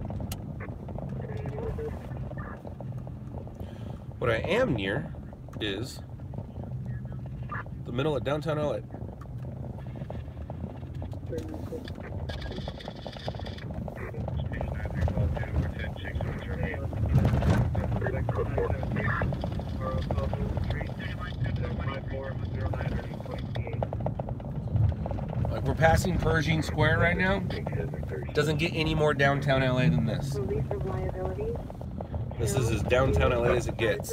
What I am near is the middle of downtown LA. Like we're passing Pershing Square right now. Doesn't get any more downtown LA than this. This is as downtown LA as it gets.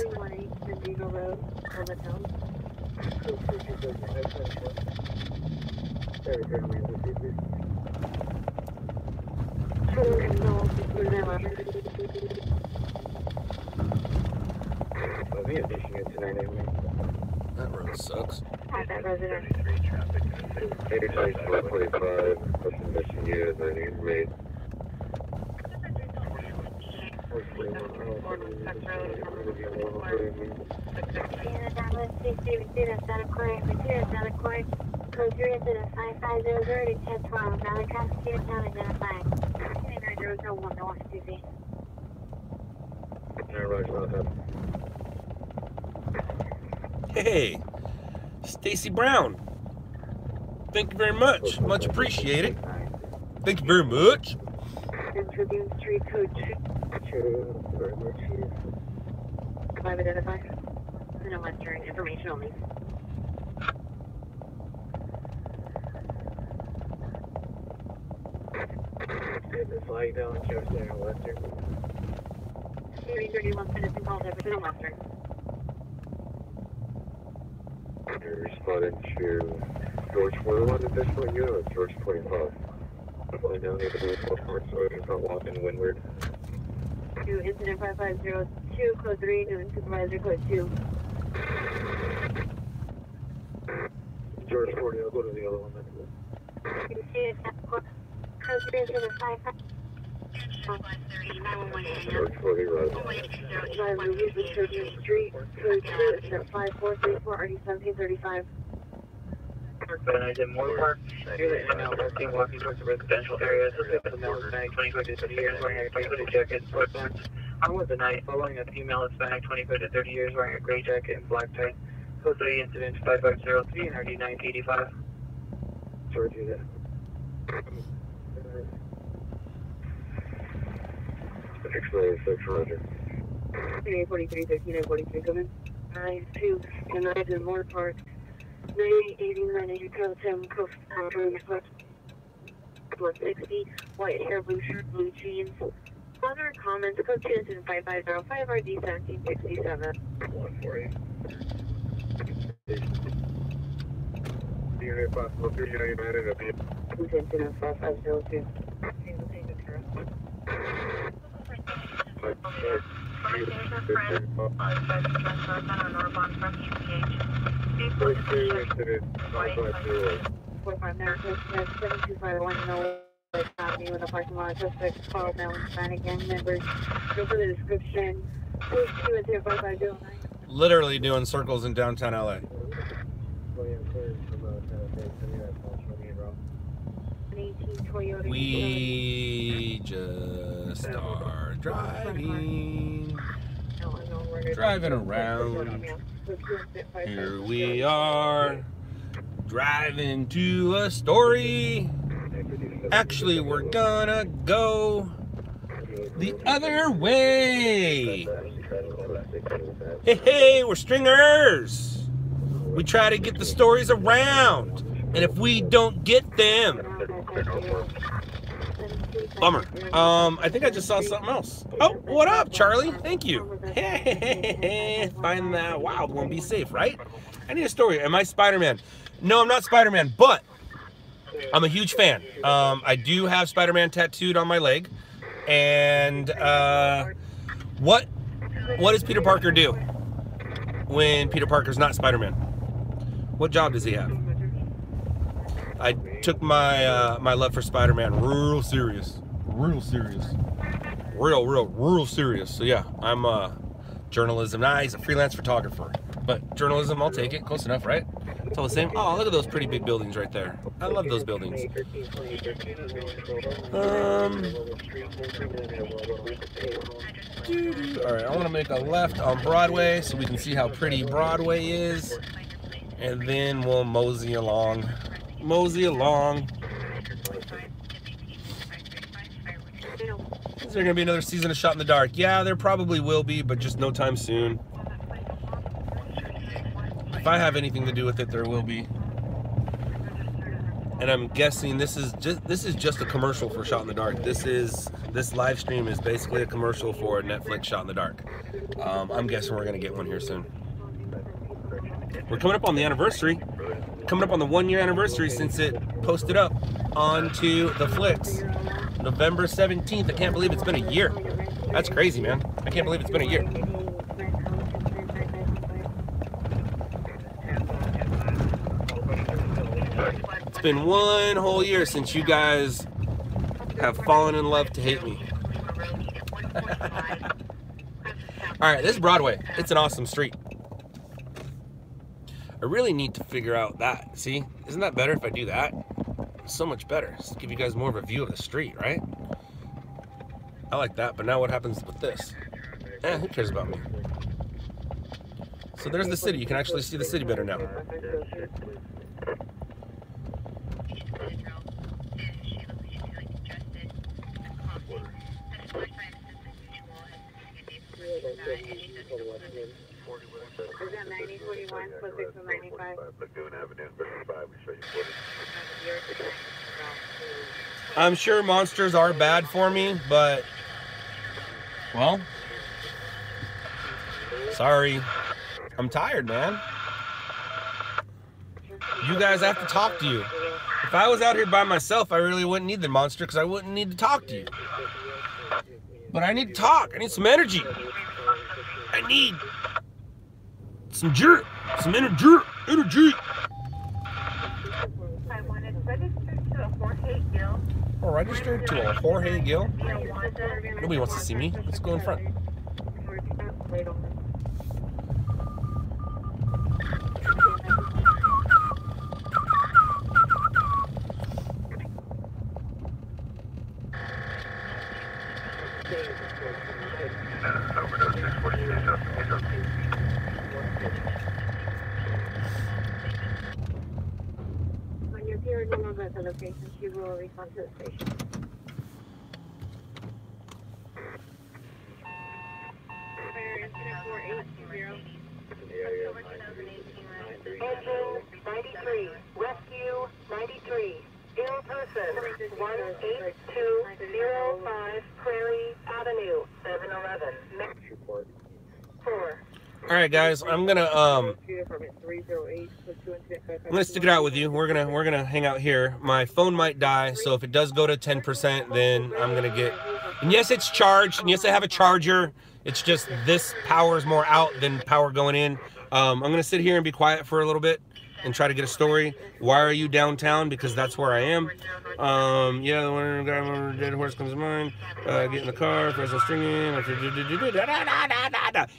That road sucks. Code 3 incident 5500 to 1012. Valley traffic to town identified. 001 Hey, Stacy Brown. Thank you very much. Much appreciated. Thank you very much. Tribune Street Code 2. Five identified. No Western information only. This flag down Jefferson and Western. 331 citizen call Jefferson and Western. You're responding to George 41 additional unit, George 25. Flying down here to the court, so it's not walking windward. To incident 5502, code 3, to supervisor code 2. George 40, I'll go to the other one then. Code 3 incident 55. George 40, right. Driver using Tribune Street, code 2, incident 5434, RD 1735. But I did more work. Here's the email team walking towards the residential area. This is the male Hispanic 25 to 30 years wearing a gray hooded jacket and sweatpants. On with the night following a female Hispanic 25 to 30 years wearing a gray jacket and black tie. Code 3 incident 5503 and RD 985. George, you there? X96, Roger. 3843, 1343, come in. 92, denied in Moore Park. 9889, code 7, code 160, white hair, blue shirt, blue jeans. Other comments, code 2 incident 5505, RD 1767. 140. Unit 543, United, up here. Incident 5502. In the parking lot, suspect called now Hispanic gang members. Go for the description. Please 2 and 5509. Literally doing circles in downtown LA. We just gonna start driving. Driving around. Here we are. Driving to a story. Actually, we're gonna go the other way. Hey, hey, we're stringers. We try to get the stories around. And if we don't get them, bummer. I think I just saw something else. Oh, what up, Charlie? Thank you. Hey, find that wild one. Be safe, right? I need a story. Am I Spider-Man? No, I'm not Spider-Man, but I'm a huge fan. I do have Spider-Man tattooed on my leg. And what does Peter Parker do when Peter Parker's not Spider-Man? What job does he have? I took my my love for Spider-Man real serious. Real serious. Real serious. So yeah, I'm journalism. Nah, he's a freelance photographer. But journalism, I'll take it. Close enough, right? It's all the same. Oh, look at those pretty big buildings right there. I love those buildings. Alright, I want to make a left on Broadway so we can see how pretty Broadway is. And then we'll mosey along. Mosey along. Is there going to be another season of Shot in the Dark? Yeah, there probably will be, but just no time soon. If I have anything to do with it, there will be. And I'm guessing this is just a commercial for Shot in the Dark. This live stream is basically a commercial for Netflix Shot in the Dark. I'm guessing we're going to get one here soon. We're coming up on the anniversary. Coming up on the 1-year anniversary since it posted up onto the flicks. November 17th. I can't believe it's been a year. That's crazy, man. I can't believe it's been a year. It's been 1 whole year since you guys have fallen in love to hate me. Alright, this is Broadway. It's an awesome street. I really need to figure out that. See? Isn't that better if I do that? So much better. Just give you guys more of a view of the street, right? I like that, but now what happens with this? Who cares about me? So there's the city. You can actually see the city better now. Is that 9041 plus 695? I'm sure monsters are bad for me, but well, sorry. I'm tired, man. You guys have to talk to you. If I was out here by myself, I really wouldn't need the monster because I wouldn't need to talk to you. But I need to talk. I need some energy. I need some jerk, some energy. Oh, registered to a Jorge Gill? Nobody wants to see me. Let's go in front. When your peer no longer at the location, she will respond to the station. Engine 93, rescue 93, ill person 18205 Prairie Avenue, 711. Next report. 4. All right, guys, I'm gonna stick it out with you. We're gonna hang out here. My phone might die, so if it does go to 10%, then I'm gonna get. And yes, it's charged. And yes, I have a charger. It's just this power is more out than power going in. I'm gonna sit here and be quiet for a little bit and try to get a story. Why are you downtown? Because that's where I am. Yeah, the one guy, dead horse comes to mind. Get in the car, press a string in.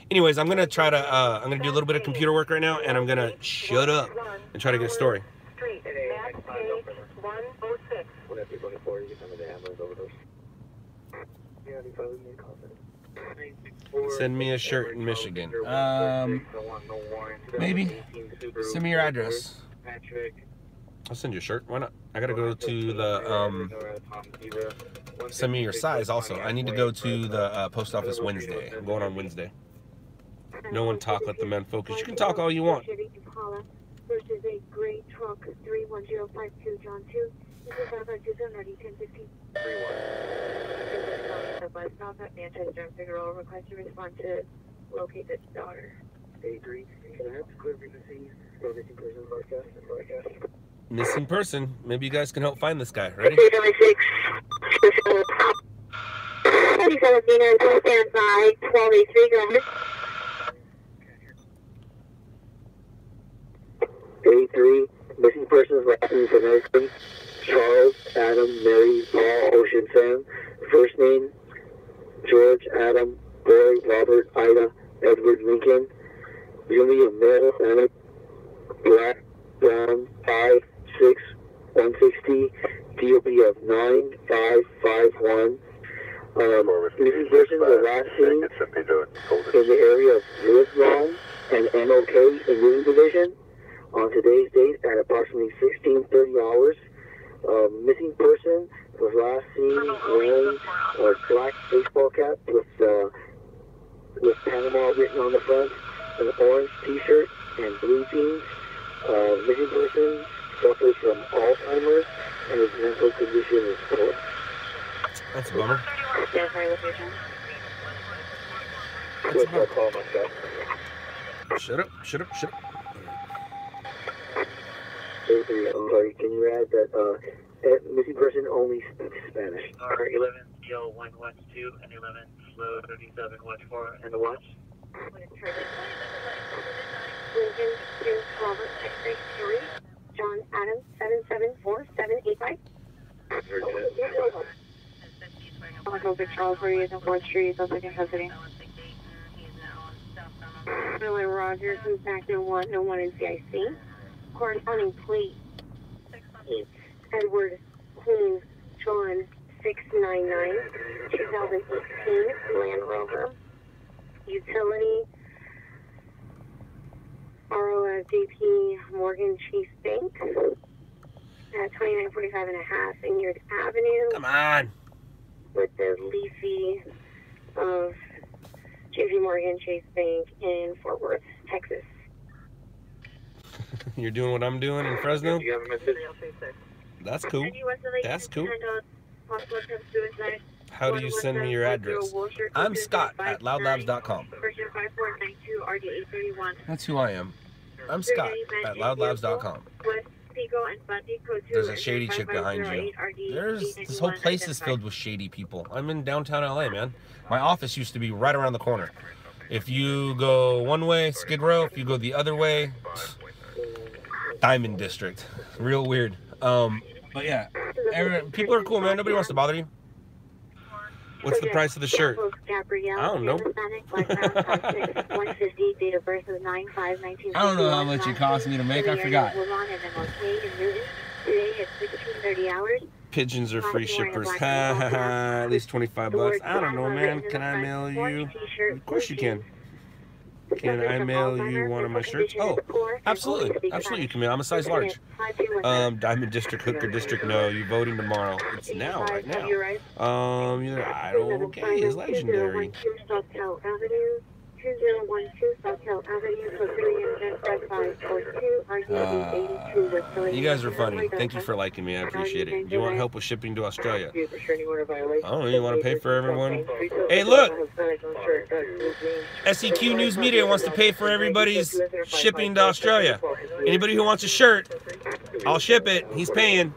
Anyways, I'm gonna try to. I'm gonna do a little bit of computer work right now, and I'm gonna shut up and try to get a story. Street, max page 106. When after 24, you get some of the ambulance overdose. Yeah, Send me a shirt in Michigan. Maybe. Send me your address. I'll send you a shirt. Why not? I gotta go to the send me your size also. I need to go to the post office Wednesday. I'm going on Wednesday. No one talk, let the men focus. You can talk all you want. Versus a gray truck 31052 John 2. This is 557 1015. 31. Bus stop at Manchester and Figueroa. Request to respond to locate the daughter. 83. Can I have the clear frequency for missing person broadcast? Missing person. Maybe you guys can help find this guy. Ready? 376. 2017 and stand by 1283. Go ahead. 83. Missing persons last name phonetically. Charles, Adam, Mary, Paul, Ocean, Sam. First name, George, Adam, Boy, Robert, Ida, Edward, Lincoln. Julia, male, Anna, black, brown, 5, 6, 160. DOB of 9551. Missing persons were last seen in the area of Lisbon and MOK in Union Division on today's date at approximately 16:30 hours. Missing person was last seen wearing a black baseball cap with Panama written on the front, an orange t-shirt, and blue jeans. Missing person suffers from Alzheimer's and his mental condition is poor. That's a bummer. Identify location. What's my call myself? Shut up. I'm sorry, can you add that missing person only speaks Spanish? 11, Yo 112 and 11, slow 3714, and the watch? Lincoln 2 Robert X-ray 3 John Adams 774785. I'm going to Charles where he is on 4th Street, Sussex and Custody. Miller Rogers, who's back no one in CIC. Corresponding plate. Edward Queen John 699 2018 Land Rover. Utility ROJP Morgan Chase Bank at 2945 and a half Vineyard Avenue. Come on. With the leafy of JP Morgan Chase Bank in Fort Worth, Texas. You're doing what I'm doing in Fresno? Do you have a message? That's cool. That's cool. How do you send me your address? I'm Scott at loudlabs.com. That's who I am. I'm Scott at loudlabs.com. There's a shady chick behind you. This whole place is filled with shady people. I'm in downtown LA, man. My office used to be right around the corner. If you go one way, Skid Row. If you go the other way, Diamond District. Real weird. But yeah, people are cool, man. Nobody wants to bother you. What's the price of the shirt? I don't know. I don't know how much it cost me to make. I forgot. Pigeons are free shippers. Ha ha ha. At least 25 bucks. I don't know, man. Can I mail you? Of course you can. Can I mail you one of my shirts? Oh, absolutely. Absolutely you can mail. I'm a size large. Diamond District, Hooker District, no. You're voting tomorrow. It's now, right now. I don't okay is legendary. 2012 South Hill Avenue, you guys are funny. Thank you for liking me. I appreciate it. Do you want help with shipping to Australia? I don't know. You want to pay for everyone? Hey, look! SEQ News Media wants to pay for everybody's shipping to Australia. Anybody who wants a shirt, I'll ship it. He's paying.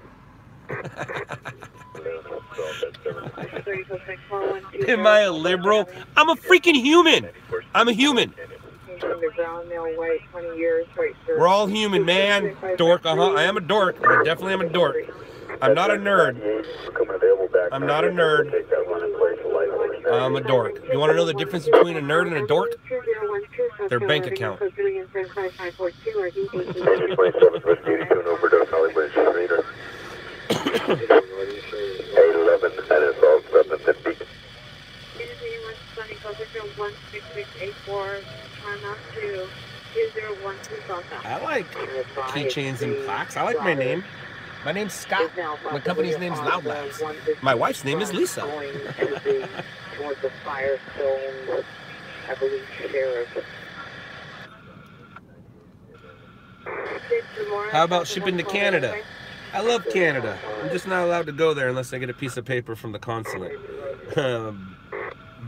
Am I a liberal? I'm a freaking human. I'm a human. We're all human, man. Dork, I am a dork. I definitely am a dork. I'm not a nerd. I'm not a nerd. I'm a dork. You want to know the difference between a nerd and a dork? Their bank account. responding closer to 16684, turn up to 2012 southbound. I like keychains and plaques. I like my name. My name's Scott. My company's name's LOUDLABS. My wife's name is Lisa. Towards the Firestone, I believe, sheriff. How about shipping to Canada? I love Canada. I'm just not allowed to go there unless I get a piece of paper from the consulate.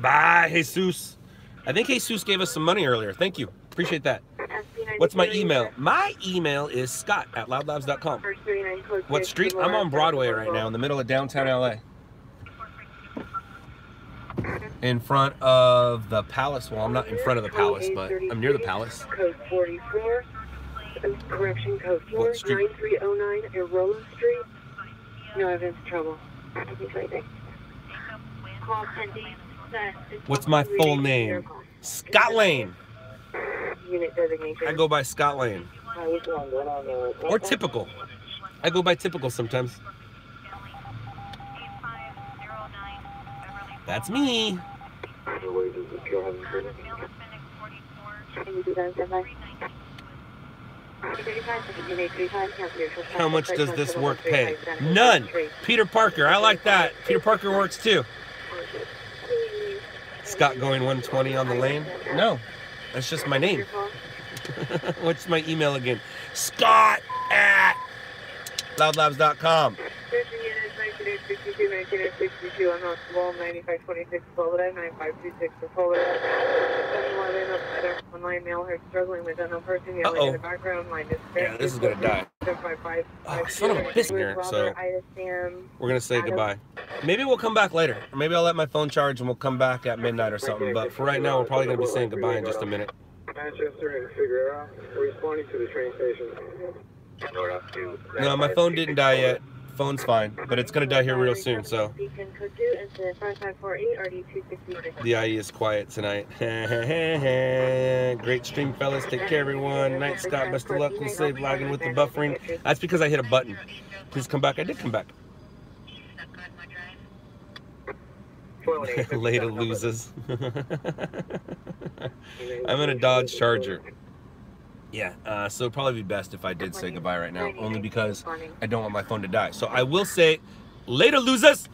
Bye, Jesus. I think Jesus gave us some money earlier. Thank you. Appreciate that. What's my email? My email is scott@loudlabs.com. What street? I'm on Broadway right now in the middle of downtown LA. In front of the Palace. Well, I'm not in front of the Palace, but I'm near the Palace. Code 44. Correction code 4. What street? 9309 Arola Street. No evidence of trouble. Call pending. What's my full name? Scott Lane. Unit designation. I go by Scott Lane. Or Typical. I go by Typical sometimes. That's me. How much does this work pay? None. Peter Parker. I like that. Peter Parker works too. Scott going 120 on the lane? No. That's just my name. What's my email again? Scott@loudlabs.com. I'm on wall 9526 Florida, 9526 for Florida. Online mail her struggling with unknown person. The only in the background line is yeah, this is gonna die. Oh, son of a bitch here. So we're gonna say goodbye. Maybe we'll come back later. Or maybe I'll let my phone charge and we'll come back at midnight or something. But for right now, we're probably gonna be saying goodbye in just a minute. Manchester and Figueroa, responding to the train station. No, my phone didn't die yet. Phone's fine, but it's gonna die here real soon, so. The IE is quiet tonight. Great stream, fellas. Take care, everyone. Night, Scott. Best of luck. We'll save lagging with the buffering. That's because I hit a button. Please come back. I did come back. Later, loses. I'm in a Dodge Charger. Yeah, so it'd probably be best if I did say goodbye right now, only because I don't want my phone to die. So I will say, later, losers!